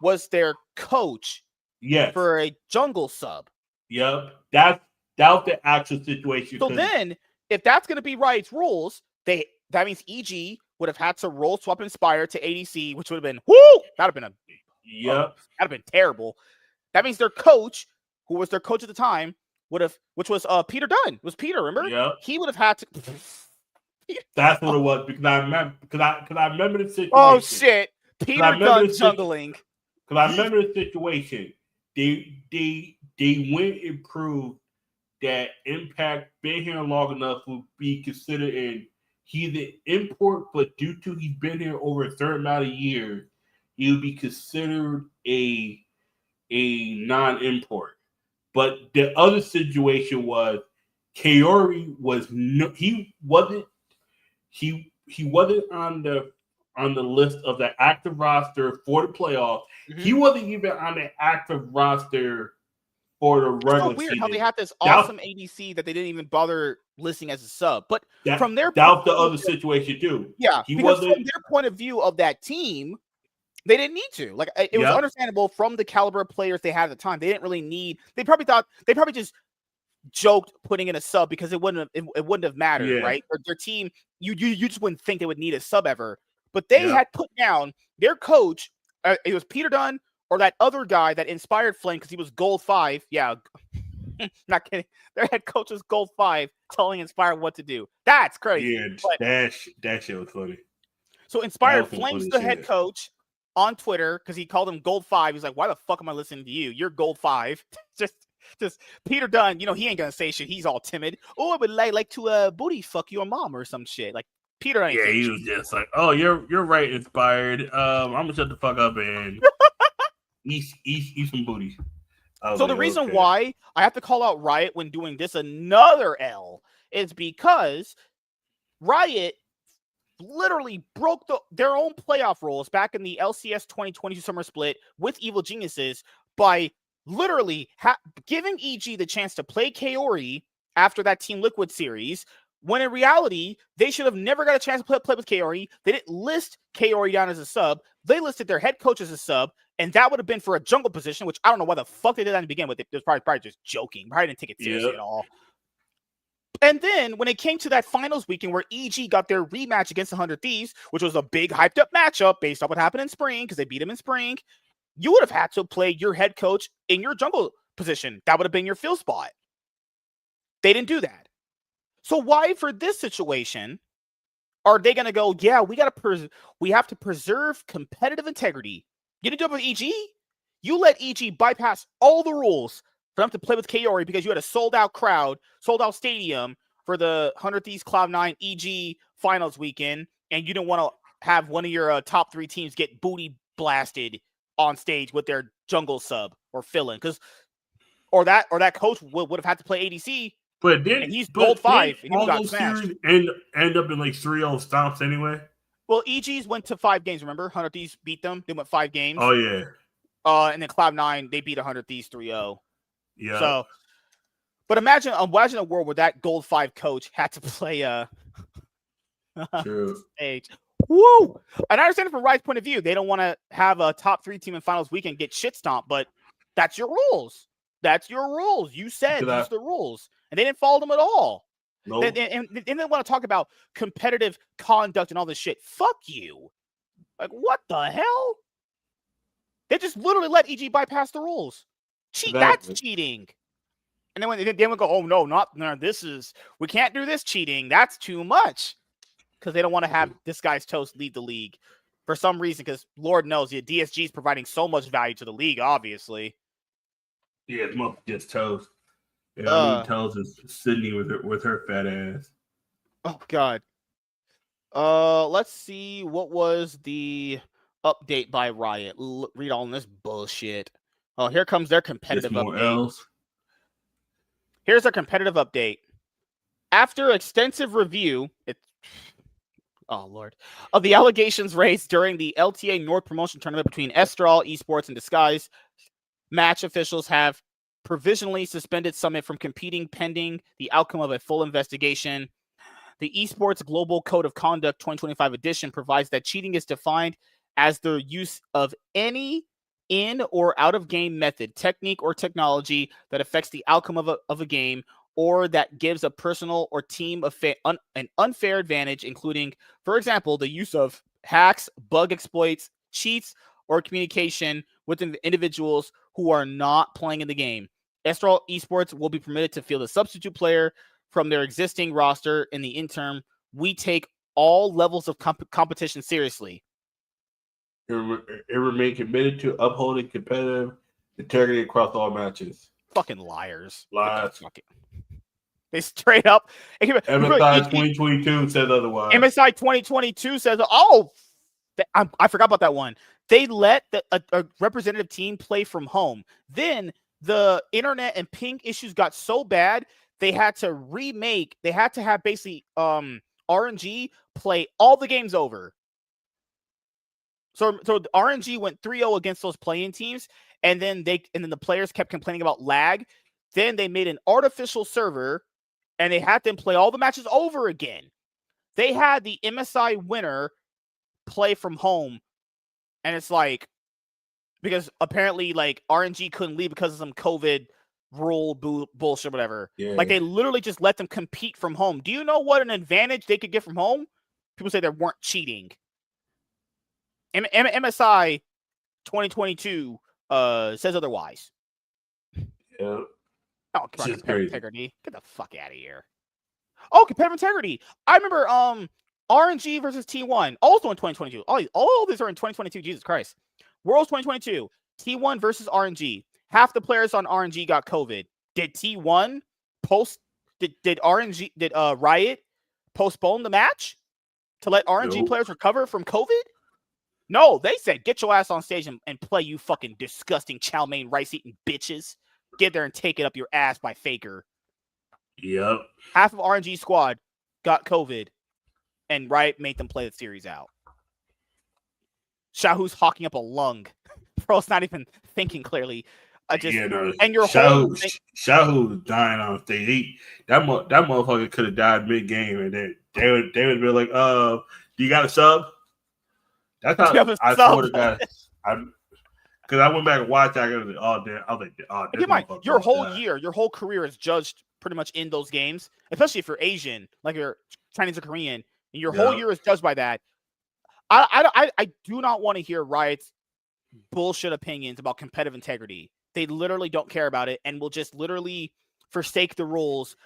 was their coach. Yes, for a jungle sub. Yep, that was the actual situation. So then, if that's going to be Riot's rules, that means EG would have had to roll swap Inspire to ADC, which would have been that'd have been that'd have been terrible. That means their coach, who was their coach at the time, would have, which was Peter Dunn. It was Peter, remember? Yep. He would have had to. That's what it was because I remember the situation. Oh shit, Peter Dunn jungling. Because I remember the situation. They went and proved that Impact been here long enough would be considered he's an import, but due to he's been here over a certain amount of years, he would be considered a non-import. But the other situation was Kaori wasn't on the list of the active roster for the playoffs. Mm-hmm. He wasn't even on the active roster for the regular so weird season. How they had this awesome ADC that they didn't even bother listing as a sub. But from their that was the other situation too. Yeah, because from their point of view of that team, they didn't need to. Like it was understandable from the caliber of players they had at the time. They didn't really need. They probably just joked putting in a sub because it wouldn't have mattered, right? Or their team, you just wouldn't think they would need a sub ever. But they had put down their coach. It was Peter Dunn or that other guy that inspired Flame because he was gold 5. Yeah, not kidding. Their head coach was gold 5, telling Inspired what to do. That's crazy. Yeah, that shit was funny. So Inspired flames the head coach on Twitter because he called him gold 5. He's like, "Why the fuck am I listening to you? You're gold 5." Just Peter Dunn. You know he ain't gonna say shit. He's all timid. Oh, I would like to booty fuck your mom or some shit. Like Peter. Yeah, he was just like, "Oh, you're right, Inspired. I'm gonna shut the fuck up and eat some booty." So the reason why I have to call out Riot when doing this another L is because Riot literally broke their own playoff rules back in the LCS 2022 summer split with Evil Geniuses by literally giving EG the chance to play Kaori after that Team Liquid series, when in reality, they should have never got a chance to play with Kaori. They didn't list Kaori down as a sub. They listed their head coach as a sub, and that would have been for a jungle position, which I don't know why the fuck they did that to begin with. It was probably just joking. Probably didn't take it seriously at all. And then when it came to that finals weekend where EG got their rematch against the 100 Thieves, which was a big hyped up matchup based on what happened in spring, because they beat him in spring, you would have had to play your head coach in your jungle position. That would have been your field spot. They didn't do that. So why, for this situation, are they going to go, yeah, we have to preserve competitive integrity? You didn't do it with EG? You let EG bypass all the rules for them to play with Kaori because you had a sold-out crowd, sold-out stadium for the 100 Thieves Cloud9 EG finals weekend, and you didn't want to have one of your top 3 teams get booty blasted on stage with their jungle sub or fill-in, or that coach would have had to play ADC. But then he's gold 5, and he got smashed. End up in like 3-0 stomps anyway. Well, EG's went to 5 games. Remember, 100 Thieves beat them. They went 5 games. Oh yeah. And then Cloud9, they beat 100 Thieves 3-0. Yeah. So, but imagine a world where that Gold 5 coach had to play True. stage. Woo! And I understand it from Riot's point of view. They don't want to have a top 3 team in finals weekend get shit stomped, but that's your rules. That's your rules. You said these are the rules, and they didn't follow them at all. Nope. And they want to talk about competitive conduct and all this shit. Fuck you. Like, what the hell? They just literally let EG bypass the rules. Cheat. Exactly. That's cheating. And then when they would go, oh no, we can't do this cheating. That's too much. Because they don't want to have this guy's toast lead the league for some reason. Because Lord knows, the DSG is providing so much value to the league, obviously. Yeah, it's more just toast. Yeah, I mean, Toast is Sydney with her fat ass. Oh God. Let's see, what was the update by Riot? Read all this bullshit. Oh, here comes their competitive update. Here's their competitive update. After extensive review, oh Lord, of the allegations raised during the LTA North promotion tournament between Estral Esports and Disguise, match officials have provisionally suspended Summit from competing pending the outcome of a full investigation. The Esports Global Code of Conduct 2025 edition provides that cheating is defined as the use of any in or out of game method, technique, or technology that affects the outcome of a game, or that gives a personal or team an unfair advantage, including, for example, the use of hacks, bug exploits, cheats, or communication with individuals who are not playing in the game. Estral Esports will be permitted to field a substitute player from their existing roster. In the interim, we take all levels of competition seriously. It remain committed to upholding competitive integrity across all matches. Fucking liars. Lies. They straight up. MSI 2022 says otherwise. MSI 2022 says, oh, I forgot about that one. They let a representative team play from home. Then the internet and ping issues got so bad, they had to have basically RNG play all the games over. So the RNG went 3-0 against those playing teams, and then the players kept complaining about lag. Then they made an artificial server, and they had them play all the matches over again. They had the MSI winner play from home, and it's like, because apparently like RNG couldn't leave because of some COVID rule bullshit, whatever. Yeah. Like they literally just let them compete from home. Do you know what an advantage they could get from home? People say they weren't cheating. MSI 2022 says otherwise. Yeah. Oh, competitive integrity. Get the fuck out of here. Oh, competitive integrity. I remember RNG versus T1. Also in 2022. All these are in 2022. Jesus Christ. Worlds 2022. T1 versus RNG. Half the players on RNG got COVID. Did T1 did Riot postpone the match to let RNG players recover from COVID? No, they said, get your ass on stage and play, you fucking disgusting chow mein rice-eating bitches. Get there and take it up your ass by Faker. Yep. Half of RNG squad got COVID, and Riot made them play the series out. Shahu's hawking up a lung. Bro's not even thinking clearly. And your Shahu's dying on stage. That motherfucker could have died mid-game, and then they would be like, do you got a sub? That's how I swear to God. Because I went back and watched that. I was like, your whole career is judged pretty much in those games, especially if you're Asian, like you're Chinese or Korean, and your whole year is judged by that. I do not want to hear Riot's bullshit opinions about competitive integrity. They literally don't care about it and will just literally forsake the rules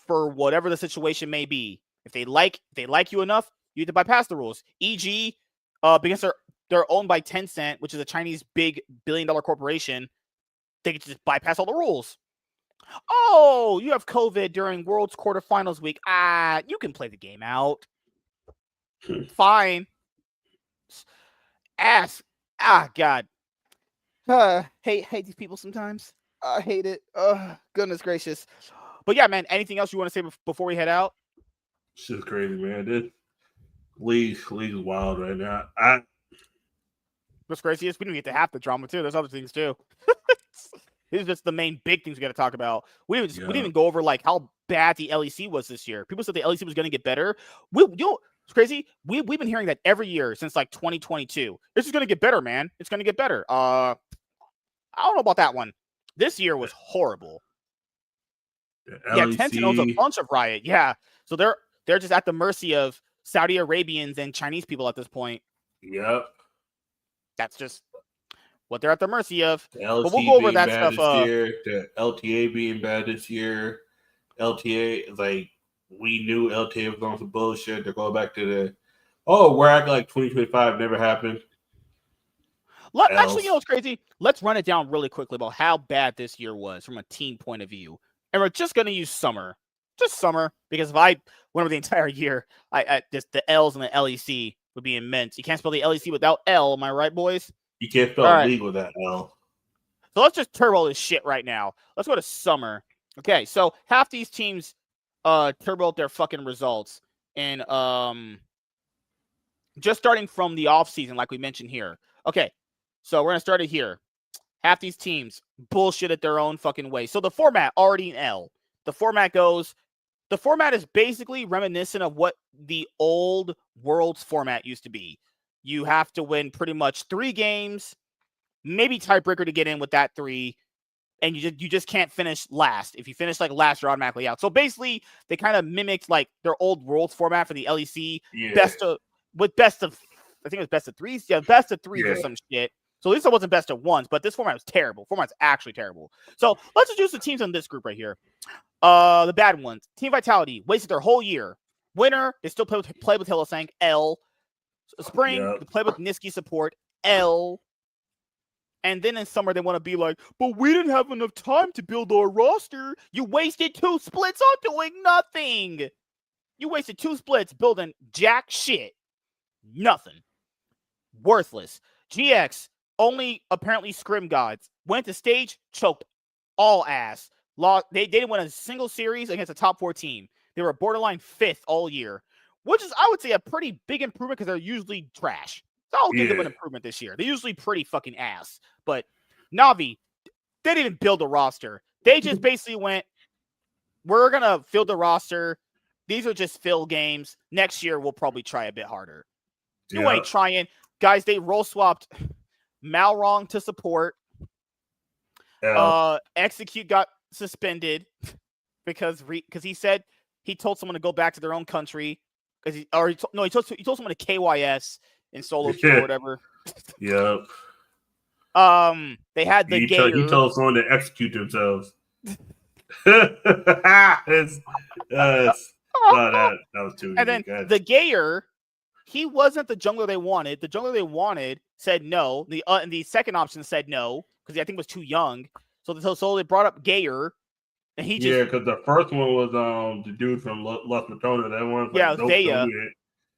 for whatever the situation may be. If they like you enough, you have to bypass the rules. E.g., because they're owned by Tencent, which is a Chinese big billion-dollar corporation, they can just bypass all the rules. Oh, you have COVID during World's quarterfinals week. You can play the game out. Fine. God. Hate these people sometimes. I hate it. Goodness gracious. But yeah, man, anything else you want to say before we head out? Shit's crazy, man. This league's wild right now. What's crazy is we didn't get to half the drama too. There's other things too. These are just the main big things we got to talk about. We didn't even go over like how bad the LEC was this year. People said the LEC was going to get better. It's crazy. We've been hearing that every year since like 2022. This is going to get better, man. It's going to get better. I don't know about that one. This year was horrible. Yeah, Sentinels a bunch of riot. Yeah, so they're just at the mercy of Saudi Arabians and Chinese people at this point. Yep. That's just what they're at the mercy of. The LEC but we'll go over that bad stuff. This year, the LTA being bad this year. LTA is like we knew LTA was going for bullshit. They're going back to we're acting like 2025 never happened. Actually, you know what's crazy? Let's run it down really quickly about how bad this year was from a team point of view. And we're just going to use summer. Just summer. Because if I went over the entire year, just the L's and the LEC would be immense. You can't spell the LEC without L. Am I right, boys? You can't spell league without L. So let's just turbo this shit right now. Let's go to summer. Okay, so half these teams turboed their fucking results. And just starting from the offseason, like we mentioned here. Okay, so we're going to start it here. Half these teams bullshit at their own fucking way. So the format already in L. The format is basically reminiscent of what the old Worlds format used to be. You have to win pretty much 3 games, maybe tiebreaker to get in with that 3, and you just can't finish last. If you finish like last, you're automatically out. So basically, they kind of mimicked like their old Worlds format for the LEC. Yeah. Best of, I think it was best of 3s. Yeah, best of 3s or some shit. So at least it wasn't best of 1s, but this format was terrible. Format's actually terrible. So let's just use the teams in this group right here. The bad ones. Team Vitality wasted their whole year. Winter, they still play with Hillesang, L. Spring, they play with Niski support, L. And then in summer, they want to be like, but we didn't have enough time to build our roster. You wasted 2 splits on doing nothing. You wasted 2 splits building jack shit. Nothing. Worthless. GX, only apparently scrim gods. Went to stage, choked all ass. Lost. They didn't win a single series against a top 4 team. They were borderline 5th all year, which is, I would say, a pretty big improvement because they're usually trash. So I don't give them an improvement this year. They're usually pretty fucking ass. But Na'Vi, they didn't build a roster. They just basically went, we're going to fill the roster. These are just fill games. Next year, we'll probably try a bit harder. You ain't trying. Guys, they role swapped Malwrong to support. Execute got suspended because he said he told someone to go back to their own country because he told someone to KYS in solo queue or whatever. Yep. They had the he told someone to execute themselves. That was too easy. And then the Gayer, he wasn't the jungler they wanted. The jungler they wanted said no. And the second option said no because I think was too young. So they brought up Gayer. And he just because the first one was the dude from Los Matones. That one was Zaya.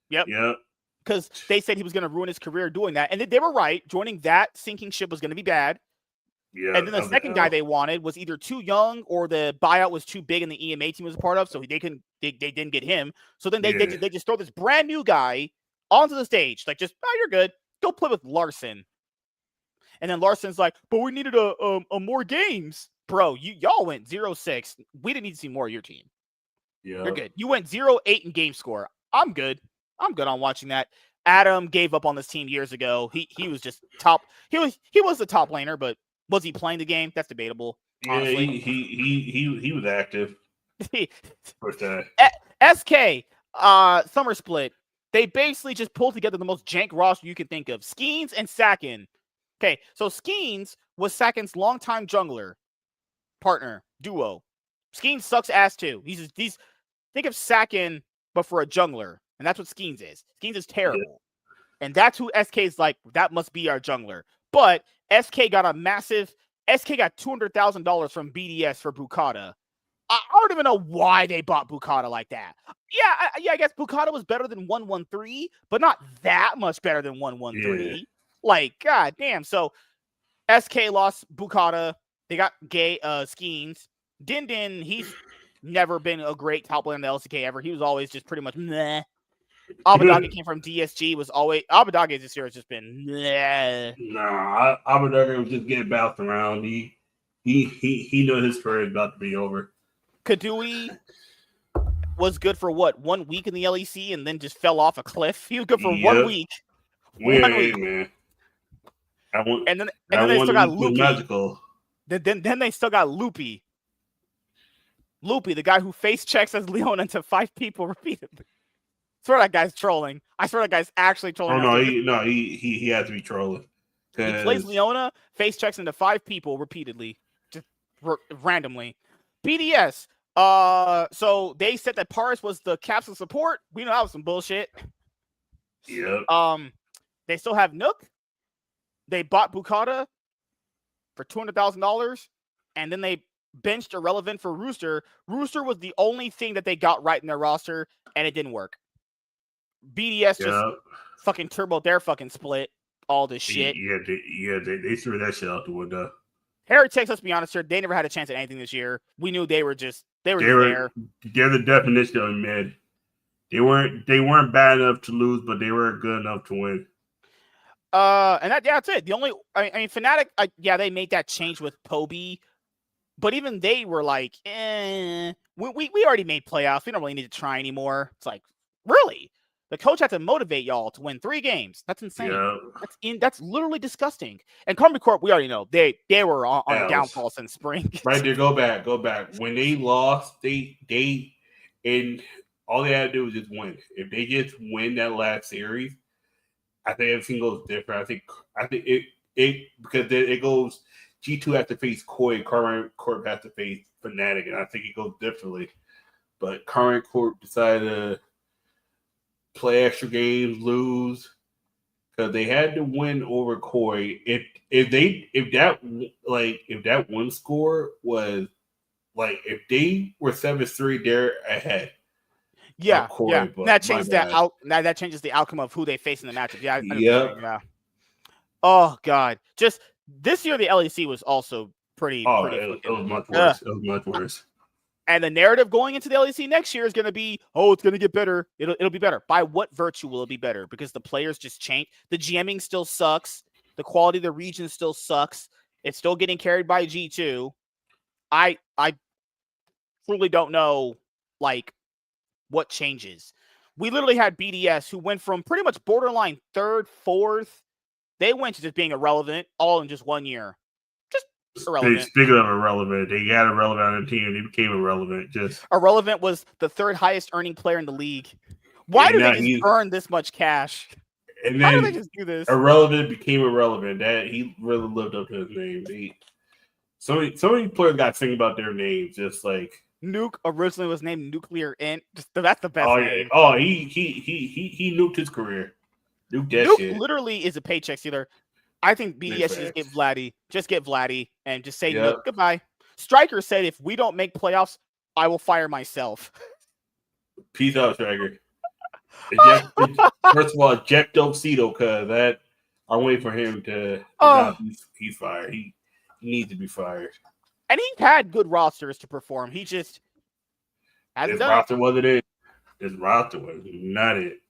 Yep. Yep. Because they said he was going to ruin his career doing that. And they were right. Joining that sinking ship was going to be bad. Yeah. And then the second guy they wanted was either too young or the buyout was too big and the EMA team was a part of. So they didn't get him. So then they just throw this brand new guy onto the stage. Like, you're good. Go play with Larson. And then Larson's like, but we needed a more games. Bro, y'all went 0-6. We didn't need to see more of your team. Yeah. You're good. You went 0-8 in game score. I'm good. I'm good on watching that. Adam gave up on this team years ago. He was just top. He was the top laner, but was he playing the game? That's debatable. Honestly. Yeah, he was active. First time. SK summer split. They basically just pulled together the most jank roster you can think of. Skeens and Sakin. Okay, so Skeens was Sakin's longtime jungler partner duo. Skeens sucks ass too. He's think of Sakin but for a jungler, and that's what Skeens is. Skeens is terrible, and that's who SK is like. That must be our jungler. But SK got $200,000 from BDS for Bukata. I don't even know why they bought Bukata like that. Yeah, I guess Bukata was better than 113, but not that much better than 113. Yeah. Like, god damn. So SK lost Bukata. They got Skeens. Din, he's never been a great top laner in the LCK ever. He was always just pretty much meh. Abadage came from DSG. Was always Abadage this year has just been. Bleh. Nah, Abadage was just getting bounced around. He knew his career is about to be over. Kadui was good for what 1 week in the LEC and then just fell off a cliff. He was good for 1 week. 1 week, man. And then they still got Loopy. Magical. Then they still got Loopy. Loopy, the guy who face checks as Leon into 5 people repeatedly. I swear that guy's trolling. I swear that guy's actually trolling. Oh no, he has to be trolling. He plays Leona, face checks into 5 people repeatedly, just randomly. BDS. So they said that Paris was the capsule support. We know that was some bullshit. Yep. They still have Nook. They bought Bukata for $200,000, and then they benched Irrelevant for Rooster. Rooster was the only thing that they got right in their roster, and it didn't work. BDS just fucking turbo their fucking split all this shit. They threw that shit out the window. Heretics, let's be honest here, they never had a chance at anything this year. We knew they were just there. They're the definition of mid. They weren't bad enough to lose, but they were good enough to win. And that's it. The only I mean Fnatic, they made that change with Poby, but even they were like, we already made playoffs. We don't really need to try anymore. It's like, really? The coach had to motivate y'all to win 3 games. That's insane. Yeah. That's literally disgusting. And Karma Corp, we already know they were on a downfall since spring. Right there, go back. When they lost, they and all they had to do was just win. If they just win that last series, I think everything goes different. I think it because it goes G2 has to face Koi, Current Corp has to face Fnatic, and I think it goes differently. But Current Corp decided to play extra games, lose, because they had to win over Koi. If that one score was like if they were 7-3, they're ahead. Yeah, Koi, that changes that changes the outcome of who they face in the matchup. Yeah. Oh God, just this year the LEC was also pretty. It was much worse. It was much worse. And the narrative going into the LEC next year is going to be, it's going to get better. It'll be better. By what virtue will it be better? Because the players just change. The GMing still sucks. The quality of the region still sucks. It's still getting carried by G2. I truly don't know, what changes. We literally had BDS who went from pretty much borderline 3rd, 4th. They went to just being irrelevant all in just 1 year. Irrelevant. Speaking of irrelevant, they got irrelevant on the team. They became irrelevant. Irrelevant was the 3rd highest earning player in the league. Why do they just earn this much cash? And how do they just do this? Irrelevant became irrelevant. That he really lived up to his name. So many players got to think about their names. Just like Nuke originally was named Nuclear Int. That's the best name. Oh, he nuked his career. Nuke shit. Literally is a paycheck stealer. I think BDS should just get Vladdy and just say no, goodbye. Striker said, if we don't make playoffs, I will fire myself. Peace out, Striker. First of all, eject Oxito, because I'm waiting for him to he's fired. He needs to be fired. And he had good rosters to perform. He just hasn't done roster wasn't it. This roster was not it.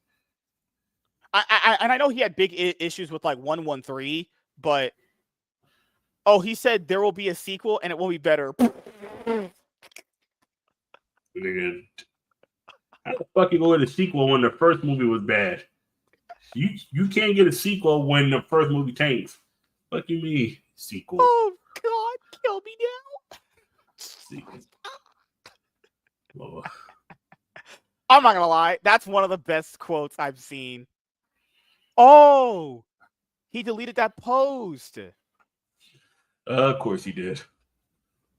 I know he had big issues with 113, but he said there will be a sequel and it will be better. Nigga, how the fuck you go get a sequel when the first movie was bad? You can't get a sequel when the first movie tanks. Fuck you mean sequel? Oh God, kill me now. I'm not gonna lie, that's one of the best quotes I've seen. Oh, he deleted that post. Of course he did.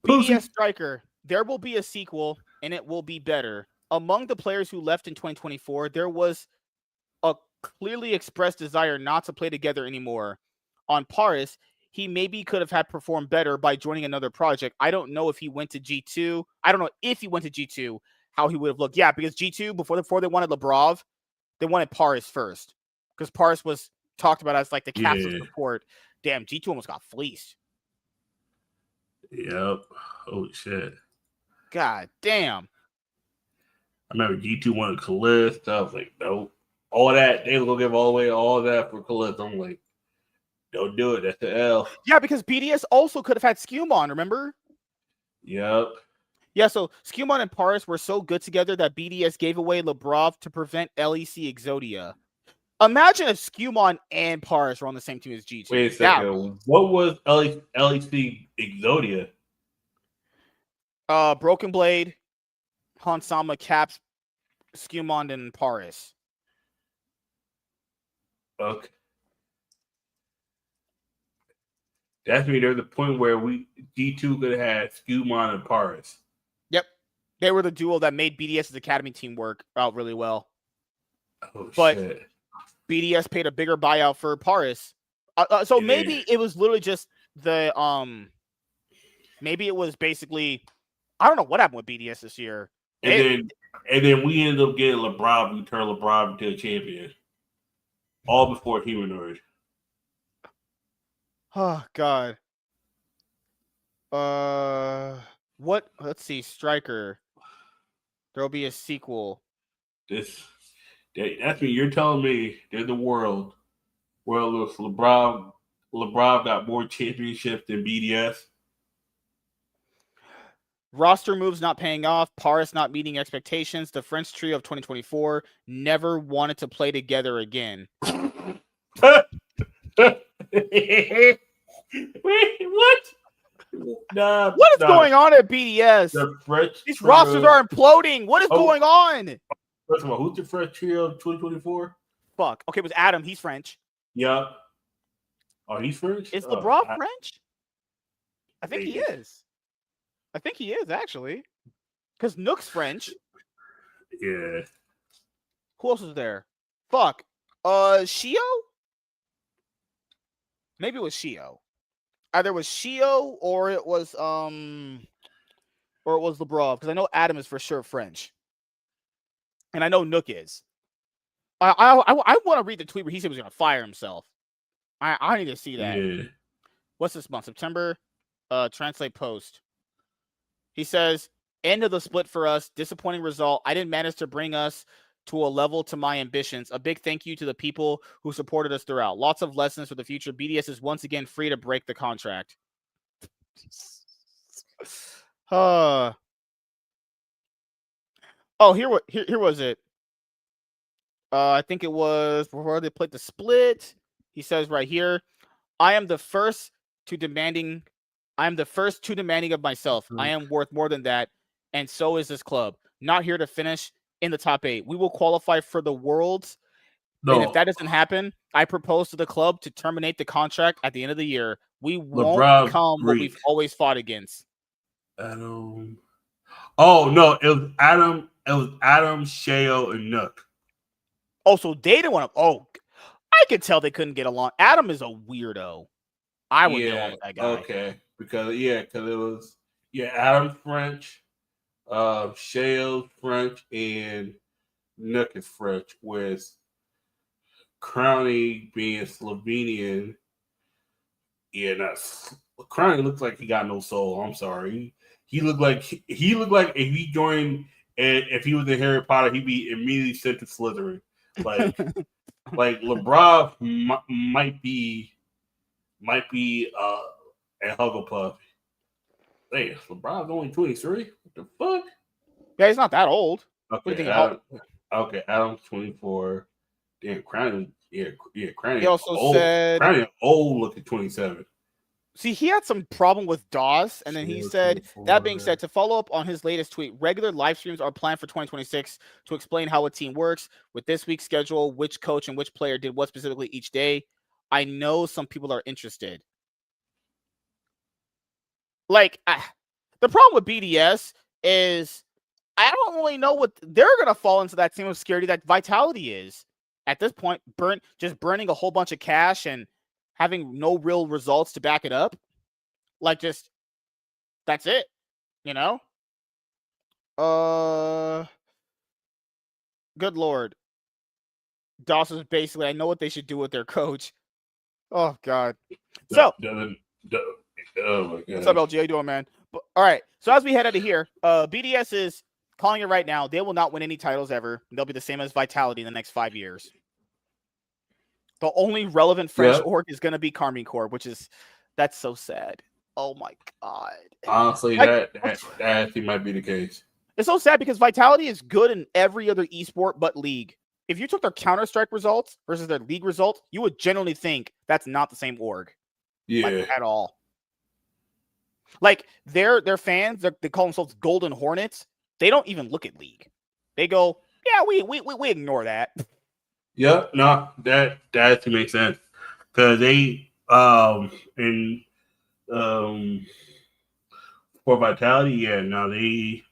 BDS Striker, there will be a sequel and it will be better. Among the players who left in 2024, there was a clearly expressed desire not to play together anymore. On Paris, he maybe could have had performed better by joining another project. I don't know if he went to G2. I don't know if he went to G2, how he would have looked. Yeah, because G2, before they wanted Lebrov, they wanted Paris first. Because Paris was talked about as the capsule support. Damn, G2 almost got fleeced. Yep. Holy shit. God damn. I remember G2 wanted Calist. I was like, nope. all that. They will give away all that for Calypso. I'm like, don't do it. That's the L. Yeah, because BDS also could have had Skewmon, remember? Yep. Yeah, so Skewmon and Paris were so good together that BDS gave away Lebrov to prevent LEC Exodia. Imagine if Skewmon and Paris were on the same team as G2. Wait a second. What was LEC Exodia? Broken Blade, Hansama, Caps, Skewmon, and Paris. Okay. That's mean there's a point where G2 could have had Skewmon and Paris. Yep. They were the duo that made BDS's academy team work out really well. Oh, but shit. BDS paid a bigger buyout for Paris. So maybe it was literally just the maybe it was basically, I don't know what happened with BDS this year. And then we ended up getting LeBron. We turned LeBron into a champion. All before Humanoid. Oh God. What? Let's see. Striker. There'll be a sequel. That's me. You're telling me there's a world where LeBron got more championships than BDS. Roster moves not paying off. Paris not meeting expectations. The French trio of 2024 never wanted to play together again. Wait, what? Nah, what is going on at BDS? These rosters are imploding. What is going on? First of all, who's the French trio of 2024? Fuck. Okay, it was Adam. He's French. Yeah. Oh, he's French? Is LeBron French? I think he is. I think he is, actually. Because Nook's French. Yeah. Who else is there? Fuck. Shio? Maybe it was Shio. Either it was Shio or it was Lebrov. Because I know Adam is for sure French. And I know Nook is. I want to read the tweet where he said he was going to fire himself. I need to see that. Yeah. What's this month? September? Translate post. He says, end of the split for us. Disappointing result. I didn't manage to bring us to a level to my ambitions. A big thank you to the people who supported us throughout. Lots of lessons for the future. BDS is once again free to break the contract. Oh, here was it. I think it was before they played the split. He says right here, I am the first too demanding of myself. I am worth more than that, and so is this club. Not here to finish in the top 8. We will qualify for the Worlds, and if that doesn't happen, I propose to the club to terminate the contract at the end of the year. We won't become what we've always fought against. Adam. Oh no, it was Adam. It was Adam, Sheo, and Nook. Oh, so they didn't want to. Oh, I could tell they couldn't get along. Adam is a weirdo. I wouldn't get along with that guy. Okay, because it was Adam's French, Shale's French, and Nook is French, with Crowny being Slovenian. Yeah, Crowny looks like he got no soul. I'm sorry. He looked like if he joined, and if he was in Harry Potter, he'd be immediately sent to Slytherin. Like LeBron might be a Hugglepuff. Hey, LeBron's only 23. What the fuck? Yeah, he's not that old. Okay, Adam's 24. Damn, Crowny. Yeah, Crowny. He also said Crowny old looking 27. See, he had some problem with DOS, and then he said, that being said, to follow up on his latest tweet, regular live streams are planned for 2026 to explain how a team works with this week's schedule, which coach and which player did what specifically each day. I know some people are interested. Like, the problem with BDS is I don't really know what they're going to fall into that same obscurity that Vitality is. At this point, just burning a whole bunch of cash and having no real results to back it up. Like, just, that's it, you know? Good Lord. Dawson's basically, I know what they should do with their coach. Oh, God. So, oh my God. What's up, LG? How you doing, man? All right, so as we head out of here, BDS is calling it right now. They will not win any titles ever. They'll be the same as Vitality in the next 5 years. The only relevant French org is going to be Karmine Corp, that's so sad. Oh my god. Honestly, Like, that actually might be the case. it's so sad because Vitality is good in every other esport but League. If you took their Counter-Strike results versus their League results, you would generally think that's not the same org. Yeah. Like, at all. Like, their fans, they call themselves Golden Hornets. They don't even look at League. They go, yeah, we ignore that. Yep, no, that actually makes sense. Because they for Vitality, yeah, now they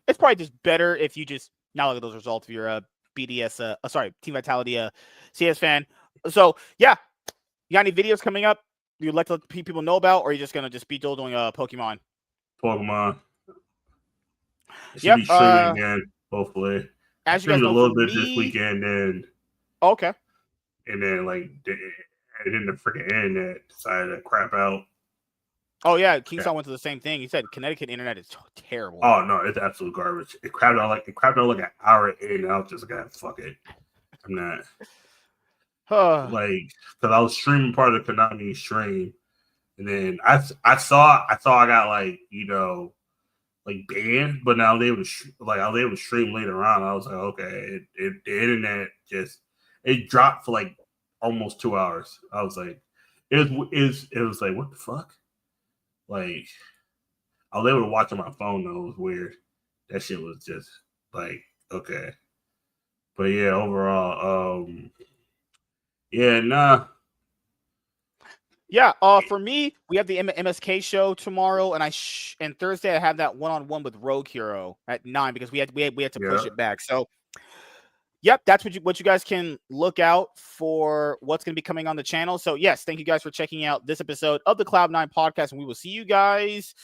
it's probably just better if you just now look at those results if you're a BDS Team Vitality CS fan. So yeah, you got any videos coming up you'd like to let people know about, or are you just gonna just be doing Pokemon? Should be streaming again, hopefully. As you guys know, a little bit this weekend, and okay, and then the freaking internet decided to crap out. Oh yeah, Kingston went to the same thing. He said Connecticut internet is terrible. Oh no, it's absolute garbage. It crapped out like an hour in, and I was just like, fuck it, I'm not. Like, because I was streaming part of the Konami stream, and then I saw I got like banned, but now I was able to stream later on. I was like, okay, the internet it dropped for like almost 2 hours. I was like, it was like, what the fuck? Like, I was able to watch on my phone though. It was weird. That shit was just like, okay. But yeah, overall, yeah, nah. Yeah, for me, we have the MSK show tomorrow, and and Thursday I have that one-on-one with Rogue Hero at 9 because we had to push it back. So, yep, that's what you guys can look out for. What's going to be coming on the channel. So, yes, thank you guys for checking out this episode of the Cloud9 podcast, and we will see you guys.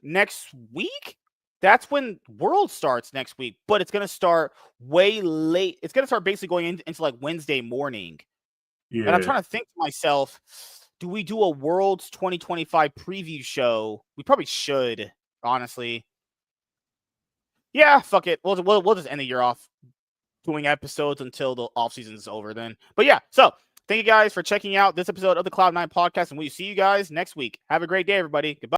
Next week. That's when World starts next week, but it's going to start way late. It's going to start basically going into like Wednesday morning. Yeah. And I'm trying to think to myself, do we do a Worlds 2025 preview show? We probably should, honestly. Yeah, fuck it. We'll just end the year off doing episodes until the off season is over then. But yeah, so thank you guys for checking out this episode of the Cloud9 podcast, and we'll see you guys next week. Have a great day, everybody. Goodbye.